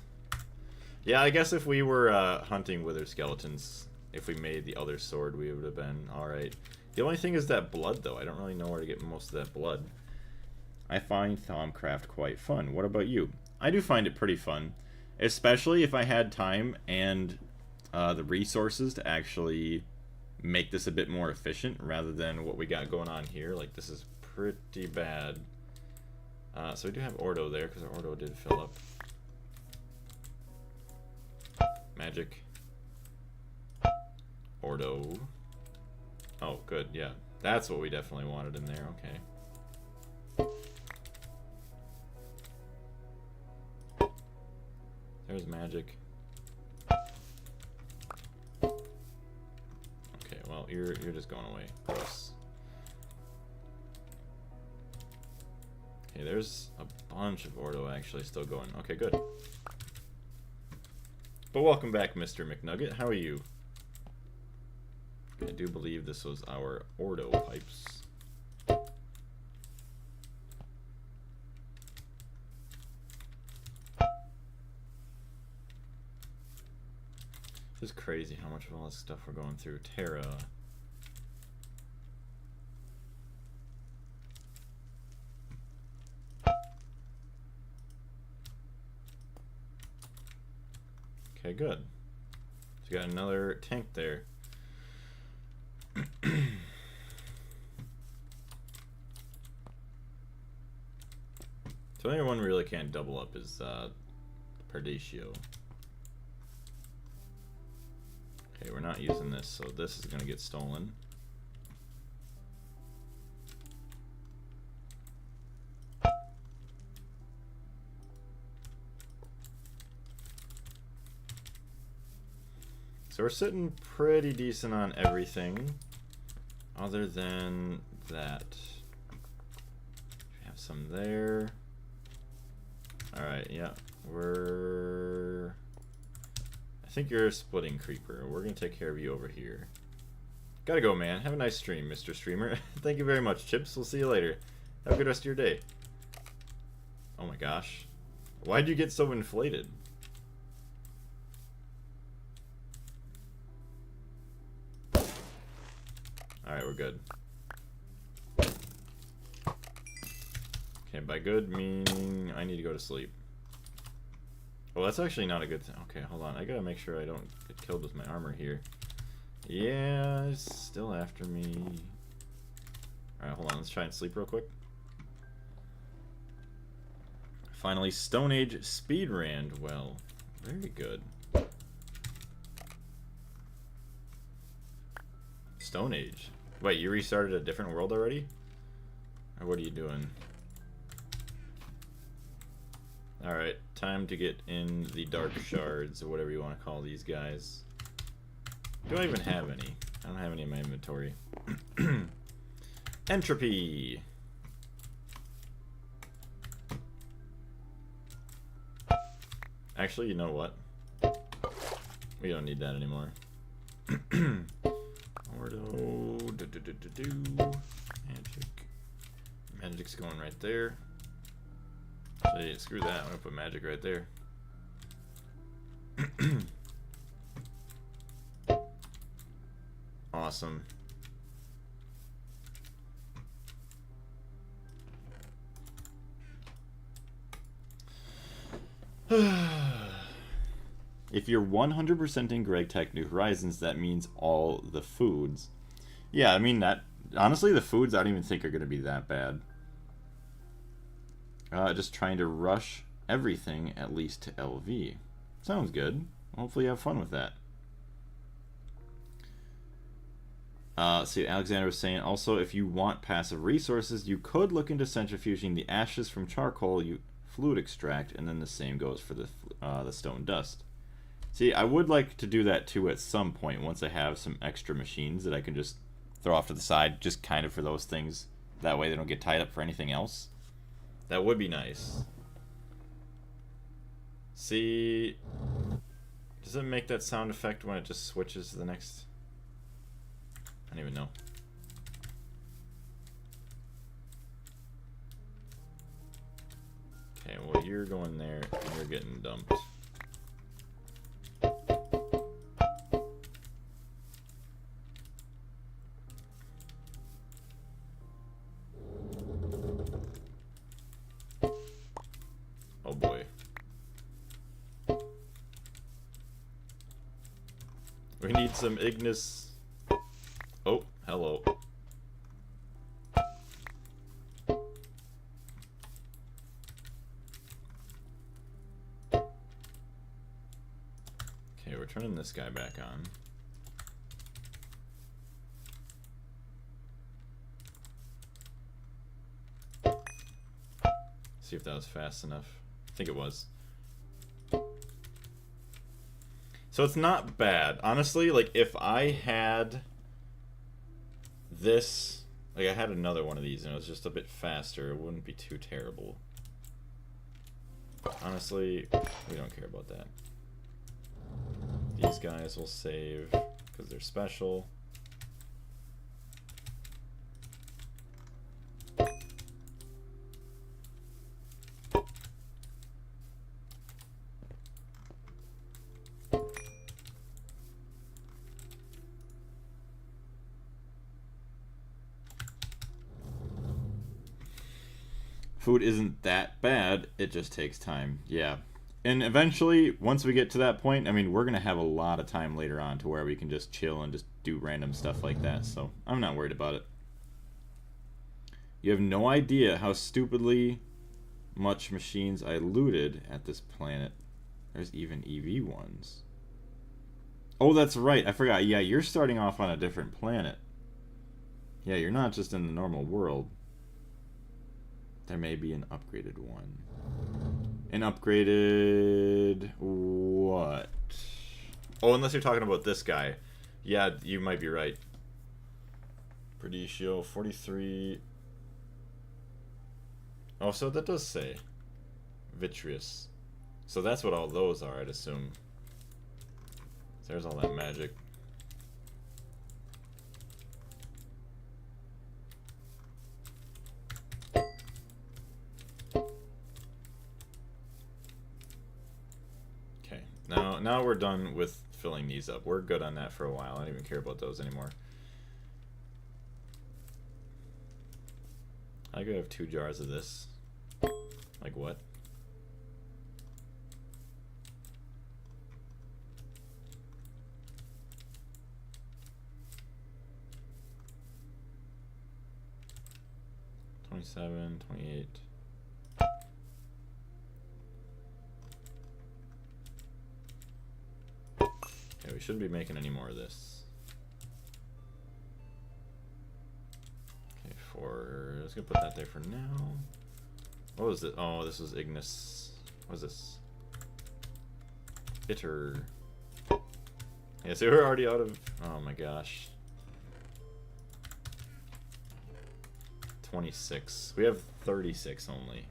Yeah, I guess if we were hunting wither skeletons, if we made the other sword, we would have been alright. The only thing is that blood, though. I don't really know where to get most of that blood. I find Thaumcraft quite fun. What about you? I do find it pretty fun, especially if I had time and the resources to actually make this a bit more efficient rather than what we got going on here. Like, this is pretty bad. So we do have Ordo there, because our Ordo did fill up. Magic. Ordo. Oh, good, yeah. That's what we definitely wanted in there, okay. There's magic. Okay, well, you're just going away. Gross. Okay, there's a bunch of Ordo actually still going. Okay, good. But welcome back, Mr. McNugget. How are you? I do believe this was our ordo pipes. It's crazy how much of all this stuff we're going through. Terra. Okay, good. So we got another tank there. So the only one we really can't double up is Perdatio. Okay, we're not using this, so this is going to get stolen. So we're sitting pretty decent on everything, other than that. We have some there. Alright, yeah, I think you're a splitting creeper. We're gonna take care of you over here. Gotta go, man. Have a nice stream, Mr. Streamer. Thank you very much, Chips. We'll see you later. Have a good rest of your day. Oh my gosh. Why'd you get so inflated? Alright, we're good. Okay, by good meaning I need to go to sleep. Well, that's actually not a good thing. Okay, hold on. I gotta make sure I don't get killed with my armor here. Yeah, it's still after me. Alright, hold on. Let's try and sleep real quick. Finally, Stone Age speed ran well. Very good. Stone Age? Wait, you restarted a different world already? Or what are you doing? Alright, time to get in the dark shards, or whatever you want to call these guys. Do I even have any? I don't have any in my inventory. Entropy! Actually, you know what? We don't need that anymore. Ordo, magic. Magic's going right there. Actually, screw that. I'm gonna put magic right there. Awesome. If you're 100% in Gregtech New Horizons, that means all the foods. Yeah, I mean that. Honestly, the foods I don't even think are going to be that bad. Just trying to rush everything at least to LV. Sounds good. Hopefully you have fun with that. See, Alexander was saying, also, if you want passive resources, you could look into centrifuging the ashes from charcoal you fluid extract, and then the same goes for the stone dust. See, I would like to do that too at some point once I have some extra machines that I can just throw off to the side, just kind of for those things. That way they don't get tied up for anything else. That would be nice. See, does it make that sound effect when it just switches to the next? I don't even know. Okay, well you're going there and you're getting dumped. Oh boy. We need some Ignis. Oh, hello. Okay, we're turning this guy back on. See if that was fast enough. I think it was. So it's not bad. Honestly, like, if I had this, like I had another one of these and it was just a bit faster, it wouldn't be too terrible. Honestly, we don't care about that. These guys will save because they're special. Food isn't that bad, it just takes time. Yeah. And eventually, once we get to that point, I mean, we're going to have a lot of time later on to where we can just chill and just do random stuff like that, so I'm not worried about it. You have no idea how stupidly much machines I looted at this planet. There's even EV ones. Oh, that's right, I forgot. Yeah, you're starting off on a different planet. Yeah, you're not just in the normal world. There may be an upgraded one. An upgraded... what? Oh, unless you're talking about this guy. Yeah, you might be right. Perdicio, 43... Oh, so that does say vitreous. So that's what all those are, I'd assume. There's all that magic. Okay, now we're done with filling these up. We're good on that for a while. I don't even care about those anymore. I could have 2 jars of this. Like what? $27, $28. Okay, we shouldn't be making any more of this. Let's go put that there for now. What was it? Oh, this was Ignis. What is this? Bitter. Yeah, so we're already out of... oh my gosh. 26. We have 36 only.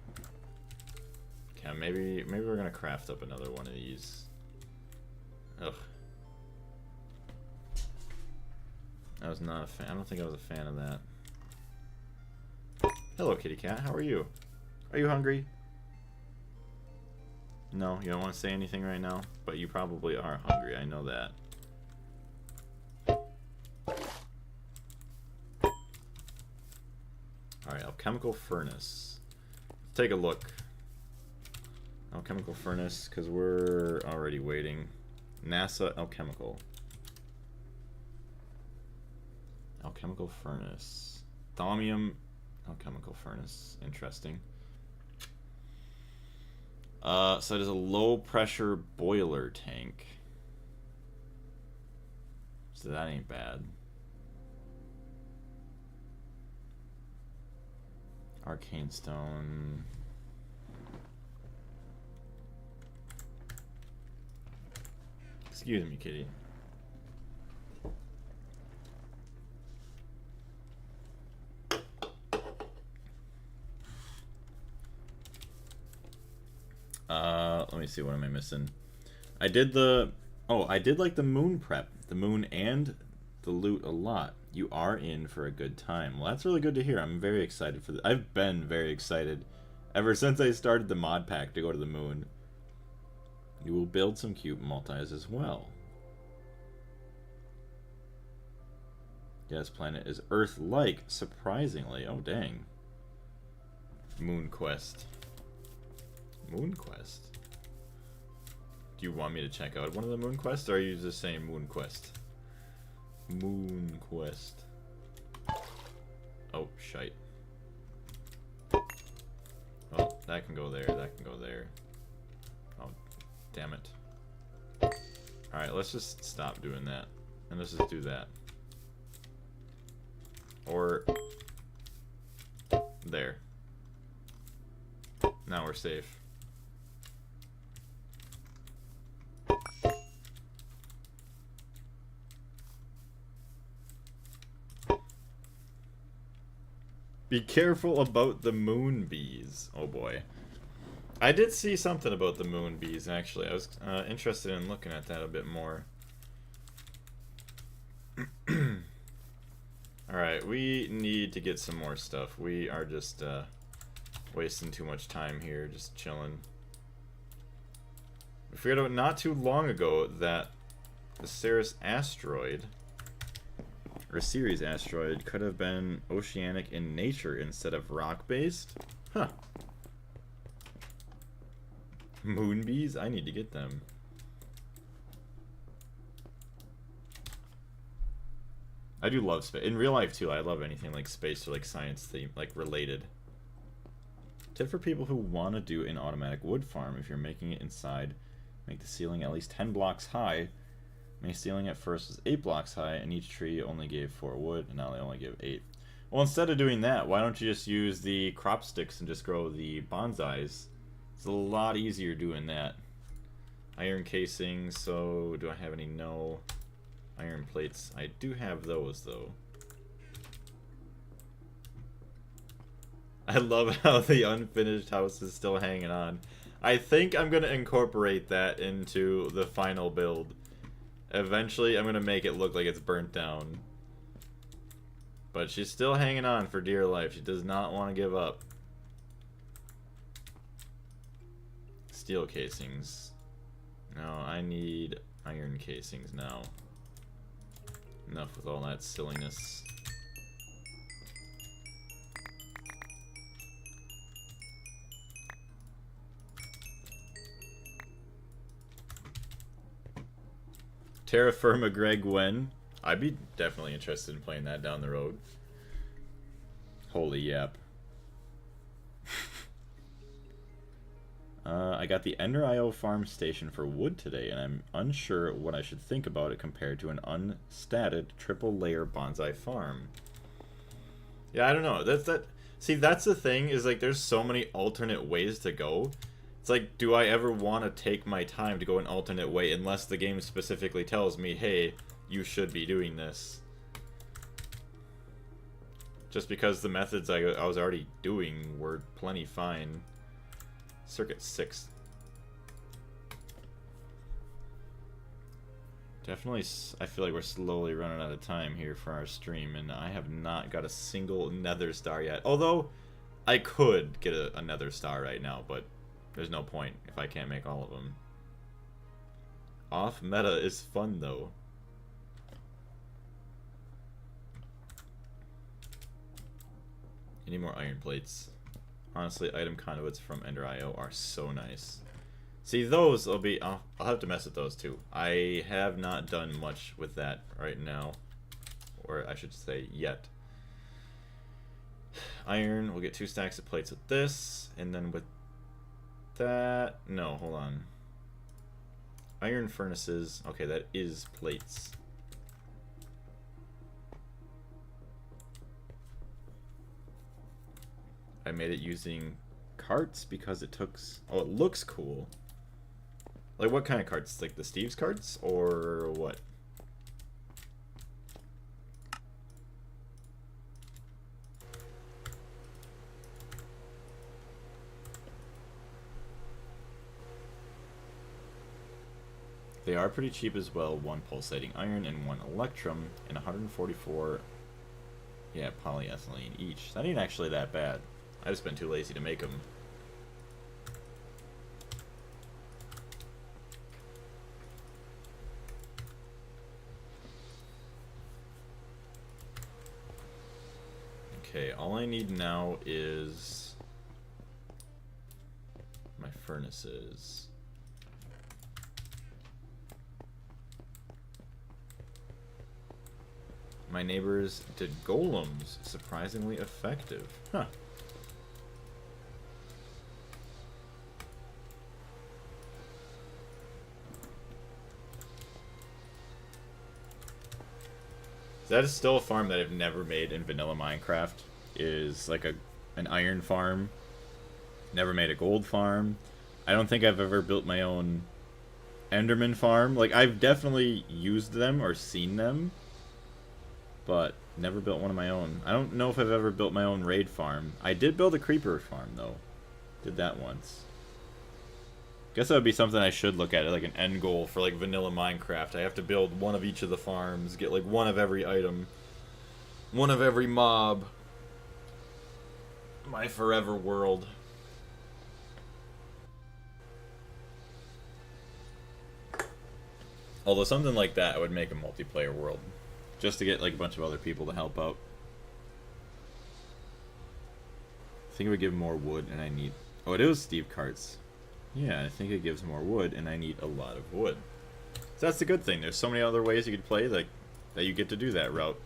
Okay, maybe we're gonna craft up another one of these. Ugh. I was not a fan. I don't think I was a fan of that. Hello, kitty cat. How are you? Are you hungry? No, you don't want to say anything right now, but you probably are hungry. I know that. Alright, alchemical furnace. Let's take a look. Alchemical furnace, because we're already waiting. NASA alchemical. Alchemical furnace. Thaumium alchemical furnace. Interesting. So it is a low pressure boiler tank. So that ain't bad. Arcane stone. Excuse me, kitty. Let me see, what am I missing? I did like the moon prep, the moon and the loot a lot. You are in for a good time. Well, that's really good to hear. I'm very excited for this. I've been very excited ever since I started the mod pack to go to the moon. You will build some cute multis as well. Yes, planet is Earth-like, surprisingly. Oh, dang. Moon quest. Moon quest? Do you want me to check out one of the moon quests, or are you just saying moon quest? Moon quest. Oh, shite. Well, that can go there, that can go there. Oh, damn it. Alright, let's just stop doing that. And let's just do that. Or... there. Now we're safe. Be careful about the moon bees. Oh boy. I did see something about the moon bees, actually. I was interested in looking at that a bit more. Alright, we need to get some more stuff. We are just wasting too much time here, just chilling. We figured out not too long ago that the Ceres asteroid, or Ceres asteroid, could have been oceanic in nature instead of rock-based. Huh. Moonbees? I need to get them. I do love space. In real life, too, I love anything like space or like science theme, like related. Tip for people who want to do an automatic wood farm. If you're making it inside, make the ceiling at least 10 blocks high. My ceiling at first was 8 blocks high, and each tree only gave 4 wood, and now they only give 8. Well, instead of doing that, why don't you just use the crop sticks and just grow the bonsais? It's a lot easier doing that. Iron casings, so do I have any? No. Iron plates, I do have those though. I love how the unfinished house is still hanging on. I think I'm gonna incorporate that into the final build. Eventually I'm gonna make it look like it's burnt down. But she's still hanging on for dear life. She does not want to give up. Steel casings. No, I need iron casings now. Enough with all that silliness. Terra Firma Greg when? I'd be definitely interested in playing that down the road. Holy yap. I got the Ender IO farm station for wood today, and I'm unsure what I should think about it compared to an unstatted triple layer bonsai farm. Yeah, I don't know. See, that's the thing, is like there's so many alternate ways to go. It's like, do I ever want to take my time to go an alternate way unless the game specifically tells me, hey, you should be doing this. Just because the methods I was already doing were plenty fine. Circuit 6. Definitely, I feel like we're slowly running out of time here for our stream, and I have not got a single nether star yet. Although, I could get a nether star right now, but there's no point if I can't make all of them. Off meta is fun, though. Any more iron plates? Honestly, item conduits from Ender IO are so nice. See, those will be... I'll have to mess with those too. I have not done much with that right now. Or I should say, yet. Iron, we'll get 2 stacks of plates with this. And then with that... No, hold on. Iron furnaces. Okay, that is plates. I made it using carts because it took... Oh, it looks cool. Like, what kind of carts? Like the Steve's carts? Or what? They are pretty cheap as well. 1 pulsating iron and 1 electrum. And 144... Yeah, polyethylene each. That ain't actually that bad. I've just been too lazy to make them. Okay, all I need now is my furnaces. My neighbors did golems. Surprisingly effective. Huh. That is still a farm that I've never made in vanilla Minecraft. Is like an iron farm. Never made a gold farm. I don't think I've ever built my own Enderman farm. Like, I've definitely used them or seen them, but never built one of my own. I don't know if I've ever built my own raid farm. I did build a creeper farm though. Did that once. Guess that would be something I should look at, like an end goal for like vanilla Minecraft. I have to build one of each of the farms, get like one of every item, one of every mob. My forever world. Although something like that would make a multiplayer world, just to get like a bunch of other people to help out. I think it would give more wood, and I need... Oh, it was Steve carts. Yeah, I think it gives more wood, and I need a lot of wood. So that's the good thing. There's so many other ways you could play that you get to do that route.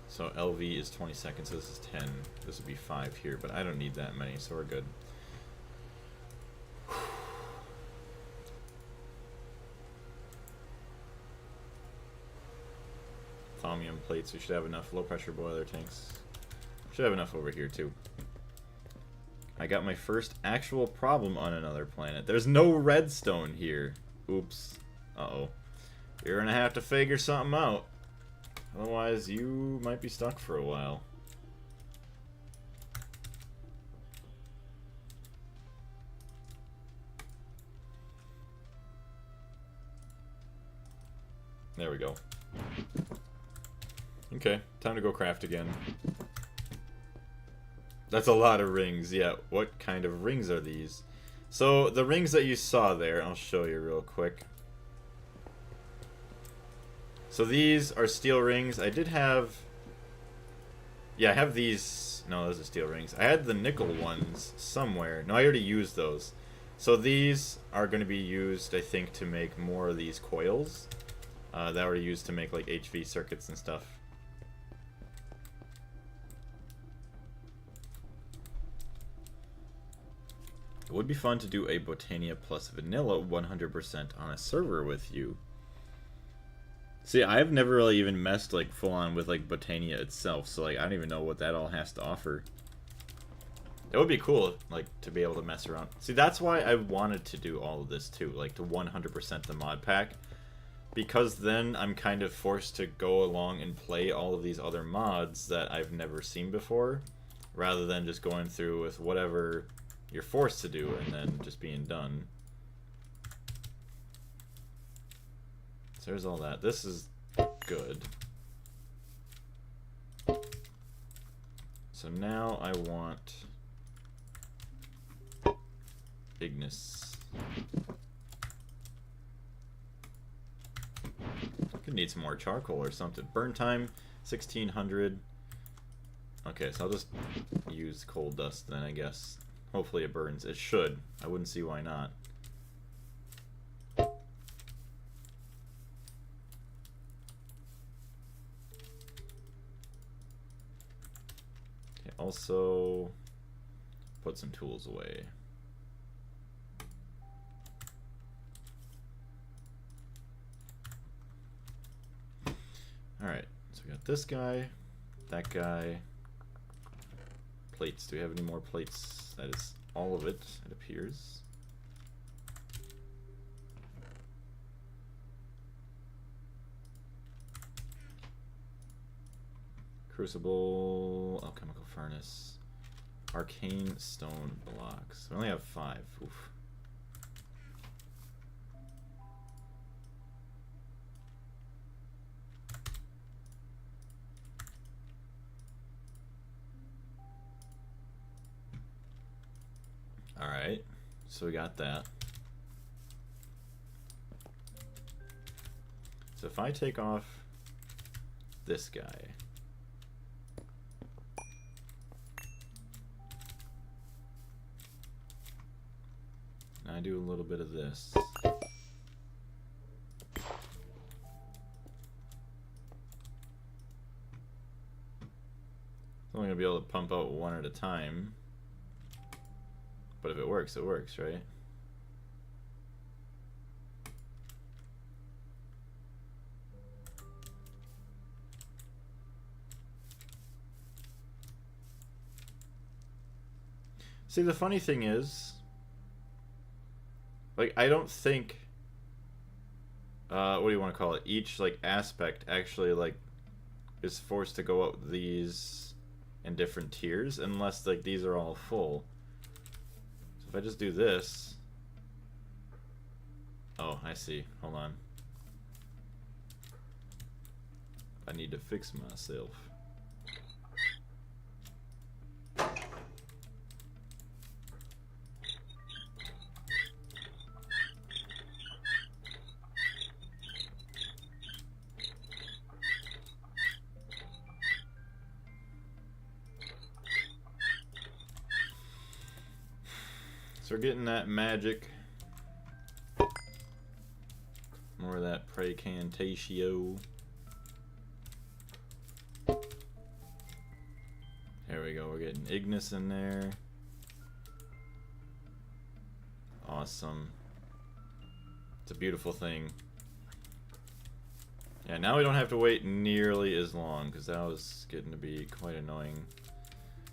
So LV is 20 seconds, so this is 10. This would be 5 here, but I don't need that many, so we're good. Thaumium plates, we should have enough. Low pressure boiler tanks. Should have enough over here too. I got my first actual problem on another planet. There's no redstone here. Oops. Uh-oh. You're gonna have to figure something out. Otherwise, you might be stuck for a while. There we go. Okay, time to go craft again. That's a lot of rings, yeah. What kind of rings are these? So, the rings that you saw there, I'll show you real quick. So these are steel rings. I did have... Yeah, I have these... No, those are steel rings. I had the nickel ones somewhere. No, I already used those. So these are going to be used, I think, to make more of these coils. That were used to make, like, HV circuits and stuff. It would be fun to do a Botania plus vanilla 100% on a server with you. See, I've never really even messed, like, full-on with, like, Botania itself, so, like, I don't even know what that all has to offer. It would be cool, like, to be able to mess around. See, that's why I wanted to do all of this, too, like, to 100% the mod pack. Because then I'm kind of forced to go along and play all of these other mods that I've never seen before, rather than just going through with whatever you're forced to do and then just being done. So there's all that. This is good. So now I want Ignis. Could need some more charcoal or something. Burn time, 1600. Okay, so I'll just use coal dust then, I guess. Hopefully it burns. It should. I wouldn't see why not. Okay, also put some tools away. Alright, so we got this guy, that guy, plates. Do we have any more plates? That is all of it, it appears. Crucible, alchemical furnace, arcane stone blocks. We only have 5. Oof. Alright, so we got that. So if I take off this guy, and I do a little bit of this, I'm only going to be able to pump out one at a time. But if it works, right? See, the funny thing is, like, I don't think, what do you want to call it? Each, like, aspect actually, like, is forced to go up these in different tiers, unless, like, these are all full. If I just do this... Oh, I see. Hold on. I need to fix myself. So we're getting that magic. More of that Precantatio. There we go, we're getting Ignis in there. Awesome. It's a beautiful thing. Yeah, now we don't have to wait nearly as long, because that was getting to be quite annoying.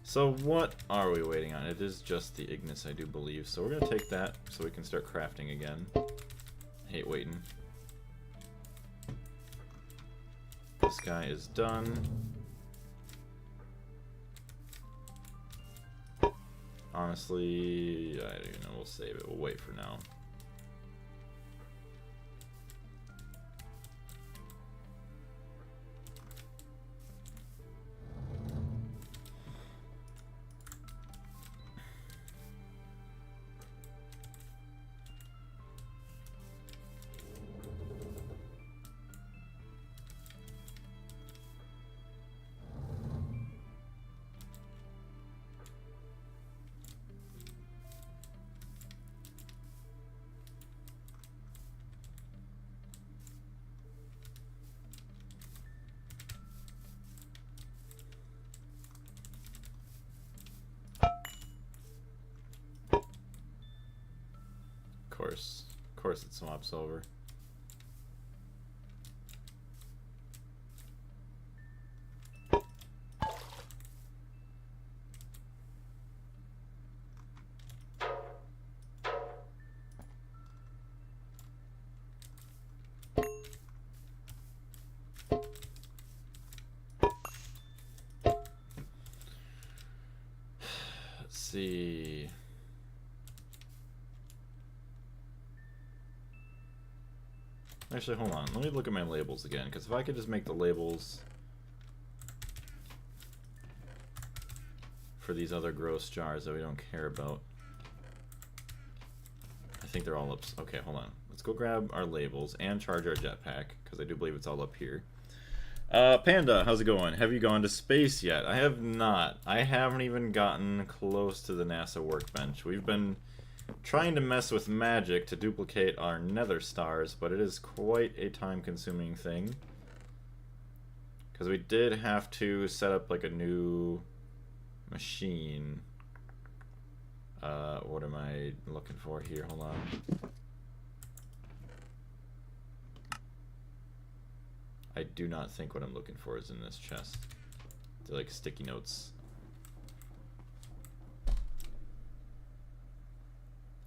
So what are we waiting on? It is just the Ignis, I do believe. So we're going to take that so we can start crafting again. I hate waiting. This guy is done. Honestly, I don't even know. We'll save it. We'll wait for now. Of course it swaps over. Let's see. Actually, hold on. Let me look at my labels again, because if I could just make the labels for these other gross jars that we don't care about. I think they're all up. Okay, hold on. Let's go grab our labels and charge our jetpack, because I do believe it's all up here. Panda, how's it going? Have you gone to space yet? I have not. I haven't even gotten close to the NASA Workbench. We've been trying to mess with magic to duplicate our nether stars, but it is quite a time-consuming thing. Because we did have to set up like a new machine. What am I looking for here? Hold on. I do not think what I'm looking for is in this chest. They're like sticky notes.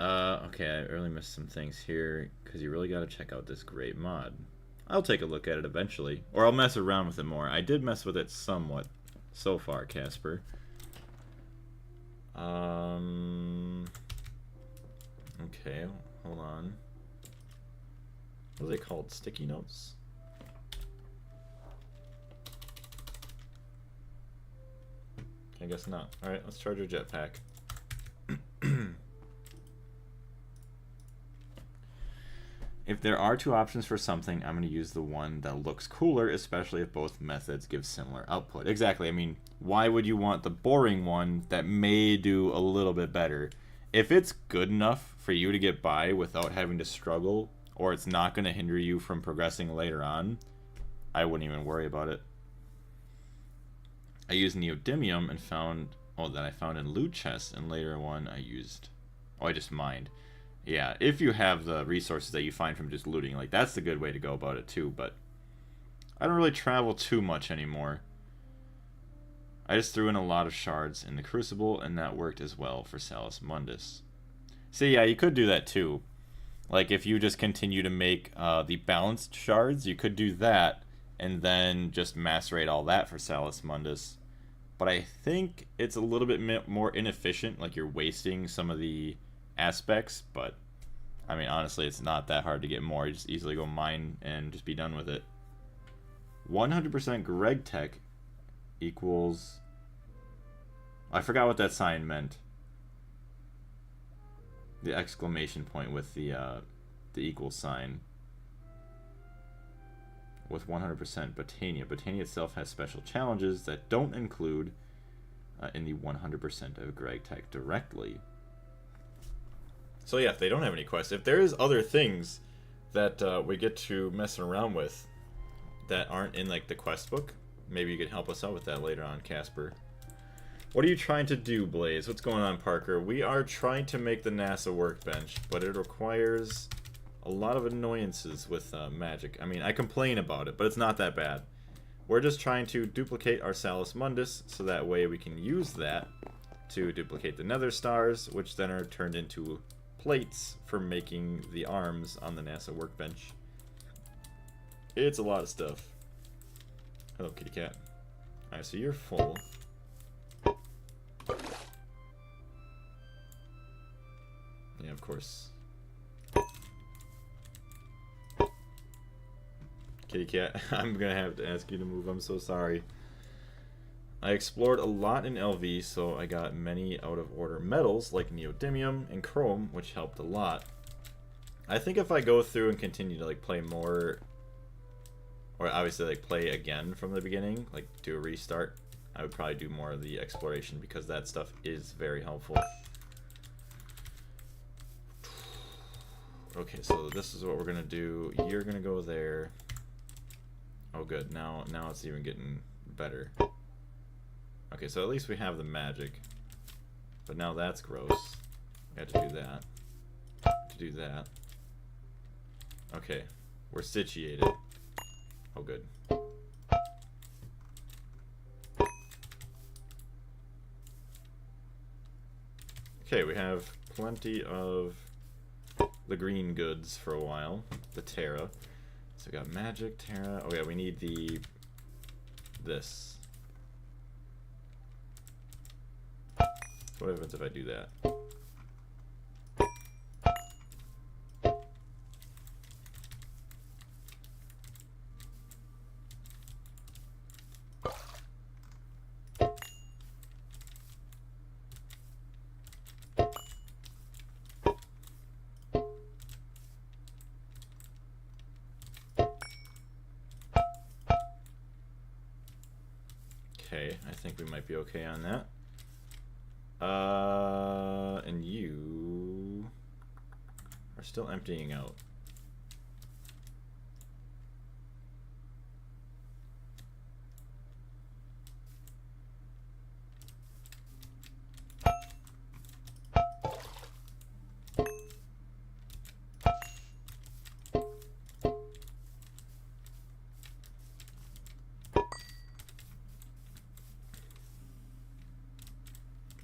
Okay, I really missed some things here, because you really got to check out this great mod. I'll take a look at it eventually, or I'll mess around with it more. I did mess with it somewhat so far, Casper. Okay, hold on. What are they called? Sticky notes? I guess not. Alright, let's charge our jetpack. If there are two options for something, I'm going to use the one that looks cooler, especially if both methods give similar output. Exactly. I mean, why would you want the boring one that may do a little bit better? If it's good enough for you to get by without having to struggle, or it's not going to hinder you from progressing later on, I wouldn't even worry about it. I used neodymium and found, that I found in loot chests, and later one I used, I just mined. Yeah, if you have the resources that you find from just looting, like, that's the good way to go about it too, but I don't really travel too much anymore. I just threw in a lot of shards in the Crucible, and that worked as well for Salus Mundus. So yeah, you could do that too. Like, if you just continue to make the balanced shards, you could do that, and then just macerate all that for Salus Mundus. But I think it's a little bit more inefficient, like you're wasting some of the aspects, but I mean, honestly, it's not that hard to get more. You just easily go mine and just be done with it. 100% Gregtech equals, I forgot what that sign meant. The exclamation point with the equal sign. With 100% Botania. Botania itself has special challenges that don't include in the 100% of Gregtech directly. So yeah, if they don't have any quests, if there is other things that we get to messing around with that aren't in like the quest book, maybe you could help us out with that later on, Casper. What are you trying to do, Blaze? What's going on, Parker? We are trying to make the NASA workbench, but it requires a lot of annoyances with magic. I mean, I complain about it, but it's not that bad. We're just trying to duplicate our Salus Mundus, so that way we can use that to duplicate the Nether Stars, which then are turned into plates for making the arms on the NASA workbench. It's a lot of stuff. Hello, kitty cat. Alright, so you're full. Yeah, of course. Kitty cat, I'm gonna have to ask you to move. I'm so sorry. I explored a lot in LV, so I got many out of order metals like neodymium and chrome, which helped a lot. I think if I go through and continue to like play more, or obviously like play again from the beginning, like do a restart, I would probably do more of the exploration because that stuff is very helpful. Okay, so this is what we're gonna do. You're gonna go there. Oh good, now it's even getting better. Okay, so at least we have the magic. But now that's gross. We have to do that. To do that. Okay, we're situated. Oh good. Okay, we have plenty of the green goods for a while. The Terra. So we got magic, Terra. Oh yeah, we need this. What happens if I do that? Okay, I think we might be okay on that. And you are still emptying out.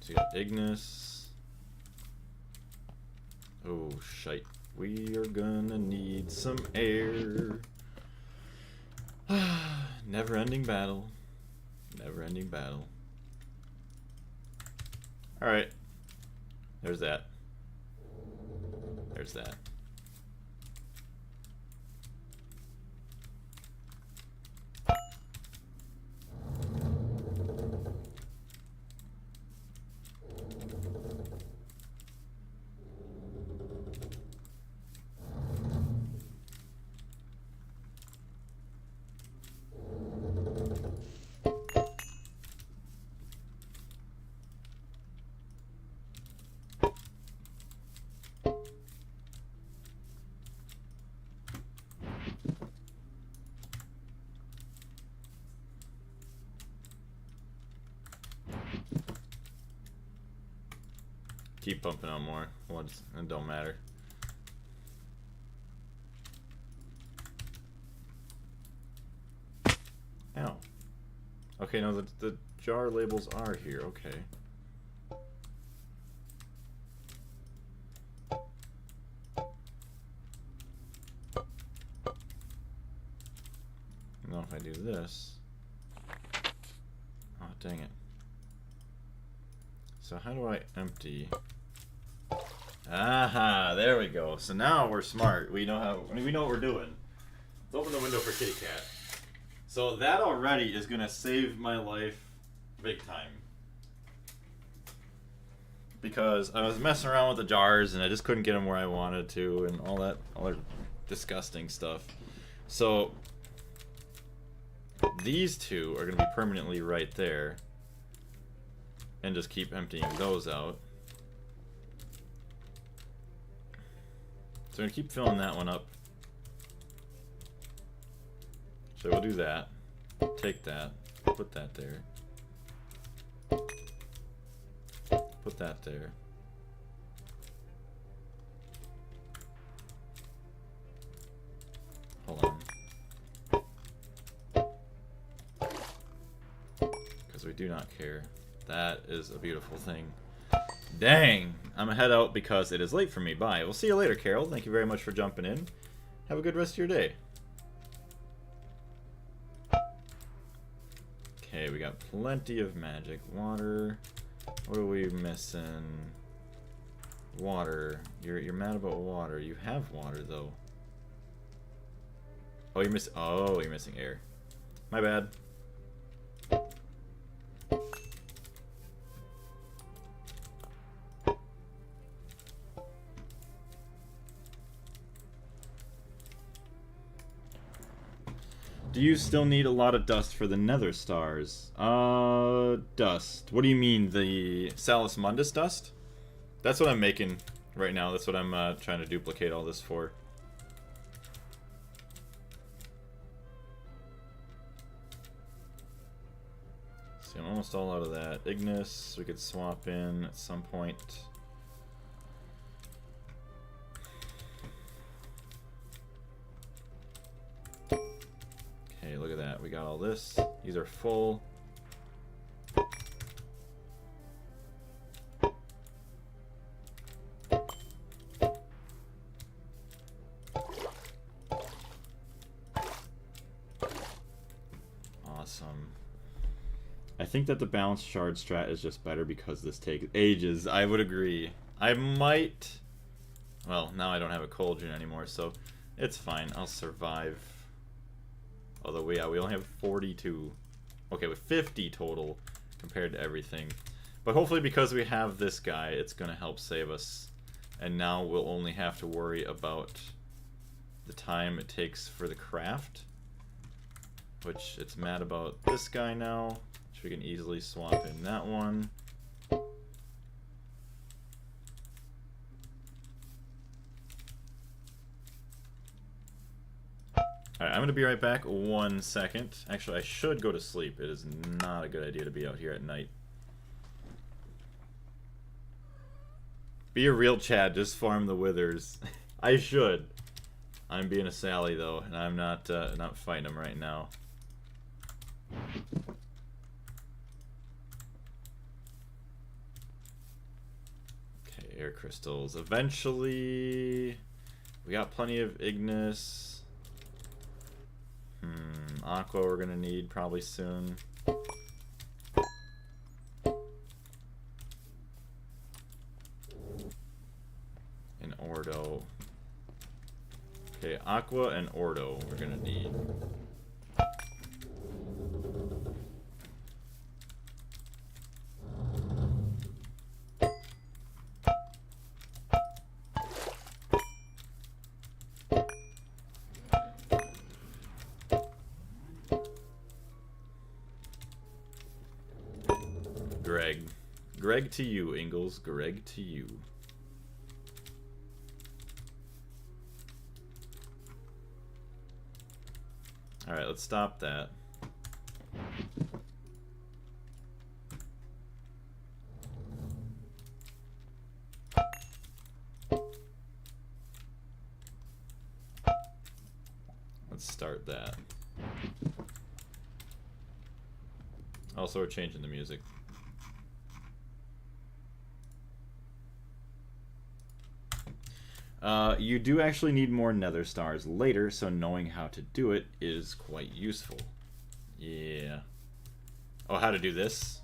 So you got Ignis. Oh, shite. We are gonna need some air. Never-ending battle. Never-ending battle. Alright. There's that. There's that. Keep pumping out more. It don't matter. Ow. Okay, no, the jar labels are here. Okay. Now if I do this. Oh, dang it. So how do I empty? Aha, there we go. So now we're smart. We know what we're doing. Let's open the window for Kitty Cat. So that already is gonna save my life big time. Because I was messing around with the jars and I just couldn't get them where I wanted to and all that disgusting stuff. So these two are gonna be permanently right there. And just keep emptying those out. So I'm going to keep filling that one up. So we'll do that. Take that. Put that there. Put that there. Hold on. Because we do not care. That is a beautiful thing. Dang! I'm gonna head out because it is late for me. Bye. We'll see you later, Carol. Thank you very much for jumping in. Have a good rest of your day. Okay, we got plenty of magic. Water. What are we missing? Water. You're mad about water. You have water though. Oh, you're missing air. My bad. Do you still need a lot of dust for the nether stars? Dust. What do you mean, the Salus Mundus dust? That's what I'm making right now. That's what I'm trying to duplicate all this for. See, I'm almost all out of that. Ignis, we could swap in at some point. Okay, look at that. We got all this. These are full. Awesome. I think that the balanced shard strat is just better because this takes ages. I would agree. I might... Well, now I don't have a cauldron anymore, so it's fine. I'll survive. Although, we only have 42. Okay, with 50 total compared to everything. But hopefully because we have this guy, it's going to help save us. And now we'll only have to worry about the time it takes for the craft. Which, it's mad about this guy now. Which we can easily swap in that one. Alright, I'm going to be right back 1 second. Actually, I should go to sleep. It is not a good idea to be out here at night. Be a real Chad, just farm the withers. I should. I'm being a Sally, though, and I'm not fighting them right now. Okay, air crystals. Eventually, we got plenty of Ignis. Aqua we're gonna need probably soon. And Ordo. Okay, Aqua and Ordo we're gonna need. Greg to you, Ingalls. Greg to you. Alright, let's stop that. Let's start that. Also, we're changing the music. You do actually need more nether stars later, so knowing how to do it is quite useful. Yeah. Oh, how to do this?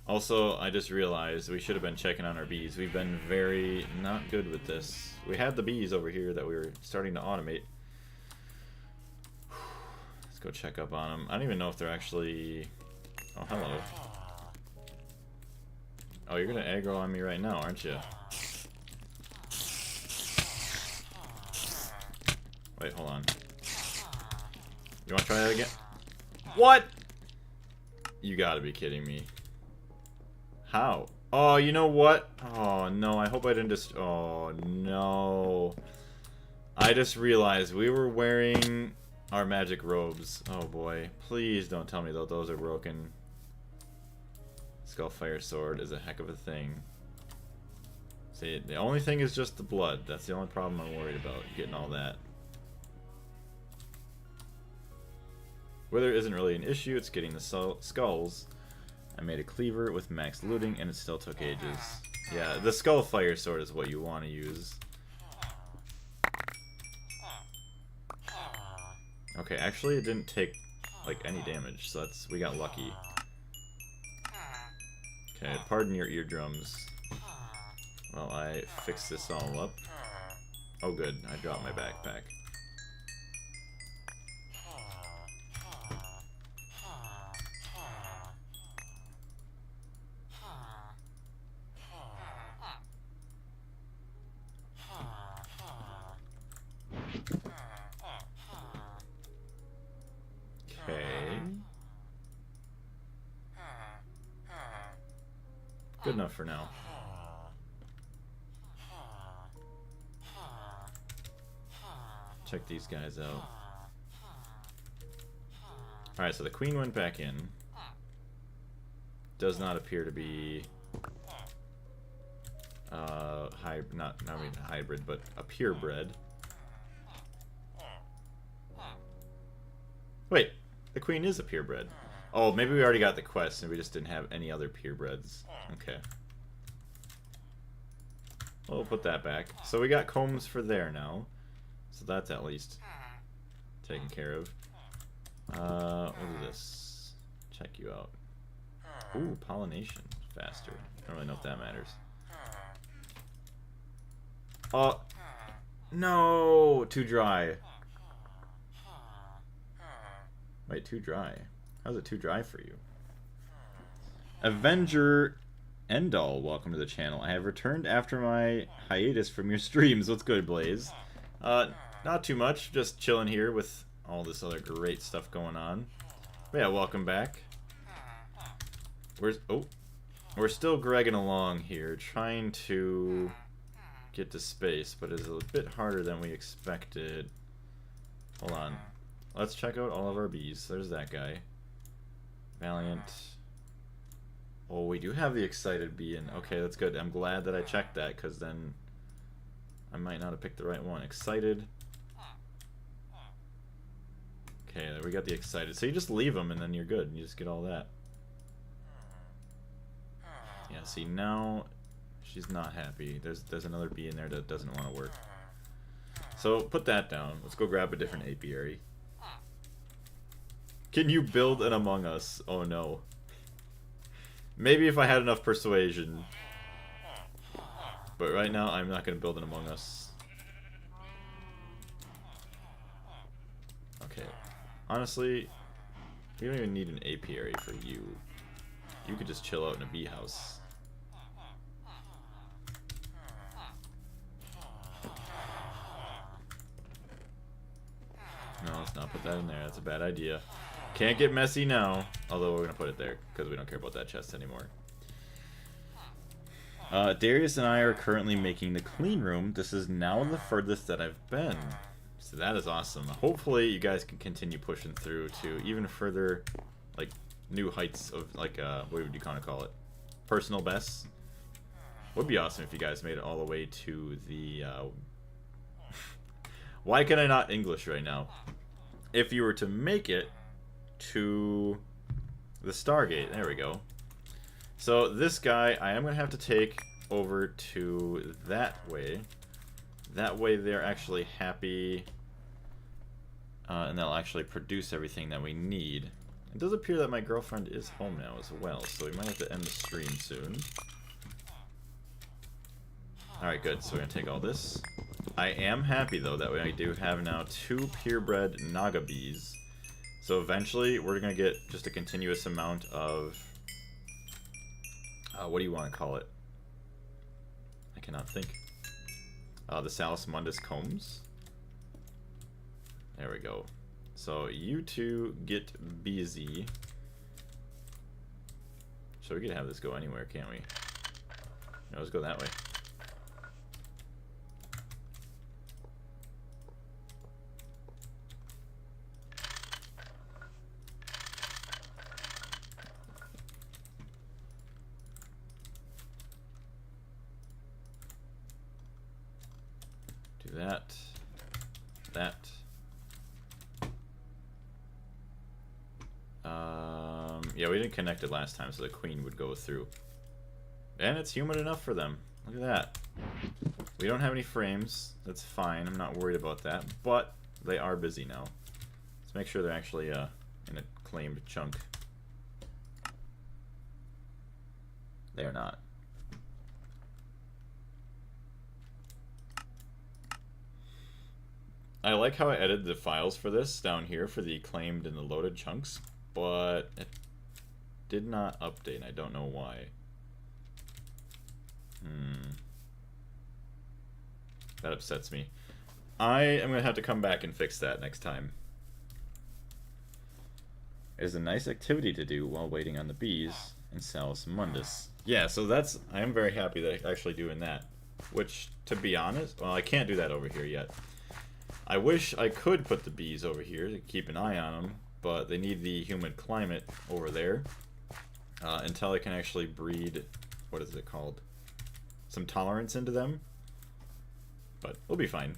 Also, I just realized we should have been checking on our bees. We've been very not good with this. We had the bees over here that we were starting to automate. Let's go check up on them. I don't even know if they're actually... Oh, hello. Oh, you're gonna aggro on me right now, aren't you? Wait, hold on. You wanna try that again? What? You gotta be kidding me. How? Oh, you know what? Oh, no. I hope I didn't just... Oh, no. I just realized we were wearing our magic robes. Oh, boy. Please don't tell me that those are broken. Skullfire Sword is a heck of a thing. See, the only thing is just the blood. That's the only problem I'm worried about, getting all that. Wither isn't really an issue, it's getting the skulls. I made a cleaver with max looting and it still took ages. Yeah, the Skullfire Sword is what you want to use. Okay, actually it didn't take like any damage, so that's, we got lucky. Okay, pardon your eardrums. Well, I fixed this all up. Oh good, I dropped my backpack. Okay. Good enough for now. Check these guys out. Alright, so the queen went back in. Does not appear to be not really a hybrid, but a purebred. Wait, the queen is a purebred. Oh, maybe we already got the quest and we just didn't have any other purebreds. Okay. We'll put that back. So we got combs for there now. So that's at least taken care of. What is this? Check you out. Ooh, pollination faster. I don't really know if that matters. Oh, no! Too dry. Wait, too dry. How's it too dry for you? Avenger Endall, welcome to the channel. I have returned after my hiatus from your streams. What's good, Blaze? Not too much. Just chilling here with all this other great stuff going on. But yeah, welcome back. We're still gregging along here, trying to get to space, but it's a bit harder than we expected. Hold on. Let's check out all of our bees. There's that guy. Valiant. Oh, we do have the excited bee in. Okay, that's good. I'm glad that I checked that, because then I might not have picked the right one. Excited. Okay, there we got the excited. So you just leave them and then you're good. You just get all that. Yeah, see, now she's not happy. There's another bee in there that doesn't want to work. So put that down. Let's go grab a different apiary. Can you build an Among Us? Oh no. Maybe if I had enough persuasion. But right now, I'm not going to build an Among Us. Okay. Honestly, we don't even need an apiary for you. You could just chill out in a bee house. No, let's not put that in there. That's a bad idea. Can't get messy now. Although we're going to put it there because we don't care about that chest anymore. Darius and I are currently making the clean room. This is now the furthest that I've been. So that is awesome. Hopefully you guys can continue pushing through to even further, like, new heights of, like, what would you kind of call it? Personal bests? Would be awesome if you guys made it all the way to the, Why can I not English right now? If you were to make it to the Stargate. There we go. So this guy, I am going to have to take over to that way. That way they're actually happy. And they'll actually produce everything that we need. It does appear that my girlfriend is home now as well, so we might have to end the stream soon. Alright, good. So we're going to take all this. I am happy, though, that I do have now 2 purebred Naga bees. So eventually, we're going to get just a continuous amount of... what do you want to call it? I cannot think. The Salus Mundus combs. There we go. So you two get busy. So we could have this go anywhere, can't we? Let's go that way. Do that. That. Yeah, we didn't connect it last time, so the queen would go through. And it's humid enough for them. Look at that. We don't have any frames. That's fine. I'm not worried about that. But they are busy now. Let's make sure they're actually in a claimed chunk. They are not. I like how I edited the files for this down here for the claimed and the loaded chunks, but it did not update, and I don't know why. That upsets me. I am going to have to come back and fix that next time. It's a nice activity to do while waiting on the bees and Salus Mundus. Yeah, so that's, I am very happy that I'm actually doing that. Which, to be honest, well, I can't do that over here yet. I wish I could put the bees over here to keep an eye on them, but they need the humid climate over there until I can actually breed, what is it called? Some tolerance into them. But we'll be fine.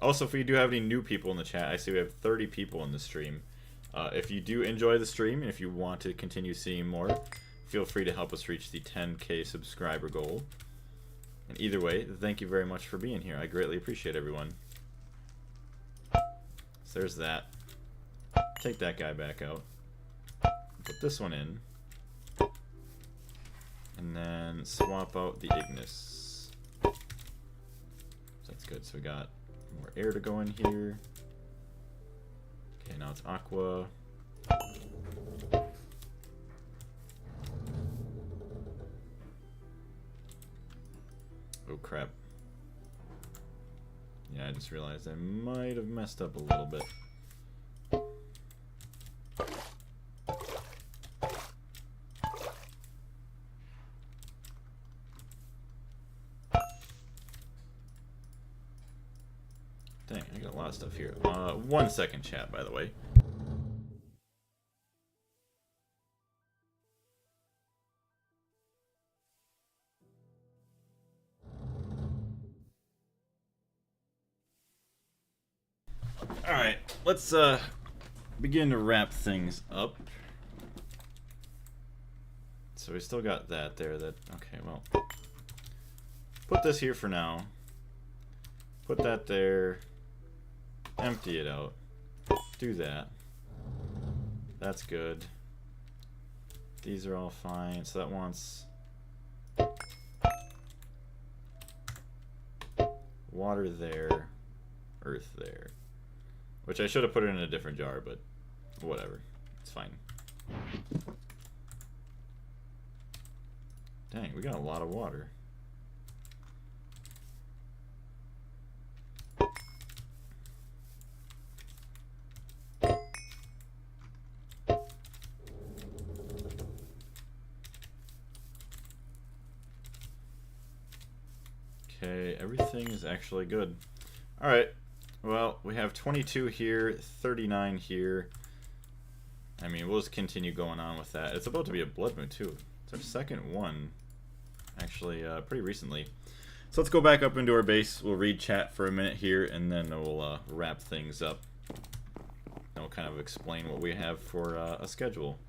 Also, if we do have any new people in the chat, I see we have 30 people in the stream. If you do enjoy the stream and if you want to continue seeing more, feel free to help us reach the 10K subscriber goal. And either way, thank you very much for being here. I greatly appreciate everyone. So there's that. Take that guy back out. Put this one in. And then swap out the Ignis. So that's good. So we got more air to go in here. Okay, now it's aqua. Oh crap. Yeah, I just realized I might have messed up a little bit. Dang, I got a lot of stuff here. 1 second, chat, by the way. Alright, let's begin to wrap things up. So we still got that there. Okay, well, put this here for now. Put that there. Empty it out. Do that. That's good. These are all fine. So that wants water there, earth there. Which I should have put it in a different jar, but whatever. It's fine. Dang, we got a lot of water. Okay, everything is actually good. Alright. Well, we have 22 here, 39 here. I mean, we'll just continue going on with that. It's about to be a blood moon, too. It's our second one, actually, pretty recently. So let's go back up into our base. We'll read chat for a minute here, and then we'll wrap things up. And we'll kind of explain what we have for a schedule.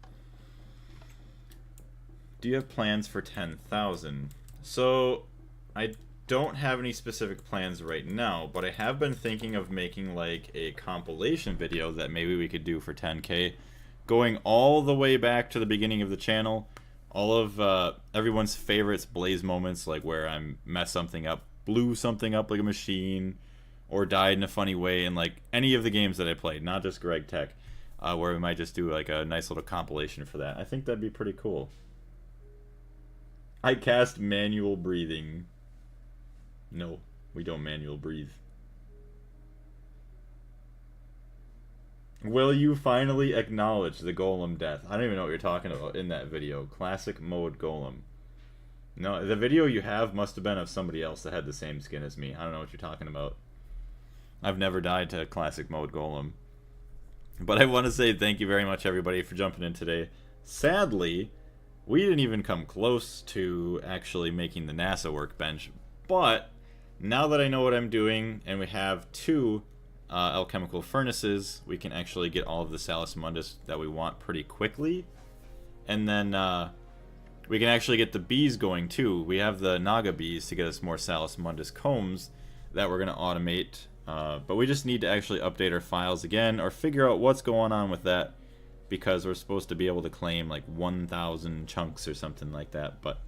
Do you have plans for 10,000? So, I don't have any specific plans right now, but I have been thinking of making like a compilation video that maybe we could do for 10K, going all the way back to the beginning of the channel, all of everyone's favorites blaze moments, like where I messed something up, blew something up like a machine, or died in a funny way, in like any of the games that I played, not just Gregtech, where we might just do like a nice little compilation for that. I think that'd be pretty cool. I cast manual breathing. No, we don't manual breathe. Will you finally acknowledge the golem death? I don't even know what you're talking about in that video. Classic mode golem. No, the video you have must have been of somebody else that had the same skin as me. I don't know what you're talking about. I've never died to classic mode golem. But I want to say thank you very much, everybody, for jumping in today. Sadly, we didn't even come close to actually making the NASA workbench. But now that I know what I'm doing, and we have 2 alchemical furnaces, we can actually get all of the Salus Mundus that we want pretty quickly. And then we can actually get the bees going too. We have the Naga bees to get us more Salus Mundus combs that we're going to automate. But we just need to actually update our files again or figure out what's going on with that, because we're supposed to be able to claim like 1,000 chunks or something like that. But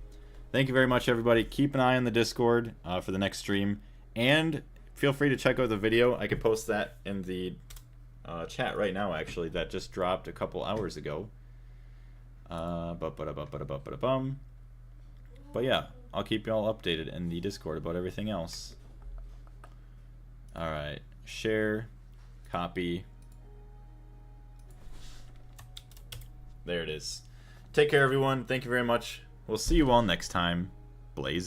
thank you very much, everybody. Keep an eye on the Discord for the next stream, and feel free to check out the video. I could post that in the chat right now, actually. That just dropped a couple hours ago. But yeah, I'll keep y'all updated in the Discord about everything else. Alright, share, copy. There it is. Take care, everyone. Thank you very much. We'll see you all next time. Blaze up.